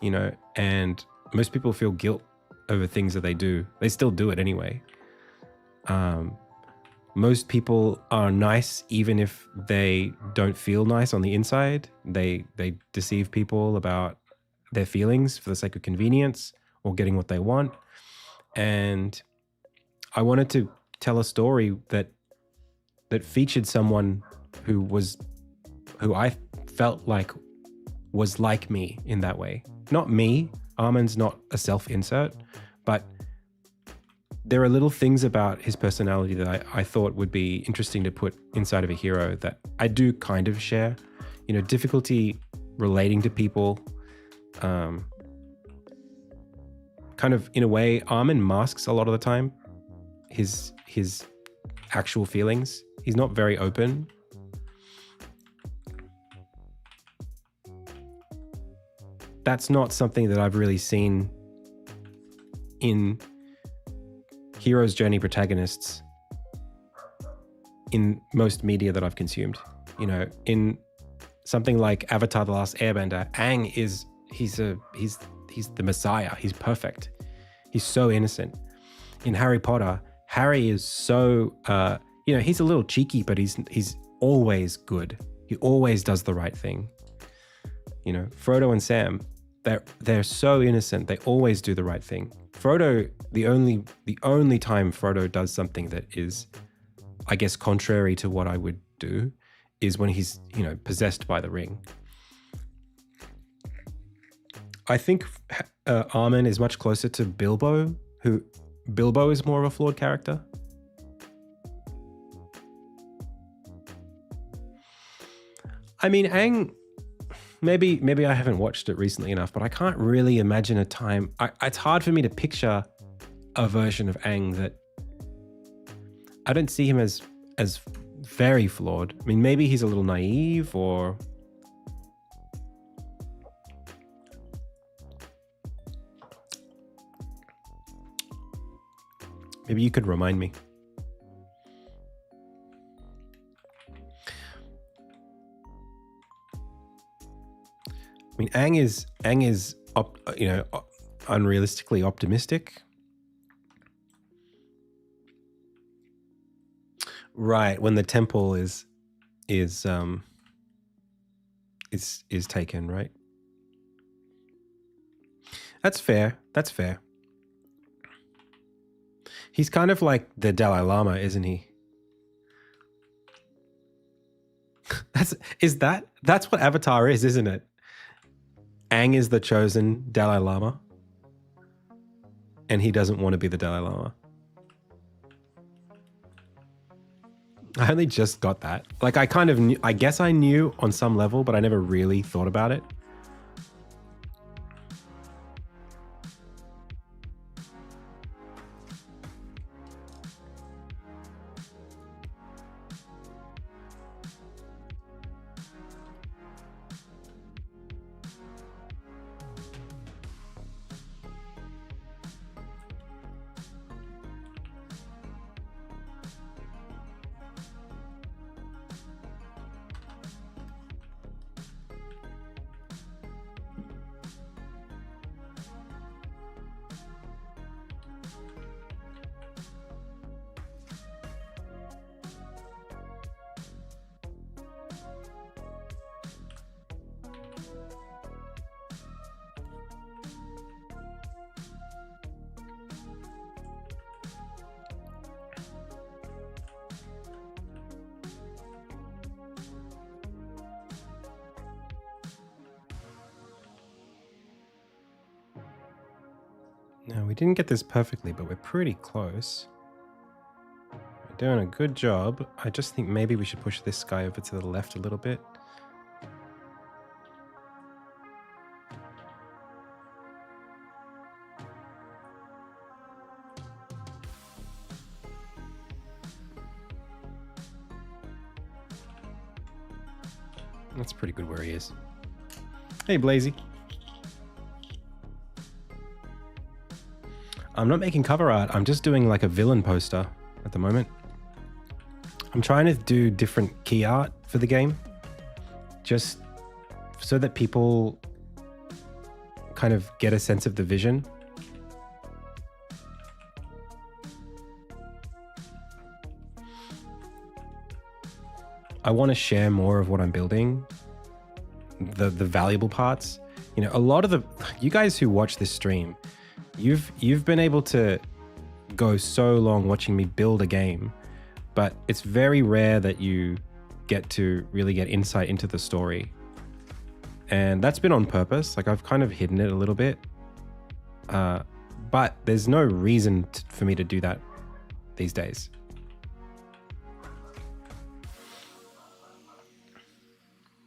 you know, and most people feel guilt over things that they do. They still do it anyway. Most people are nice even if they don't feel nice on the inside. They deceive people about their feelings for the sake of convenience or getting what they want. And I wanted to tell a story that featured someone who I felt like was like me in that way. Not me. Armin's not a self-insert, but there are little things about his personality that I thought would be interesting to put inside of a hero that I do kind of share. You know, difficulty relating to people. Kind of, in a way, Armin masks a lot of the time his actual feelings. He's not very open. That's not something that I've really seen in hero's journey protagonists in most media that I've consumed. You know, in something like Avatar: The Last Airbender, Aang he's the Messiah. He's perfect. He's so innocent. In Harry Potter, Harry is so you know, he's a little cheeky, but he's always good. He always does the right thing. You know, Frodo and Sam, they're so innocent. They always do the right thing. Frodo, the only time Frodo does something that is, I guess, contrary to what I would do is when he's, you know, possessed by the ring. I think Armin is much closer to Bilbo, Bilbo is more of a flawed character. I mean, Aang, maybe I haven't watched it recently enough, but I can't really imagine a time. It's hard for me to picture a version of Aang that I don't see him as very flawed. I mean, maybe he's a little naive, or maybe you could remind me. I mean, Aang is you know, unrealistically optimistic. Right, when the temple is taken, right? That's fair. That's fair. He's kind of like the Dalai Lama, isn't he? That's what Avatar is, isn't it? Aang is the chosen Dalai Lama, and he doesn't want to be the Dalai Lama. I only just got that. Like, I kind of knew, I guess I knew on some level, but I never really thought about it. No, we didn't get this perfectly, but we're pretty close. We're doing a good job. I just think maybe we should push this guy over to the left a little bit. That's pretty good where he is. Hey, Blazy. I'm not making cover art. I'm just doing like a villain poster at the moment. I'm trying to do different key art for the game, just so that people kind of get a sense of the vision. I want to share more of what I'm building, the valuable parts. You know, a lot of you guys who watch this stream, you've been able to go so long watching me build a game, but it's very rare that you get to really get insight into the story. And that's been on purpose. Like, I've kind of hidden it a little bit, but there's no reason for me to do that these days.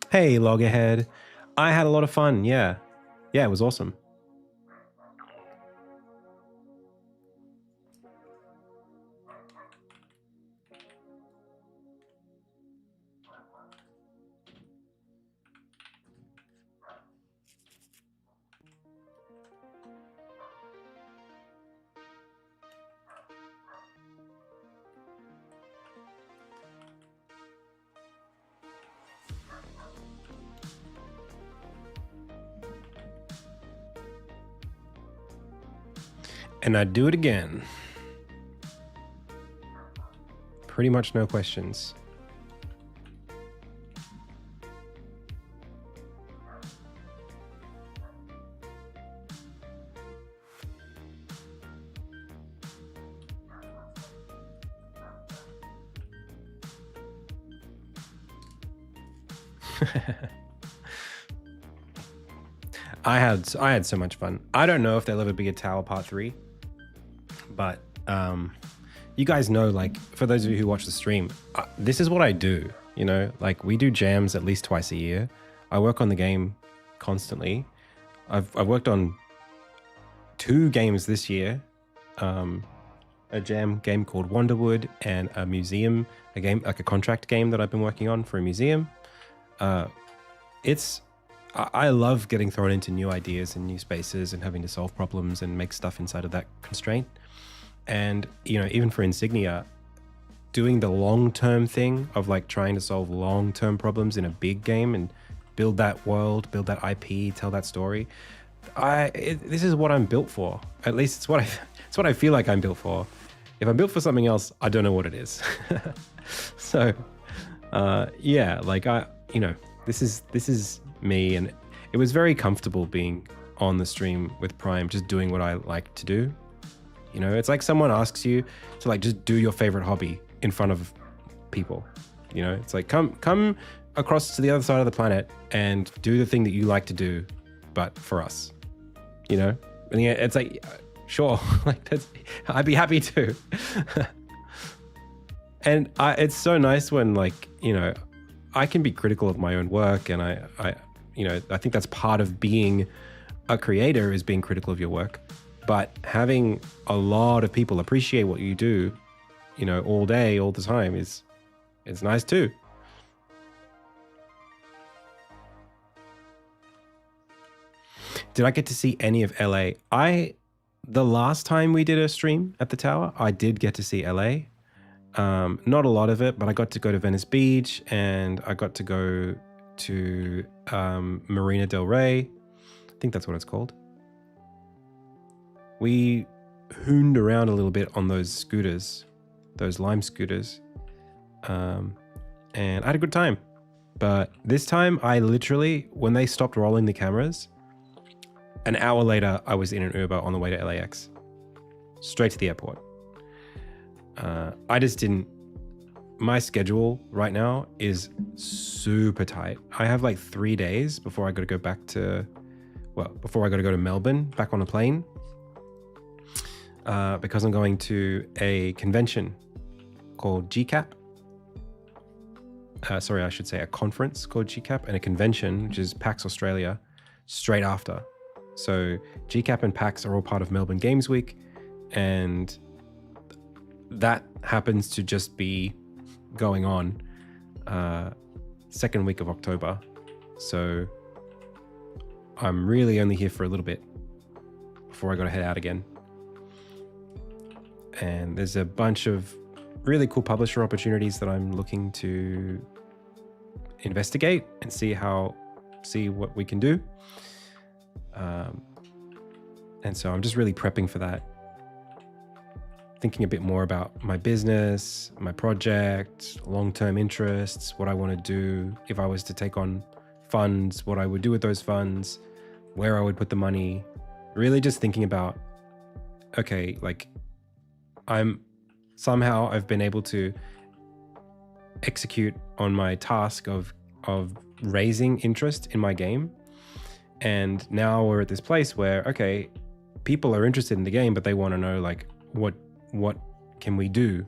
Hey, Loggerhead. I had a lot of fun. Yeah, it was awesome. And I'd do it again. Pretty much no questions. I had so much fun. I don't know if there'll ever be a Tower Part 3. But you guys know, like, for those of you who watch the stream, this is what I do, you know? Like, we do jams at least twice a year. I work on the game constantly. I've worked on 2 games this year. A jam game called Wonderwood, and a museum, a game, like a contract game that I've been working on for a museum. I love getting thrown into new ideas and new spaces and having to solve problems and make stuff inside of that constraint. And, you know, even for Insignia, doing the long-term thing of like trying to solve long-term problems in a big game and build that world, build that IP, tell that story. This is what I'm built for. At least it's what I feel like I'm built for. If I'm built for something else, I don't know what it is. So, yeah, like this is me, and it was very comfortable being on the stream with Prime, just doing what I like to do. You know, it's like someone asks you to like just do your favorite hobby in front of people. You know, it's like come across to the other side of the planet and do the thing that you like to do, but for us, you know? And yeah, it's like, sure, like I'd be happy to. And it's so nice when, like, you know, I can be critical of my own work, and I think that's part of being a creator, is being critical of your work. But having a lot of people appreciate what you do, you know, all day, all the time is nice too. Did I get to see any of LA? The last time we did a stream at the tower, I did get to see LA. Not a lot of it, but I got to go to Venice Beach, and I got to go to Marina del Rey. I think that's what it's called. We hooned around a little bit on those scooters, those Lime scooters, and I had a good time. But this time, I literally, when they stopped rolling the cameras, an hour later, I was in an Uber on the way to LAX, straight to the airport. I just didn't, my schedule right now is super tight. I have like 3 days before I got to go back to, before I got to go to Melbourne, back on a plane, because I'm going to a convention called GCAP. Sorry, I should say a conference called GCAP, and a convention, which is PAX Australia, straight after. So GCAP and PAX are all part of Melbourne Games Week, and that happens to just be going on second week of October. So I'm really only here for a little bit before I got to head out again. And there's a bunch of really cool publisher opportunities that I'm looking to investigate and see what we can do. And so I'm just really prepping for that. Thinking a bit more about my business, my project, long-term interests, what I want to do. If I was to take on funds, what I would do with those funds, where I would put the money. Really just thinking about, okay, like I've been able to execute on my task of raising interest in my game. And now we're at this place where, okay, people are interested in the game, but they want to know, like, what can we do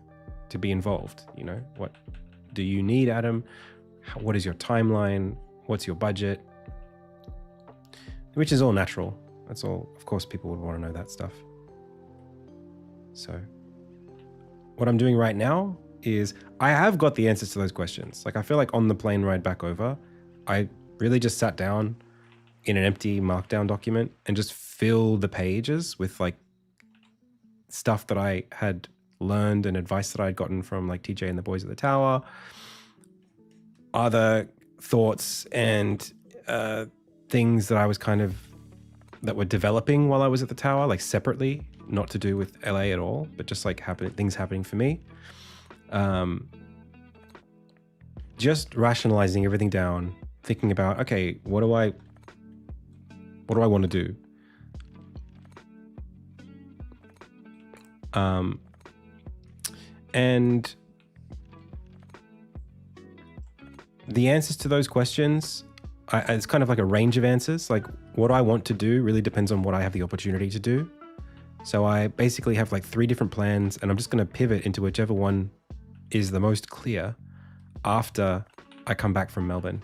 to be involved? You know, what do you need, Adam? What is your timeline? What's your budget? Which is all natural. That's all. Of course, people would want to know that stuff. So what I'm doing right now is I have got the answers to those questions. Like, I feel like on the plane ride back over, I really just sat down in an empty markdown document and just filled the pages with like stuff that I had learned and advice that I had gotten from like TJ and the boys at the tower, other thoughts and things that I was that were developing while I was at the tower, like separately, not to do with LA at all, but just like things happening for me. Just rationalizing everything down, thinking about, okay, what do I want to do? And the answers to those questions, it's kind of like a range of answers. Like, what I want to do really depends on what I have the opportunity to do. So I basically have like 3 different plans, and I'm just going to pivot into whichever one is the most clear after I come back from Melbourne.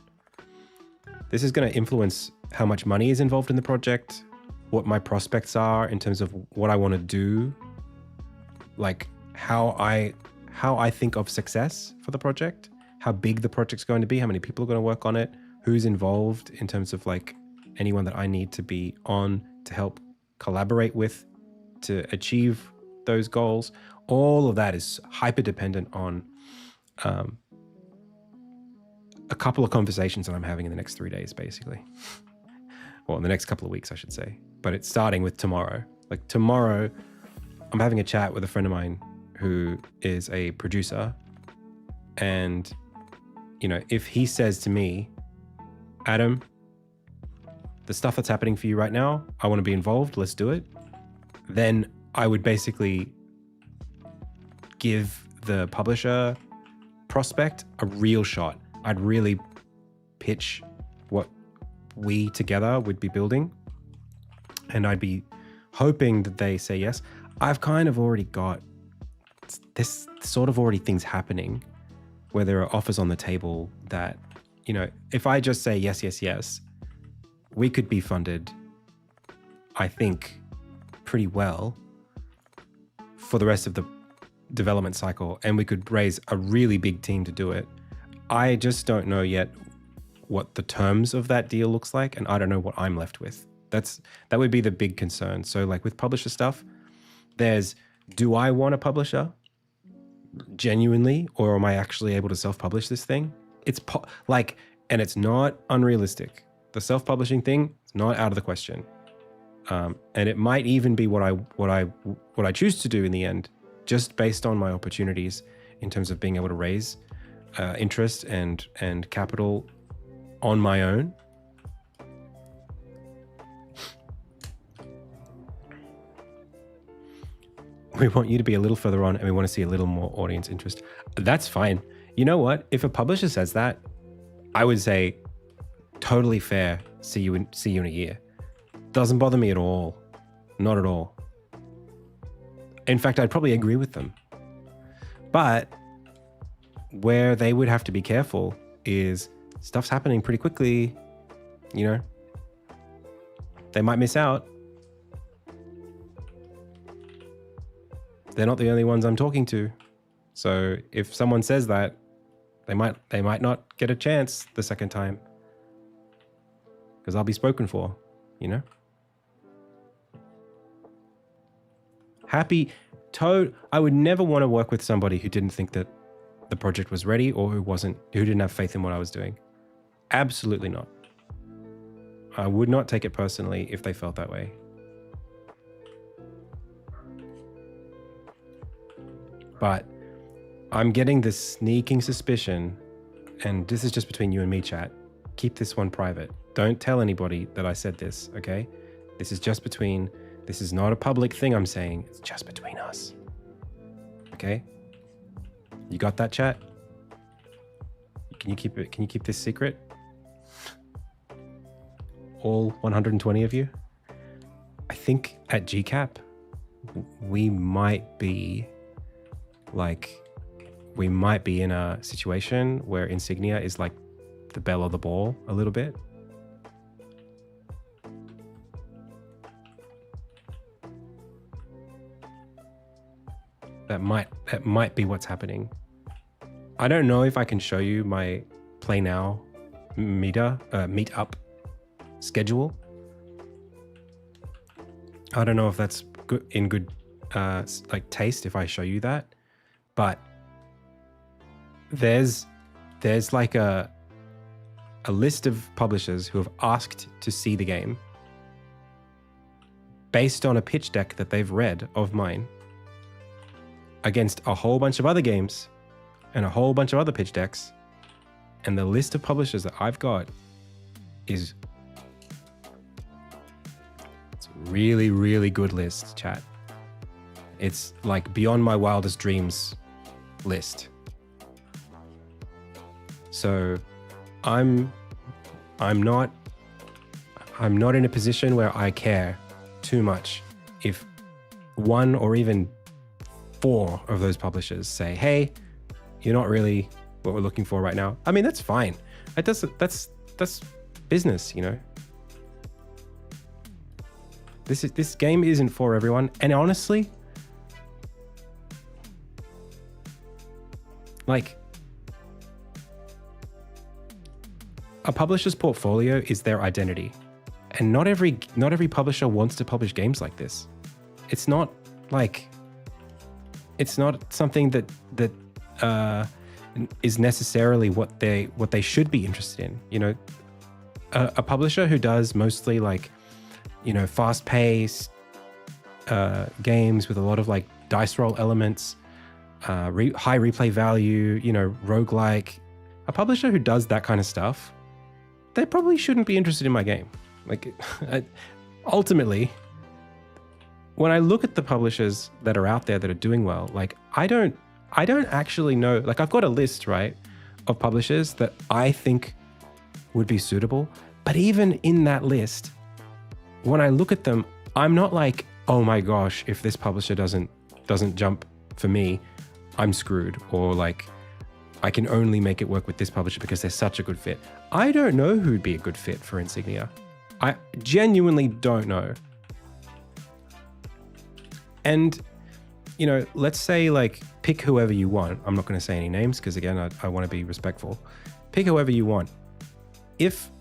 This is going to influence how much money is involved in the project, what my prospects are in terms of what I want to do, like how I think of success for the project, how big the project's going to be, how many people are going to work on it, who's involved in terms of like anyone that I need to be on to help collaborate with to achieve those goals. All of that is hyper dependent on a couple of conversations that I'm having in the next 3 days, basically. Well, in the next couple of weeks, I should say. But it's starting with tomorrow. Like tomorrow, I'm having a chat with a friend of mine who is a producer. And, you know, if he says to me, Adam, the stuff that's happening for you right now, I want to be involved, let's do it. Then I would basically give the publisher prospect a real shot. I'd really pitch what we together would be building, and I'd be hoping that they say yes. I've kind of already got this sort of already things happening where there are offers on the table that, you know, if I just say yes, yes, yes, we could be funded, I think, pretty well for the rest of the development cycle, and we could raise a really big team to do it. I just don't know yet what the terms of that deal looks like, and I don't know what I'm left with. That would be the big concern. So like with publisher stuff, there's, do I want a publisher genuinely, or am I actually able to self-publish this thing? It's and it's not unrealistic. The self-publishing thing is not out of the question. And it might even be what I choose to do in the end, just based on my opportunities in terms of being able to raise interest and capital on my own. We want you to be a little further on, and we want to see a little more audience interest. That's fine. You know what? If a publisher says that, I would say totally fair. See you in a year. Doesn't bother me at all. Not at all. In fact, I'd probably agree with them. But where they would have to be careful is stuff's happening pretty quickly. You know, they might miss out. They're not the only ones I'm talking to. So if someone says that, they might not get a chance the second time, because I'll be spoken for, you know? I would never want to work with somebody who didn't think that the project was ready, or who didn't have faith in what I was doing. Absolutely not. I would not take it personally if they felt that way. But I'm getting this sneaking suspicion, and this is just between you and me, chat. Keep this one private. Don't tell anybody that I said this, okay? This is not a public thing I'm saying. It's just between us. Okay? You got that, chat? Can you keep this secret? All 120 of you? I think at GCAP, we might be in a situation where Insignia is like the belle of the ball a little bit. That might be what's happening. I don't know if I can show you my Play Now meet up schedule. I don't know if that's good like taste if I show you that, but there's like a list of publishers who have asked to see the game based on a pitch deck that they've read of mine, against a whole bunch of other games and a whole bunch of other pitch decks. And the list of publishers that I've got it's a really, really good list, chat. It's like beyond my wildest dreams list. So I'm not in a position where I care too much if one or even 4 of those publishers say, hey, you're not really what we're looking for right now. I mean, that's fine. That's business, you know. This game isn't for everyone. And honestly, like, a publisher's portfolio is their identity. And not every publisher wants to publish games like this. It's not something that is necessarily what they should be interested in. You know, a publisher who does mostly like, you know, fast-paced games with a lot of like dice roll elements, high replay value, you know, roguelike. A publisher who does that kind of stuff, they probably shouldn't be interested in my game. Like, ultimately, when I look at the publishers that are out there that are doing well, like, I don't actually know. Like, I've got a list, right, of publishers that I think would be suitable. But even in that list, when I look at them, I'm not like, oh my gosh, if this publisher doesn't jump for me, I'm screwed. Or like, I can only make it work with this publisher because they're such a good fit. I don't know who'd be a good fit for Insignia. I genuinely don't know. And, you know, let's say like pick whoever you want. I'm not going to say any names because again, I want to be respectful. Pick whoever you want. If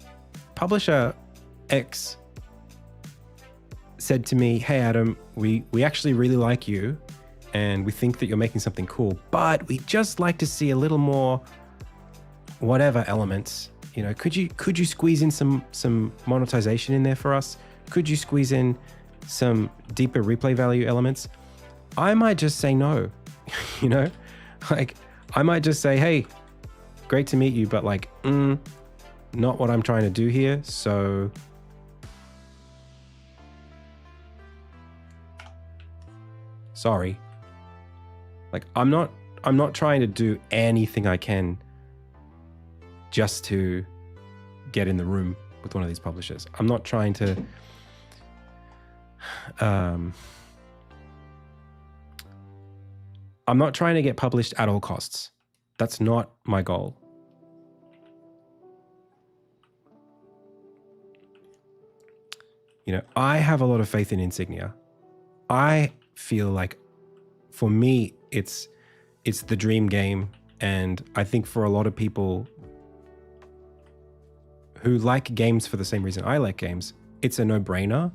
publisher X said to me, hey Adam, we actually really like you and we think that you're making something cool, but we just like to see a little more whatever elements. You know, could you squeeze in some monetization in there for us? Could you squeeze in some deeper replay value elements? I might just say no. You know, like I might just say, hey, great to meet you, but like, not what I'm trying to do here. So sorry. Like I'm not trying to do anything I can just to get in the room with one of these publishers. I'm not trying to I'm not trying to get published at all costs. That's not my goal. You know, I have a lot of faith in Insignia. I feel like for me, it's the dream game. And I think for a lot of people who like games for the same reason I like games, it's a no-brainer.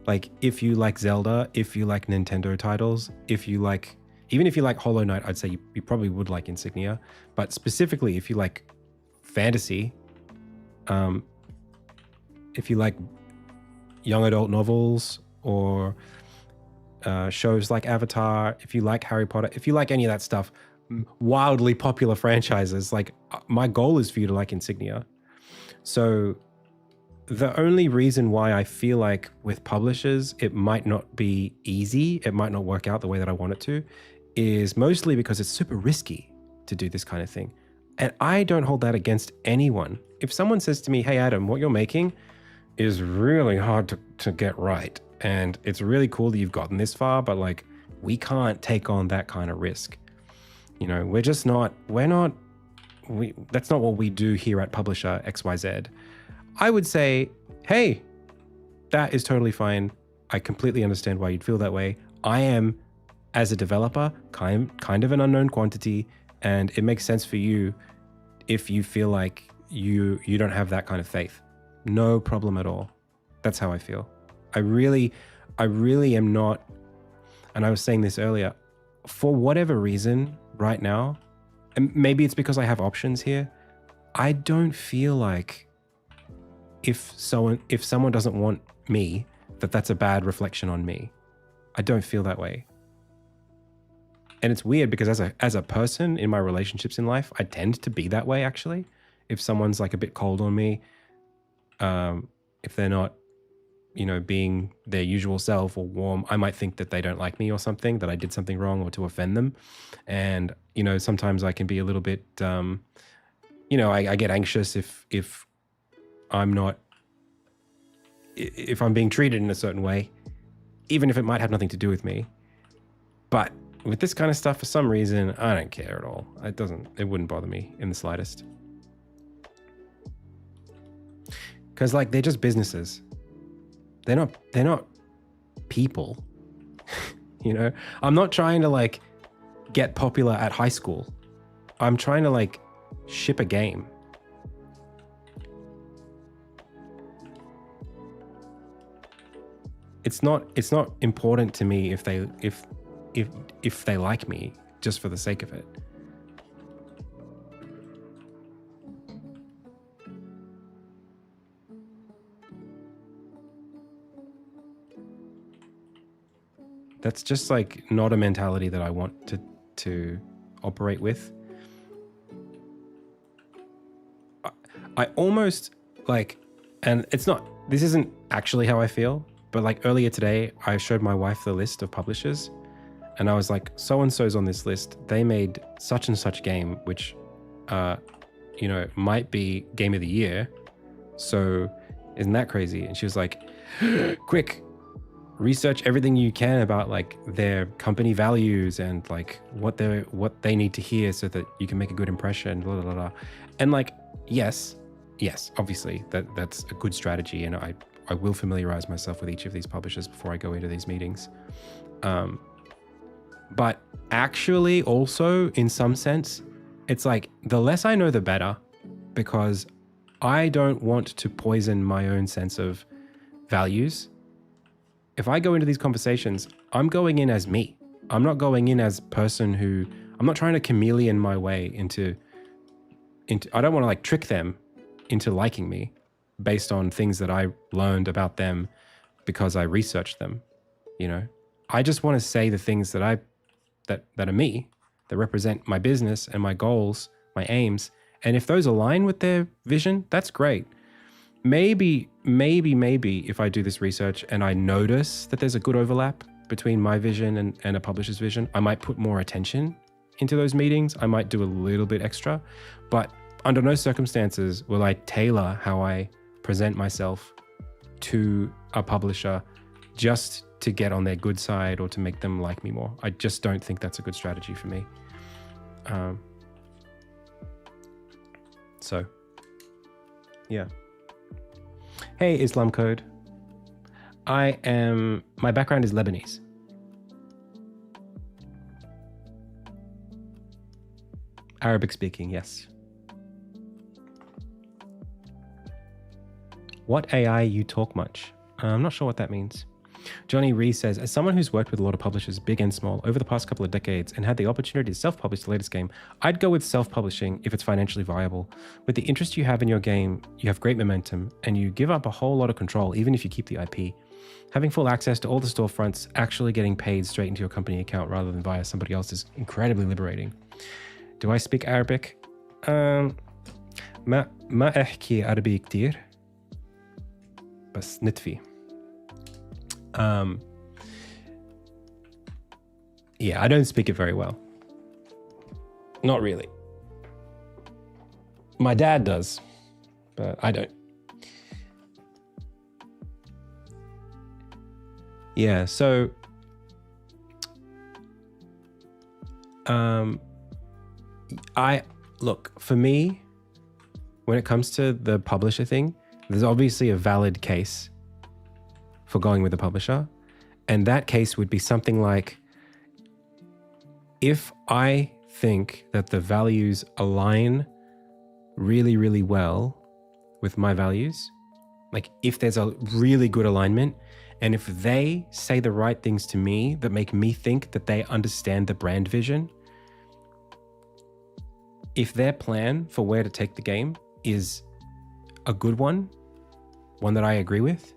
Like if you like Zelda, if you like Nintendo titles, even if you like Hollow Knight, I'd say you probably would like Insignia. But specifically, if you like fantasy, if you like young adult novels or shows like Avatar, if you like Harry Potter, if you like any of that stuff, wildly popular franchises, like my goal is for you to like Insignia. So the only reason why I feel like with publishers, it might not be easy, it might not work out the way that I want it to, is mostly because it's super risky to do this kind of thing. And I don't hold that against anyone. If someone says to me, hey, Adam, what you're making is really hard to get right. And it's really cool that you've gotten this far, but like, we can't take on that kind of risk. You know, that's not what we do here at Publisher XYZ. I would say, hey, that is totally fine. I completely understand why you'd feel that way. I am, as a developer, kind of an unknown quantity, and it makes sense for you if you feel like you don't have that kind of faith. No problem at all. That's how I feel. I really am not, and I was saying this earlier, for whatever reason right now, and maybe it's because I have options here, I don't feel like if someone doesn't want me, that's a bad reflection on me. I don't feel that way. And it's weird because as a person in my relationships in life, I tend to be that way actually. If someone's like a bit cold on me, if they're not, you know, being their usual self or warm, I might think that they don't like me or something, that I did something wrong or to offend them. And, you know, sometimes I can be a little bit, you know, I get anxious if I'm being treated in a certain way, even if it might have nothing to do with me. But with this kind of stuff, for some reason, I don't care at all. It wouldn't bother me in the slightest. Because like, they're just businesses. They're not people. You know, I'm not trying to like get popular at high school. I'm trying to like ship a game. It's not important to me if they like me just for the sake of it. That's just like not a mentality that I want to operate with. I almost like, and this isn't actually how I feel, but like earlier today, I showed my wife the list of publishers and I was like, so-and-so's on this list. They made such and such game, which you know, might be game of the year. So isn't that crazy? And she was like, quick, research everything you can about like their company values and like what they need to hear so that you can make a good impression, blah, blah, blah, blah. And like, yes, obviously that's a good strategy. And I will familiarize myself with each of these publishers before I go into these meetings. But actually also in some sense, it's like the less I know, the better, because I don't want to poison my own sense of values. If I go into these conversations, I'm going in as me. I'm not going in as person who, I'm not trying to chameleon my way into I don't want to like trick them into liking me based on things that I learned about them because I researched them. You know, I just want to say the things that that are me, that represent my business and my goals, my aims. And if those align with their vision, that's great. Maybe if I do this research and I notice that there's a good overlap between my vision and a publisher's vision, I might put more attention into those meetings. I might do a little bit extra, but under no circumstances will I tailor how I present myself to a publisher just to get on their good side or to make them like me more. I just don't think that's a good strategy for me. So, yeah. Hey, Islam Code. My background is Lebanese. Arabic speaking, yes. What AI you talk much? I'm not sure what that means. Johnny Rees says, as someone who's worked with a lot of publishers, big and small, over the past couple of decades and had the opportunity to self-publish the latest game, I'd go with self-publishing if it's financially viable. With the interest you have in your game, you have great momentum and you give up a whole lot of control, even if you keep the IP. Having full access to all the storefronts, actually getting paid straight into your company account rather than via somebody else is incredibly liberating. Do I speak Arabic? ما أحكي عربي كتير بس نتفي. Yeah, I don't speak it very well. Not really. My dad does, but I don't. Yeah, so look, for me, when it comes to the publisher thing, there's obviously a valid case for going with a publisher. And that case would be something like, if I think that the values align really, really well with my values, like if there's a really good alignment, and if they say the right things to me that make me think that they understand the brand vision, if their plan for where to take the game is a good one that I agree with,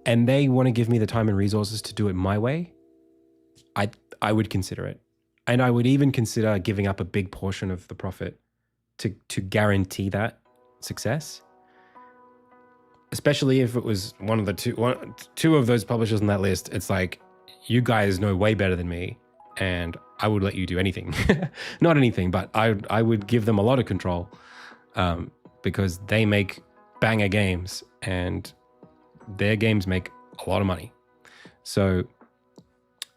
and they want to give me the time and resources to do it my way, I would consider it. And I would even consider giving up a big portion of the profit to guarantee that success. Especially if it was one of the two of those publishers on that list. It's like, you guys know way better than me, and I would let you do anything. Not anything, but I would give them a lot of control, because they make banger games and their games make a lot of money. So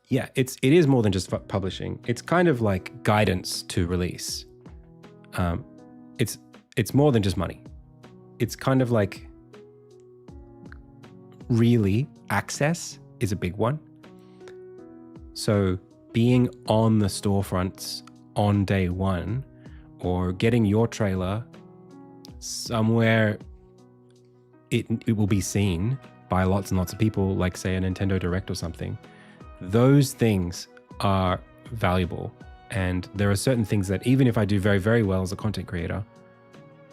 yeah, it is more than just publishing. It's kind of like guidance to release. It's more than just money. It's kind of like, really, access is a big one. So being on the storefronts on day one, or getting your trailer somewhere it will be seen by lots and lots of people, like say a Nintendo Direct or something. Those things are valuable. And there are certain things that even if I do very, very well as a content creator,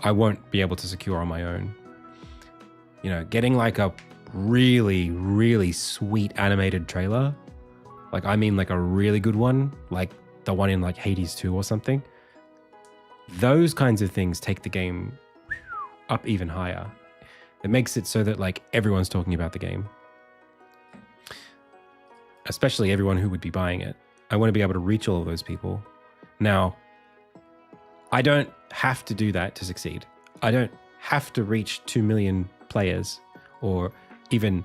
I won't be able to secure on my own. You know, getting like a really, really sweet animated trailer, like I mean like a really good one, like the one in like Hades 2 or something. Those kinds of things take the game up even higher. It makes it so that like everyone's talking about the game, especially everyone who would be buying it. I want to be able to reach all of those people. Now, I don't have to do that to succeed. I don't have to reach 2 million players or even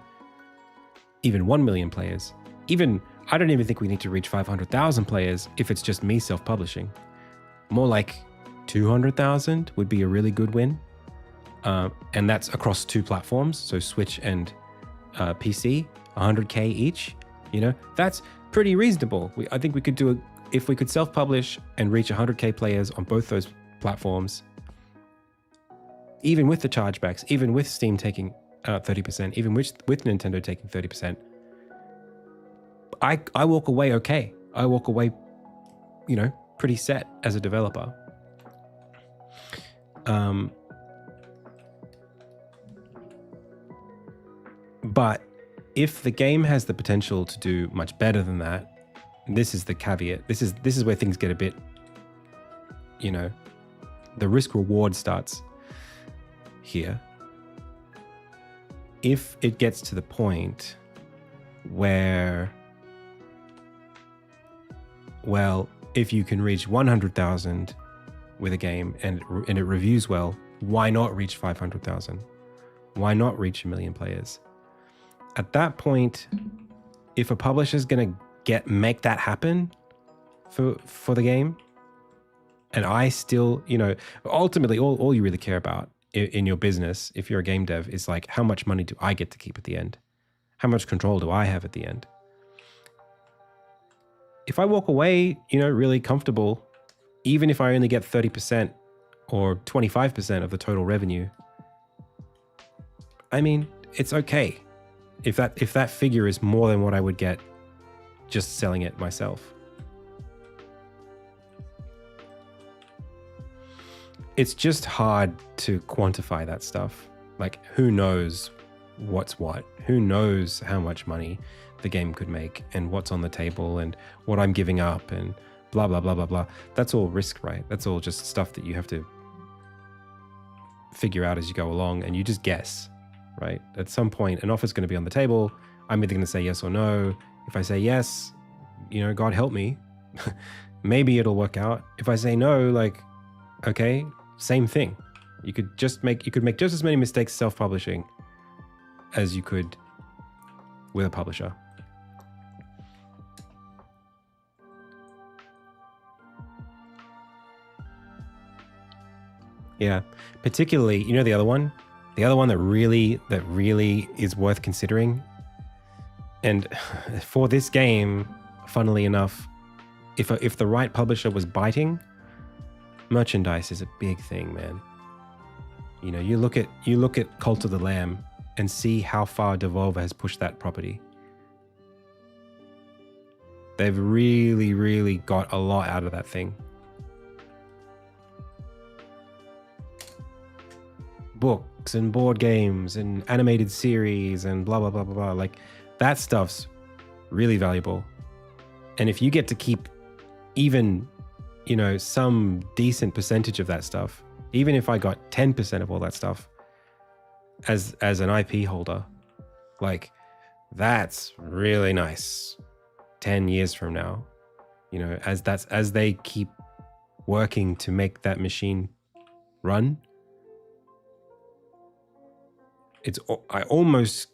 1 million players. I don't even think we need to reach 500,000 players if it's just me self-publishing. More like 200,000 would be a really good win. And that's across 2 platforms, so Switch and PC, 100K each. You know, that's pretty reasonable. I think we could do if we could self-publish and reach 100K players on both those platforms, even with the chargebacks, even with Steam taking 30%, even with Nintendo taking 30%, I walk away okay. I walk away, you know, pretty set as a developer. But if the game has the potential to do much better than that, this is the caveat. This is where things get a bit, you know, the risk reward starts here. If it gets to the point where, well, if you can reach 100,000 with a game and it reviews well, why not reach 500,000? Why not reach 1 million players? At that point, if a publisher's going to make that happen for the game, and I still, you know, ultimately all you really care about in your business, if you're a game dev, is like, how much money do I get to keep at the end? How much control do I have at the end? If I walk away, you know, really comfortable, even if I only get 30% or 25% of the total revenue, I mean, it's okay. If that figure is more than what I would get just selling it myself. It's just hard to quantify that stuff. Like, who knows what's what? Who knows how much money the game could make and what's on the table and what I'm giving up and blah, blah, blah, blah, blah. That's all risk, right? That's all just stuff that you have to figure out as you go along, and you just guess, right? At some point, an offer's going to be on the table. I'm either going to say yes or no. If I say yes, you know, God help me, maybe it'll work out. If I say no, like, okay, same thing. You could make just as many mistakes self-publishing as you could with a publisher. Yeah, particularly, you know, the other one that really is worth considering. And for this game, funnily enough, if the right publisher was biting, merchandise is a big thing, man. You know, you look at Cult of the Lamb and see how far Devolver has pushed that property. They've really, really got a lot out of that thing. Books and board games and animated series and blah, blah, blah, blah, blah. Like, that stuff's really valuable. And if you get to keep even, you know, some decent percentage of that stuff, even if I got 10% of all that stuff as an IP holder, like, that's really nice. 10 years from now, you know, as they keep working to make that machine run, it's almost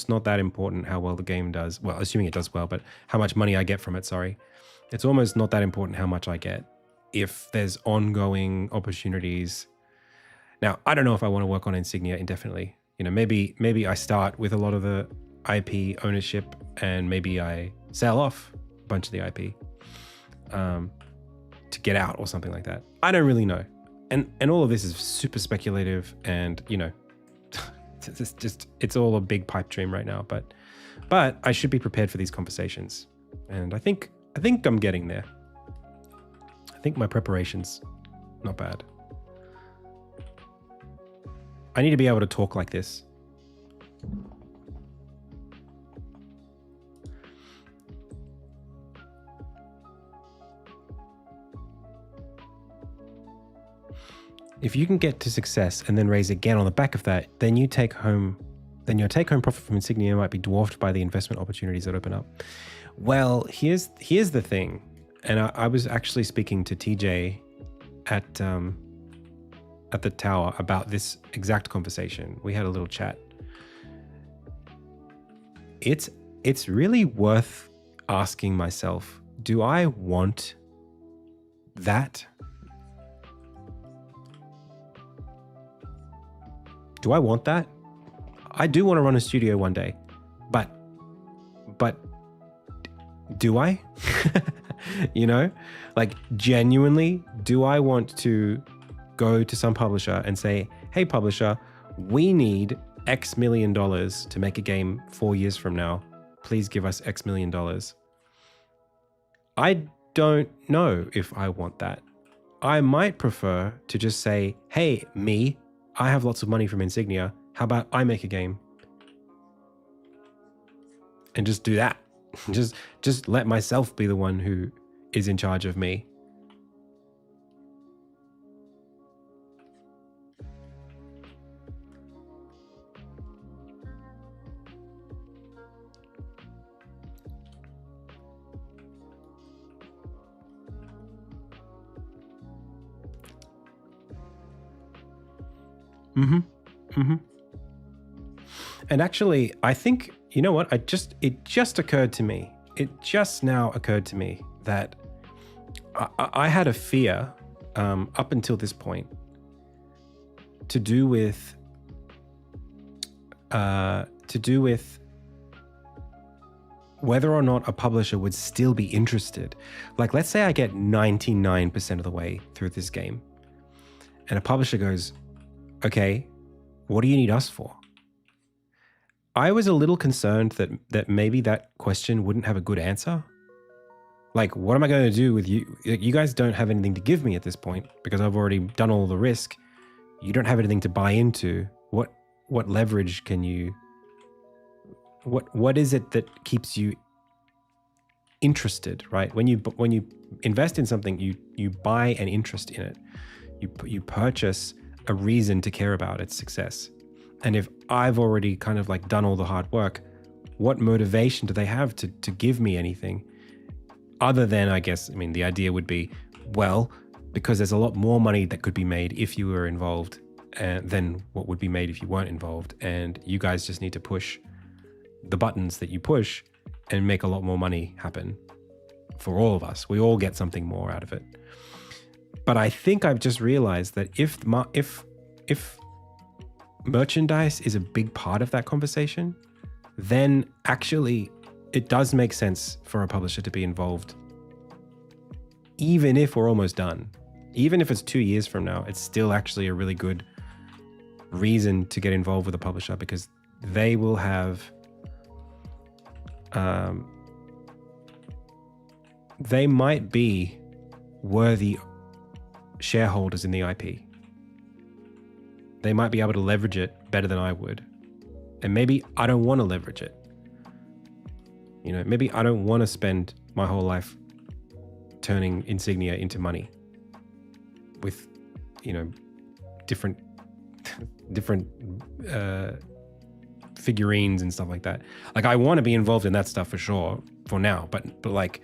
not that important how well the game does. Well, assuming it does well, but how much money I get from it, sorry. It's almost not that important how much I get if there's ongoing opportunities. Now, I don't know if I want to work on Insignia indefinitely. You know, maybe I start with a lot of the IP ownership and maybe I sell off a bunch of the IP to get out or something like that. I don't really know. And all of this is super speculative, and, you know, it's all a big pipe dream right now, but I should be prepared for these conversations. And I think I'm getting there. I think my preparation's not bad. I need to be able to talk like this. If you can get to success and then raise again on the back of that, then your take home profit from Insignia might be dwarfed by the investment opportunities that open up. Well, here's the thing. And I was actually speaking to TJ at the tower about this exact conversation. We had a little chat. It's really worth asking myself, do I want that? Do I want that? I do want to run a studio one day, but do I? You know, like genuinely, do I want to go to some publisher and say, hey, publisher, we need X million dollars to make a game 4 years from now. Please give us X million dollars. I don't know if I want that. I might prefer to just say, hey, me, I have lots of money from Insignia. How about I make a game? And just do that. Just let myself be the one who is in charge of me. And actually, I think, you know what? It just occurred to me. It just now occurred to me that I had a fear up until this point to do with whether or not a publisher would still be interested. Like, let's say I get 99% of the way through this game, and a publisher goes, okay, what do you need us for? I was a little concerned that maybe that question wouldn't have a good answer. Like, what am I going to do with you? You guys don't have anything to give me at this point because I've already done all the risk. You don't have anything to buy into. What leverage can you... What is it that keeps you interested, right? When you invest in something, you buy an interest in it. You purchase a reason to care about its success. And if I've already kind of like done all the hard work, what motivation do they have to give me anything? Other than, I guess, I mean, the idea would be, well, because there's a lot more money that could be made if you were involved than what would be made if you weren't involved. And you guys just need to push the buttons that you push and make a lot more money happen for all of us. We all get something more out of it. But I think I've just realized that if merchandise is a big part of that conversation, then actually it does make sense for a publisher to be involved. Even if we're almost done, even if it's 2 years from now, it's still actually a really good reason to get involved with a publisher, because they will have, they might be worthy shareholders in the IP. They might be able to leverage it better than I would. And maybe I don't want to leverage it. You know, maybe I don't want to spend my whole life turning Insignia into money with, you know, different figurines and stuff like that. Like, I want to be involved in that stuff for sure for now, but like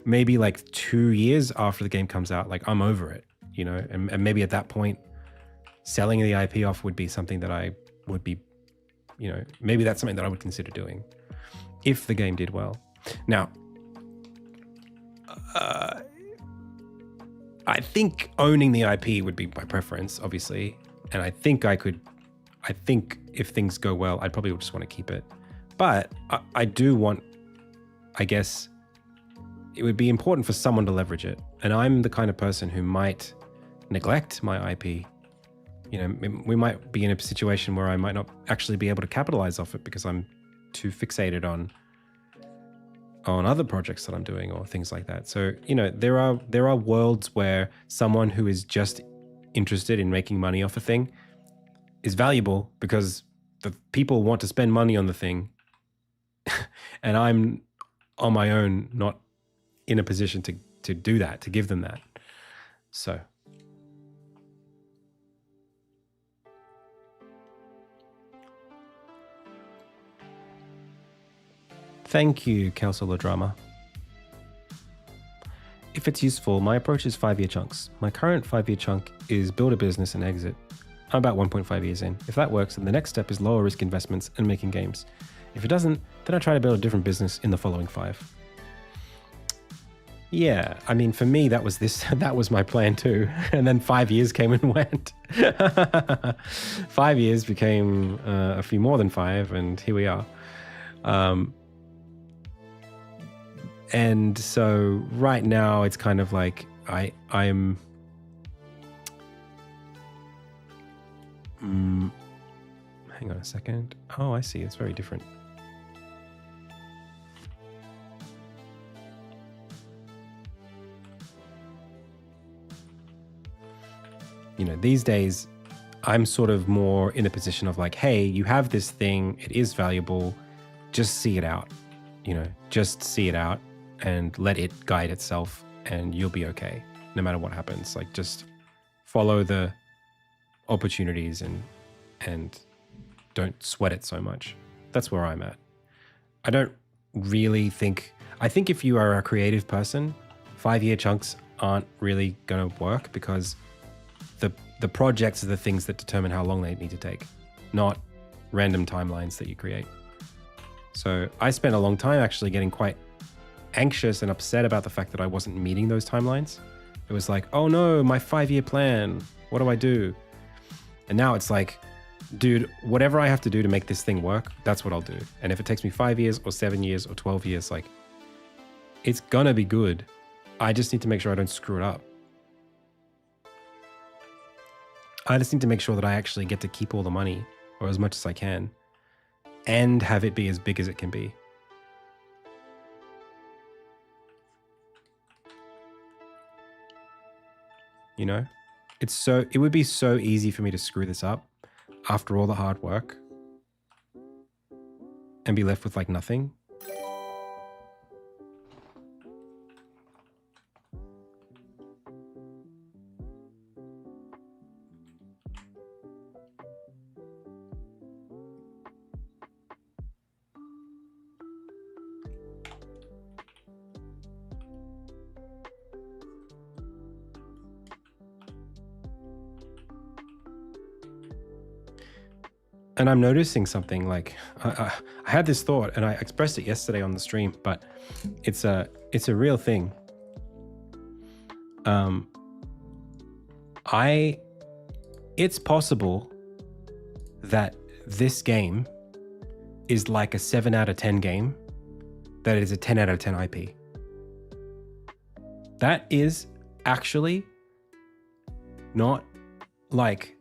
maybe like 2 years after the game comes out, like I'm over it, you know, and maybe at that point selling the IP off would be something that I would be, you know, maybe that's something that I would consider doing if the game did well. Now, I think owning the IP would be my preference, obviously. And I think if things go well, I'd probably just want to keep it. But I do want, I guess, it would be important for someone to leverage it. And I'm the kind of person who might neglect my IP. You know, we might be in a situation where I might not actually be able to capitalize off it because I'm too fixated on other projects that I'm doing or things like that. So, you know, there are worlds where someone who is just interested in making money off a thing is valuable because the people want to spend money on the thing and I'm on my own not in a position to do that, to give them that. So thank you, Councillor Drama. if it's useful, my approach is 5-year chunks. My current 5-year chunk is build a business and exit. I'm about 1.5 years in. If that works, then the next step is lower risk investments and making games. If it doesn't, then I try to build a different business in the following 5. Yeah, I mean, for me, that was my plan too. And then 5 years came and went. 5 years became a few more than 5, and here we are. And so right now it's kind of like I'm hang on a second. Oh, I see. It's very different. You know, these days I'm sort of more in a position of like, hey, you have this thing, it is valuable, just see it out. You know, just see it out and let it guide itself and you'll be okay no matter what happens. Like, just follow the opportunities and don't sweat it so much. That's where I'm at. I don't really think, I think if you are a creative person, 5-year chunks aren't really going to work, because the projects are the things that determine how long they need to take, not random timelines that you create. So I spent a long time actually getting quite anxious and upset about the fact that I wasn't meeting those timelines. It was like, oh no, my 5-year plan, what do I do? And now it's like, dude, whatever I have to do to make this thing work, that's what I'll do. And if it takes me 5 years or 7 years or 12 years, like, it's gonna be good. I just need to make sure I don't screw it up. I just need to make sure that I actually get to keep all the money, or as much as I can, and have it be as big as it can be. You know, it would be so easy for me to screw this up after all the hard work and be left with like nothing. And I'm noticing something, like I had this thought and I expressed it yesterday on the stream, but it's a real thing. It's possible that this game is like a 7 out of 10 game that is a 10 out of 10 IP. That is actually not like,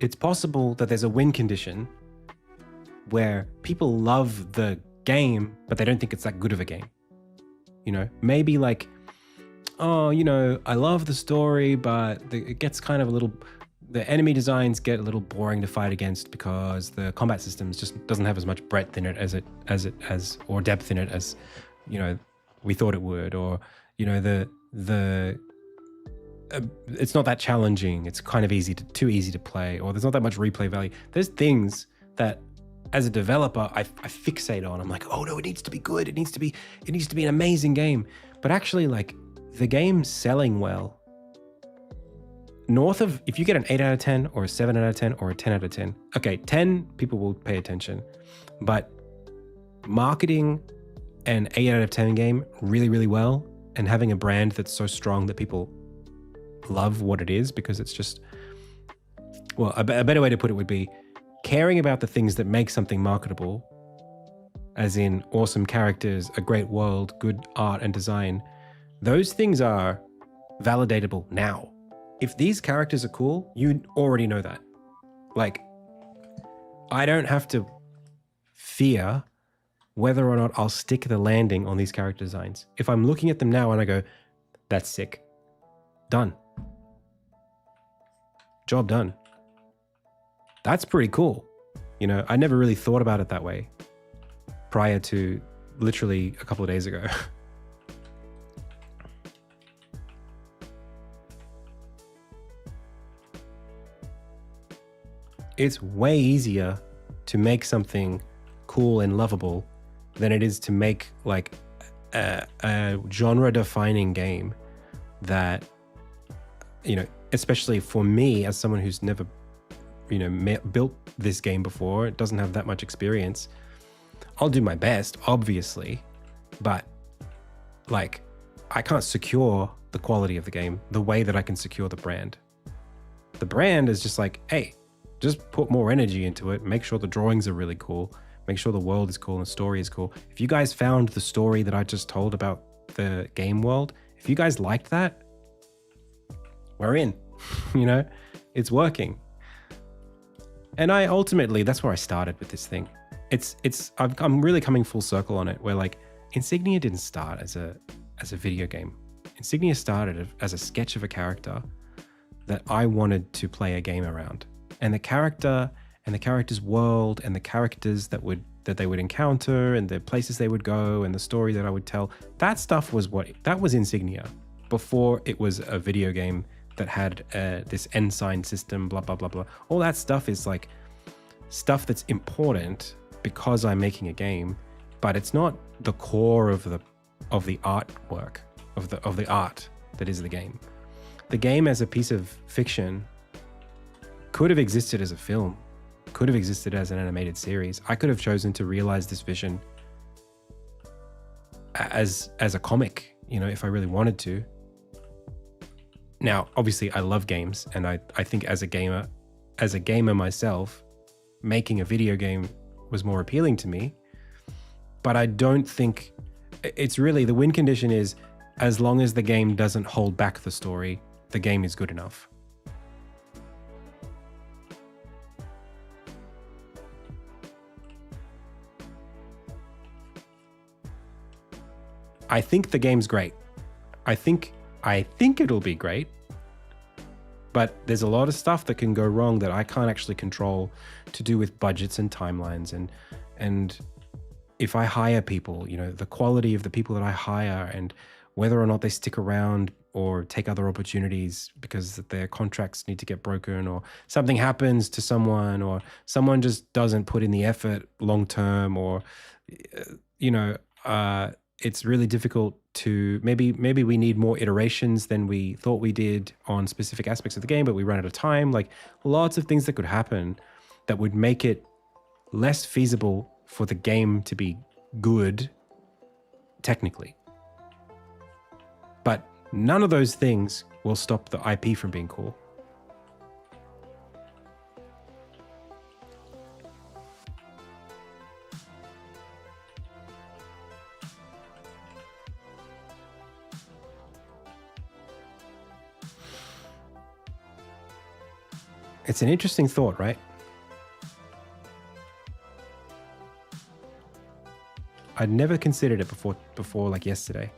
it's possible that there's a win condition where people love the game, but they don't think it's that good of a game. You know, maybe like, oh, you know, I love the story, but it gets kind of a little, the enemy designs get a little boring to fight against because the combat systems just doesn't have as much breadth in it as it has, or depth in it as, you know, we thought it would, or, you know, it's not that challenging. It's kind of too easy to play, or there's not that much replay value. There's things that as a developer, I fixate on. I'm like, oh no, it needs to be good. It needs to be an amazing game. But actually, like, the game's selling well. North of, if you get an 8 out of 10 or a 7 out of 10 or a 10 out of 10, okay, 10 people will pay attention, but marketing an 8 out of 10 game really, really well and having a brand that's so strong that people love what it is, because it's just, well, a better way to put it would be caring about the things that make something marketable, as in awesome characters, a great world, good art and design. Those things are validatable now. If these characters are cool, you already know that. Like, I don't have to fear whether or not I'll stick the landing on these character designs. If I'm looking at them now and I go, that's sick, done. Job done. That's pretty cool. You know, I never really thought about it that way prior to literally a couple of days ago. It's way easier to make something cool and lovable than it is to make like a genre-defining game that, you know, especially for me as someone who's never, you know, built this game before, doesn't have that much experience, I'll do my best, obviously, but like, I can't secure the quality of the game the way that I can secure the brand. The brand is just like, hey, just put more energy into it, make sure the drawings are really cool, make sure the world is cool and the story is cool. If you guys found the story that I just told about the game world, if you guys liked that, we're in. You know, it's working. And I ultimately, that's where I started with this thing. I'm really coming full circle on it, where like Insignia didn't start as a video game. Insignia started as a sketch of a character that I wanted to play a game around. And the character and the character's world and the characters that they would encounter and the places they would go and the story that I would tell, that stuff was that was Insignia before it was a video game that had this ensign system, blah, blah, blah, blah. All that stuff is like stuff that's important because I'm making a game, but it's not the core of the artwork, of the art that is the game. The game as a piece of fiction could have existed as a film, could have existed as an animated series. I could have chosen to realize this vision as a comic, you know, if I really wanted to. Now, obviously I love games, and I think as a gamer myself, making a video game was more appealing to me. But I don't think it's really, the win condition is, as long as the game doesn't hold back the story, the game is good enough. I think the game's great. I think it'll be great. But there's a lot of stuff that can go wrong that I can't actually control, to do with budgets and timelines, and if I hire people, you know, the quality of the people that I hire and whether or not they stick around or take other opportunities because their contracts need to get broken, or something happens to someone, or someone just doesn't put in the effort long term, or, you know, it's really difficult to, maybe we need more iterations than we thought we did on specific aspects of the game, but we run out of time. Like, lots of things that could happen that would make it less feasible for the game to be good technically. But none of those things will stop the IP from being cool. It's an interesting thought, right? I'd never considered it before like yesterday.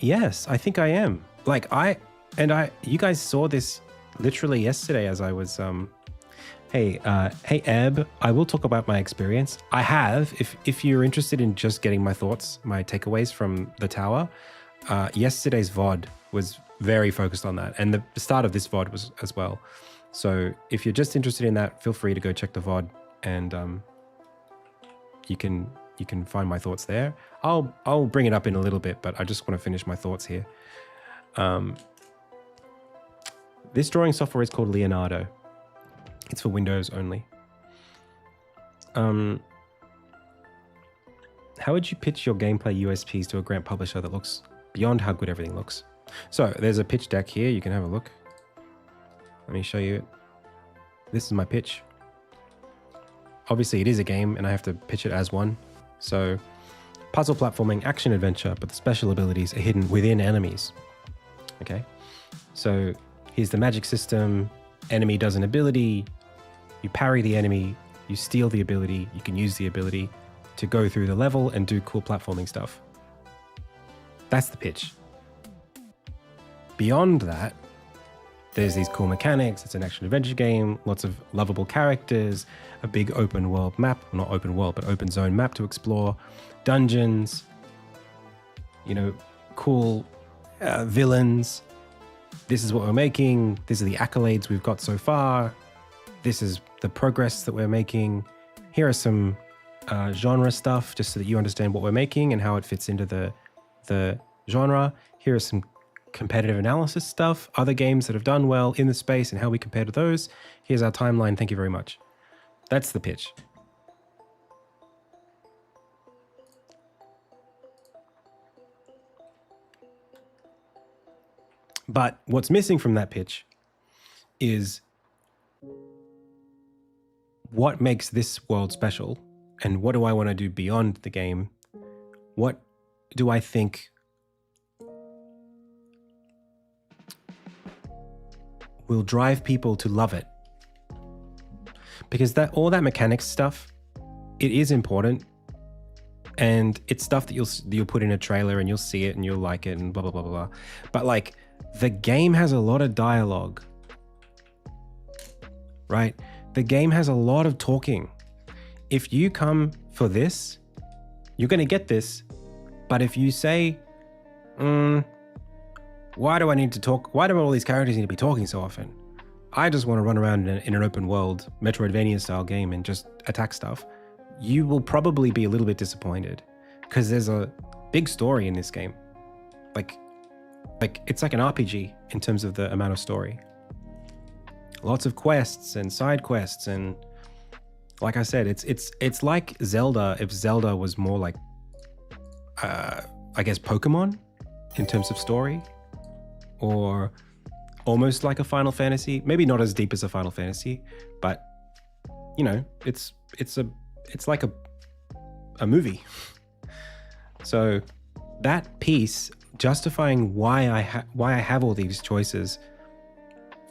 Yes, I think I am. Like you guys saw this literally yesterday as I was, hey Eb, I will talk about my experience. I have, if you're interested in just getting my thoughts, my takeaways from the tower, yesterday's VOD was very focused on that. And the start of this VOD was as well. So if you're just interested in that, feel free to go check the VOD, and you can find my thoughts there. I'll bring it up in a little bit, but I just want to finish my thoughts here. This drawing software is called Leonardo. It's for Windows only. How would you pitch your gameplay USPs to a grant publisher that looks beyond how good everything looks? So there's a pitch deck here. You can have a look. Let me show you it. This is my pitch. Obviously it is a game and I have to pitch it as one. So puzzle platforming, action adventure, but the special abilities are hidden within enemies. Okay. So here's the magic system. Enemy does an ability. You parry the enemy. You steal the ability. You can use the ability to go through the level and do cool platforming stuff. That's the pitch. Beyond that, there's these cool mechanics. It's an action adventure game, lots of lovable characters, a big open world map, not open world, but open zone map to explore, dungeons, you know, cool villains. This is what we're making. These are the accolades we've got so far. this is the progress that we're making. Here are some genre stuff, just so that you understand what we're making and how it fits into the genre. Here are some competitive analysis stuff, other games that have done well in the space and how we compare to those. Here's our timeline. Thank you very much. That's the pitch. But what's missing from that pitch is what makes this world special, and what do I want to do beyond the game? What do I think will drive people to love it? Because all that mechanics stuff, it is important, and it's stuff that you'll put in a trailer and you'll see it and you'll like it and blah blah blah blah blah. But like, the game has a lot of dialogue, right? The game has a lot of talking. If you come for this, you're going to get this. But if you say, why do I need to talk? Why do all these characters need to be talking so often? I just want to run around in an open world, Metroidvania style game and just attack stuff. You will probably be a little bit disappointed, because there's a big story in this game. Like it's like an RPG in terms of the amount of story. Lots of quests and side quests, and like I said, it's like Zelda if Zelda was more like I guess Pokemon in terms of story, or almost like a Final Fantasy. Maybe not as deep as a Final Fantasy, but you know, it's like a movie. So that piece justifying why I have all these choices,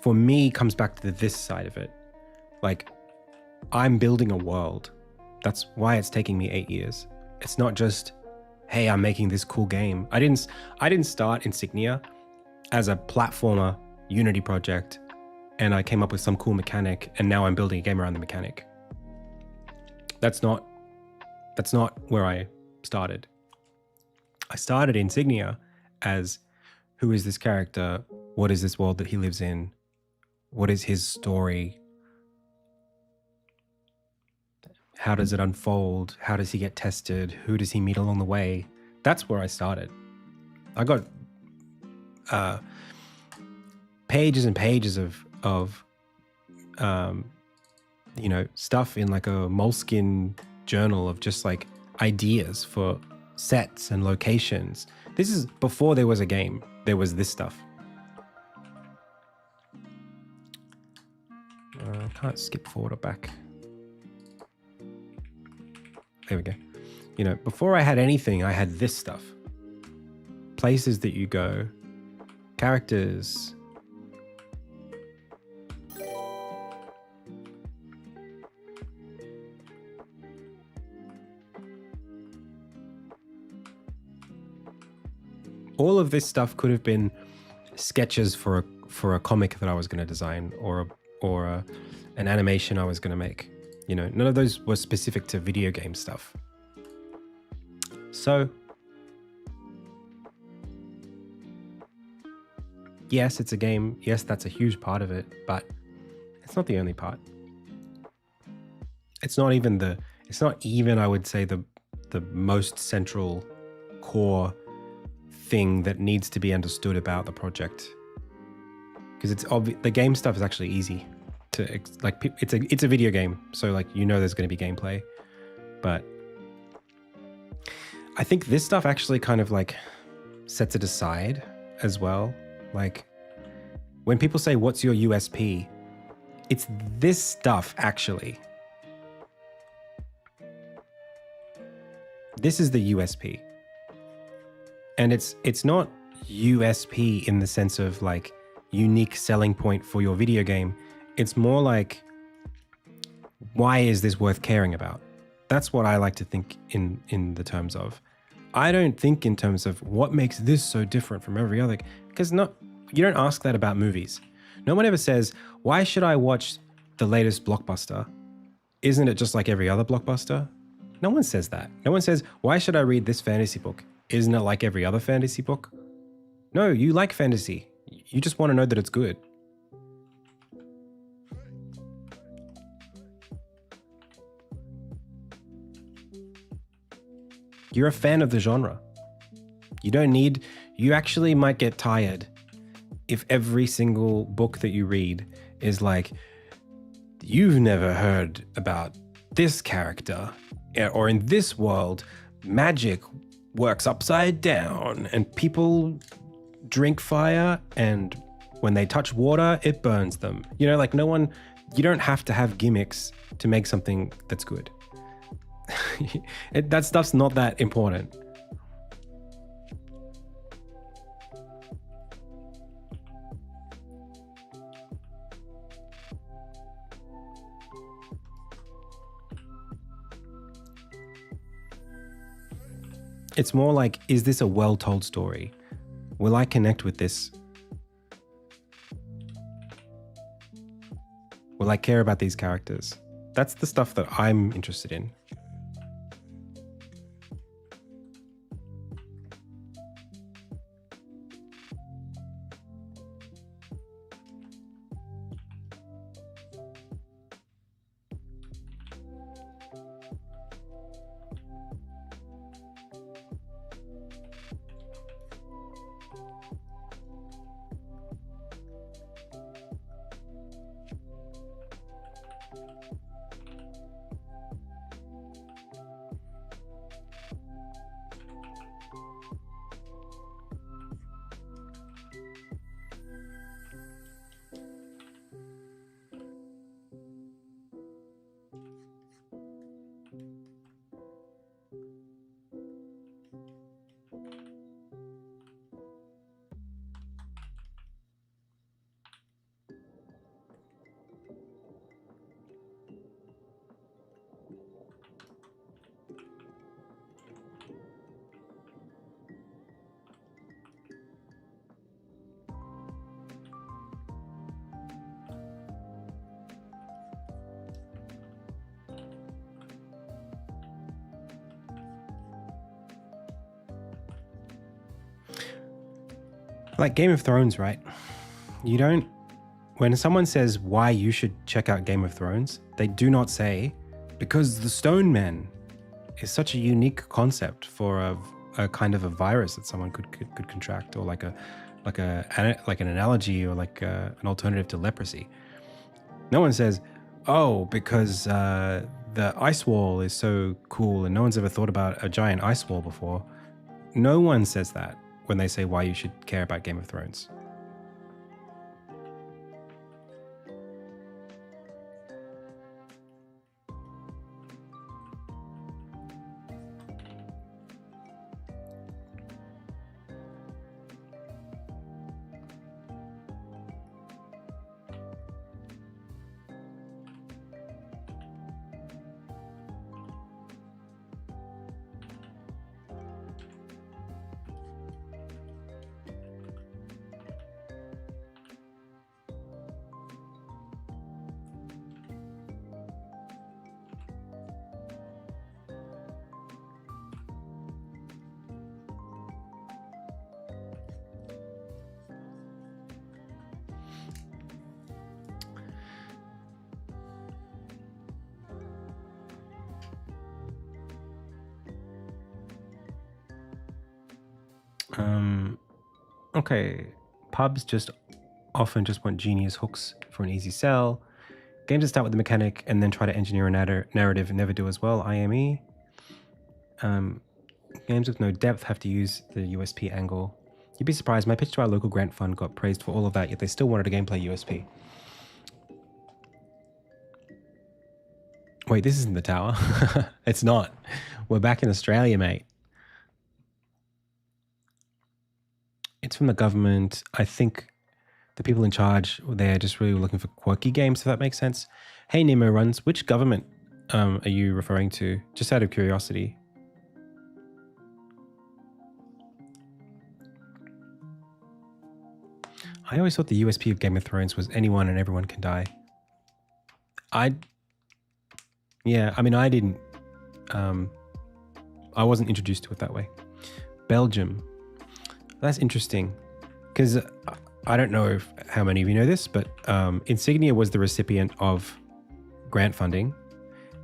for me, comes back to this side of it. Like, I'm building a world. That's why it's taking me 8 years. It's not just, hey, I'm making this cool game. I didn't start Insignia as a platformer Unity project and I came up with some cool mechanic and now I'm building a game around the mechanic. That's not where I started. I started Insignia as, who is this character? What is this world that he lives in? What is his story? How does it unfold? How does he get tested? Who does he meet along the way? That's where I started. I got pages and pages of you know, stuff in like a moleskin journal of just like ideas for sets and locations. This is before there was a game. There was this stuff. I can't skip forward or back. There we go. You know, before I had anything, I had this stuff. Places that you go, characters. All of this stuff could have been sketches for a comic that I was going to design, or an animation I was going to make. You know, none of those were specific to video game stuff. So, yes, it's a game. Yes, that's a huge part of it, but it's not the only part. It's not even I would say the most central core thing that needs to be understood about the project, because it's obvious. The game stuff is actually easy to, like, it's a video game, so like, you know, there's going to be gameplay, but I think this stuff actually kind of like sets it aside as well. Like, when people say, what's your USP? It's this stuff, actually. This is the USP. And it's not USP in the sense of like unique selling point for your video game. It's more like, why is this worth caring about? That's what I like to think in the terms of. I don't think in terms of what makes this so different from every other, because you don't ask that about movies. No one ever says, why should I watch the latest blockbuster? Isn't it just like every other blockbuster? No one says that. No one says, why should I read this fantasy book? Isn't it like every other fantasy book? No, you like fantasy. You just want to know that it's good. You're a fan of the genre. You actually might get tired if every single book that you read is like, you've never heard about this character, or in this world, magic works upside down and people drink fire and when they touch water, it burns them. You don't have to have gimmicks to make something that's good. That stuff's not that important. It's more like, is this a well-told story? Will I connect with this? Will I care about these characters? That's the stuff that I'm interested in. Like Game of Thrones, right? When someone says why you should check out Game of Thrones, they do not say, because the Stone Men is such a unique concept for a kind of a virus that someone could contract, or like an analogy, or like an alternative to leprosy. No one says, oh, because the ice wall is so cool and no one's ever thought about a giant ice wall before. No one says that when they say why you should care about Game of Thrones. Okay, pubs often just want genius hooks for an easy sell. Games that start with the mechanic and then try to engineer a narrative never do as well, IME. Games with no depth have to use the USP angle. You'd be surprised, my pitch to our local grant fund got praised for all of that, yet they still wanted a gameplay USP. Wait, this isn't the tower. It's not. We're back in Australia, mate. It's from the government. I think the people in charge, they're just really looking for quirky games, if that makes sense. Hey, Nemo Runs, which government are you referring to? Just out of curiosity. I always thought the USP of Game of Thrones was anyone and everyone can die. I didn't. I wasn't introduced to it that way. Belgium. That's interesting, because I don't know how many of you know this, but Insignia was the recipient of grant funding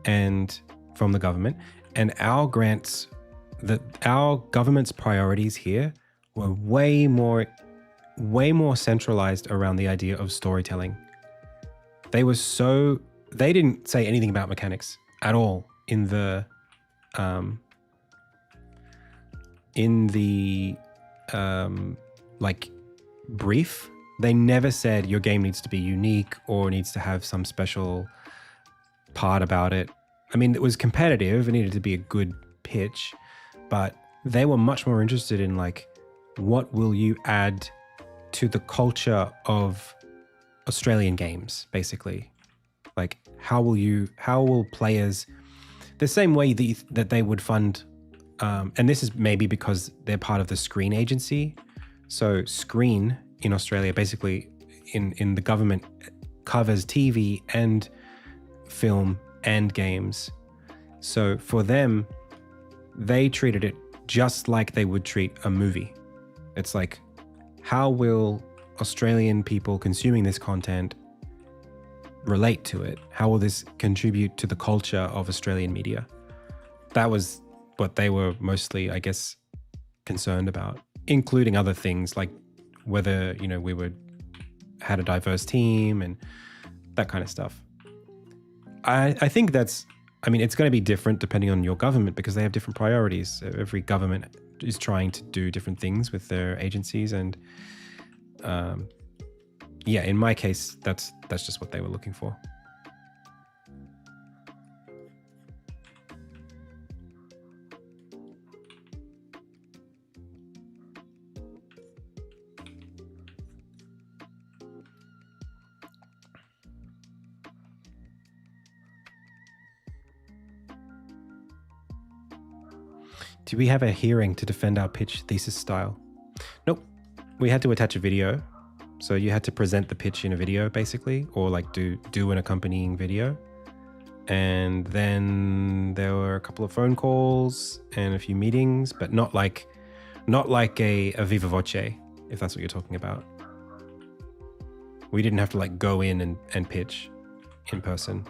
and from the government, and our grants that our government's priorities here were way more centralized around the idea of storytelling. They didn't say anything about mechanics at all in the like brief. They never said your game needs to be unique or needs to have some special part about it. I mean, it was competitive. It needed to be a good pitch, but they were much more interested in like, what will you add to the culture of Australian games, basically? Like, how will players, the same way that they would fund, and this is maybe because they're part of the Screen agency. So Screen in Australia, basically in the government, covers TV and film and games. So for them, they treated it just like they would treat a movie. It's like, how will Australian people consuming this content relate to it? How will this contribute to the culture of Australian media? That was what they were mostly, I guess, concerned about, including other things like whether, you know, had a diverse team and that kind of stuff. I think it's going to be different depending on your government because they have different priorities. Every government is trying to do different things with their agencies, and in my case, that's just what they were looking for. Do we have a hearing to defend our pitch thesis style? Nope. We had to attach a video. So you had to present the pitch in a video, basically, or like do an accompanying video. And then there were a couple of phone calls and a few meetings, but not like a viva voce, if that's what you're talking about. We didn't have to like go in and pitch in person.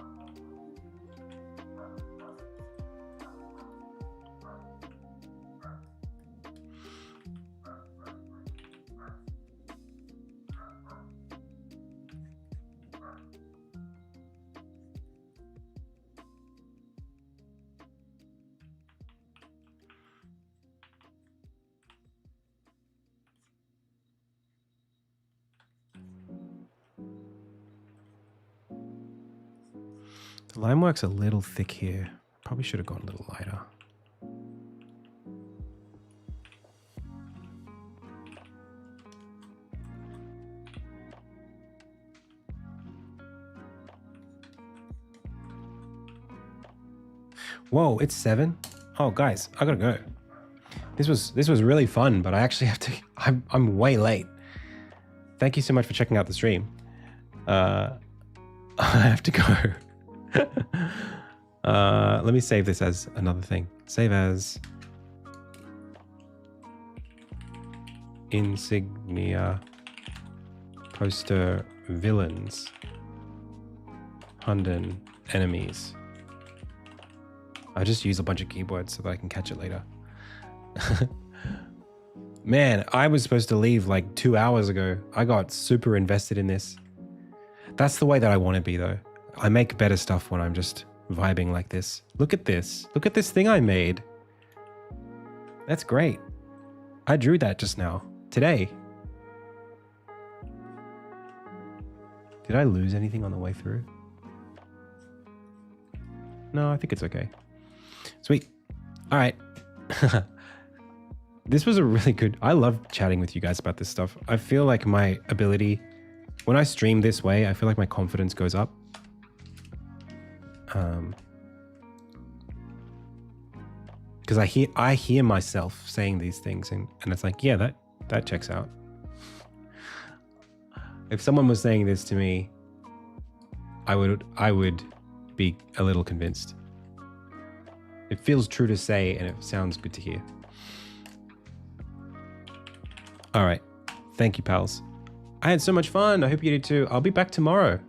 The line work's a little thick here. Probably should have gone a little lighter. Whoa, it's 7? Oh, guys, I gotta go. This was really fun, but I actually have to. I'm way late. Thank you so much for checking out the stream. I have to go. Let me save this as another thing. Save as Insignia poster villains Hunden enemies. I just use a bunch of keywords so that I can catch it later. Man, I was supposed to leave like 2 hours ago. I got super invested in this. That's the way that I want to be though. I make better stuff when I'm just vibing like this. Look at this. Look at this thing I made. That's great. I drew that just now. Today. Did I lose anything on the way through? No, I think it's okay. Sweet. All right. This was a really good... I love chatting with you guys about this stuff. I feel like my ability... When I stream this way, I feel like my confidence goes up. Because I hear myself saying these things and it's like, yeah, that checks out. If someone was saying this to me, I would be a little convinced. It feels true to say and it sounds good to hear. All right. Thank you, pals. I had so much fun. I hope you did too. I'll be back tomorrow.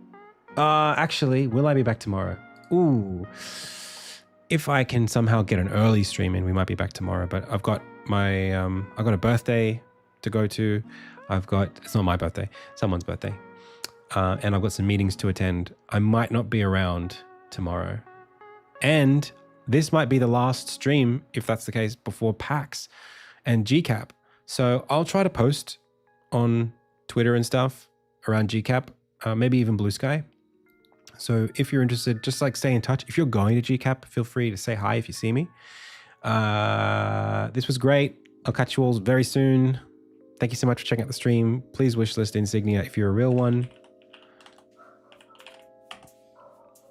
Actually, will I be back tomorrow? Ooh. if I can somehow get an early stream in, we might be back tomorrow. But I've got my I've got a birthday to go to. It's not my birthday, someone's birthday, and I've got some meetings to attend. I might not be around tomorrow, and this might be the last stream, if that's the case, before PAX and GCAP. So I'll try to post on Twitter and stuff around GCAP, maybe even Blue Sky. So if you're interested, just like stay in touch. If you're going to GCAP, feel free to say hi if you see me. This was great. I'll catch you all very soon. Thank you so much for checking out the stream. Please wishlist Insignia if you're a real one.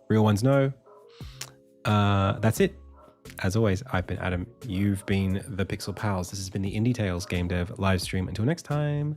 Real ones know. That's it. As always, I've been Adam. You've been the Pixel Pals. This has been the Indie Tales Game Dev live stream. Until next time.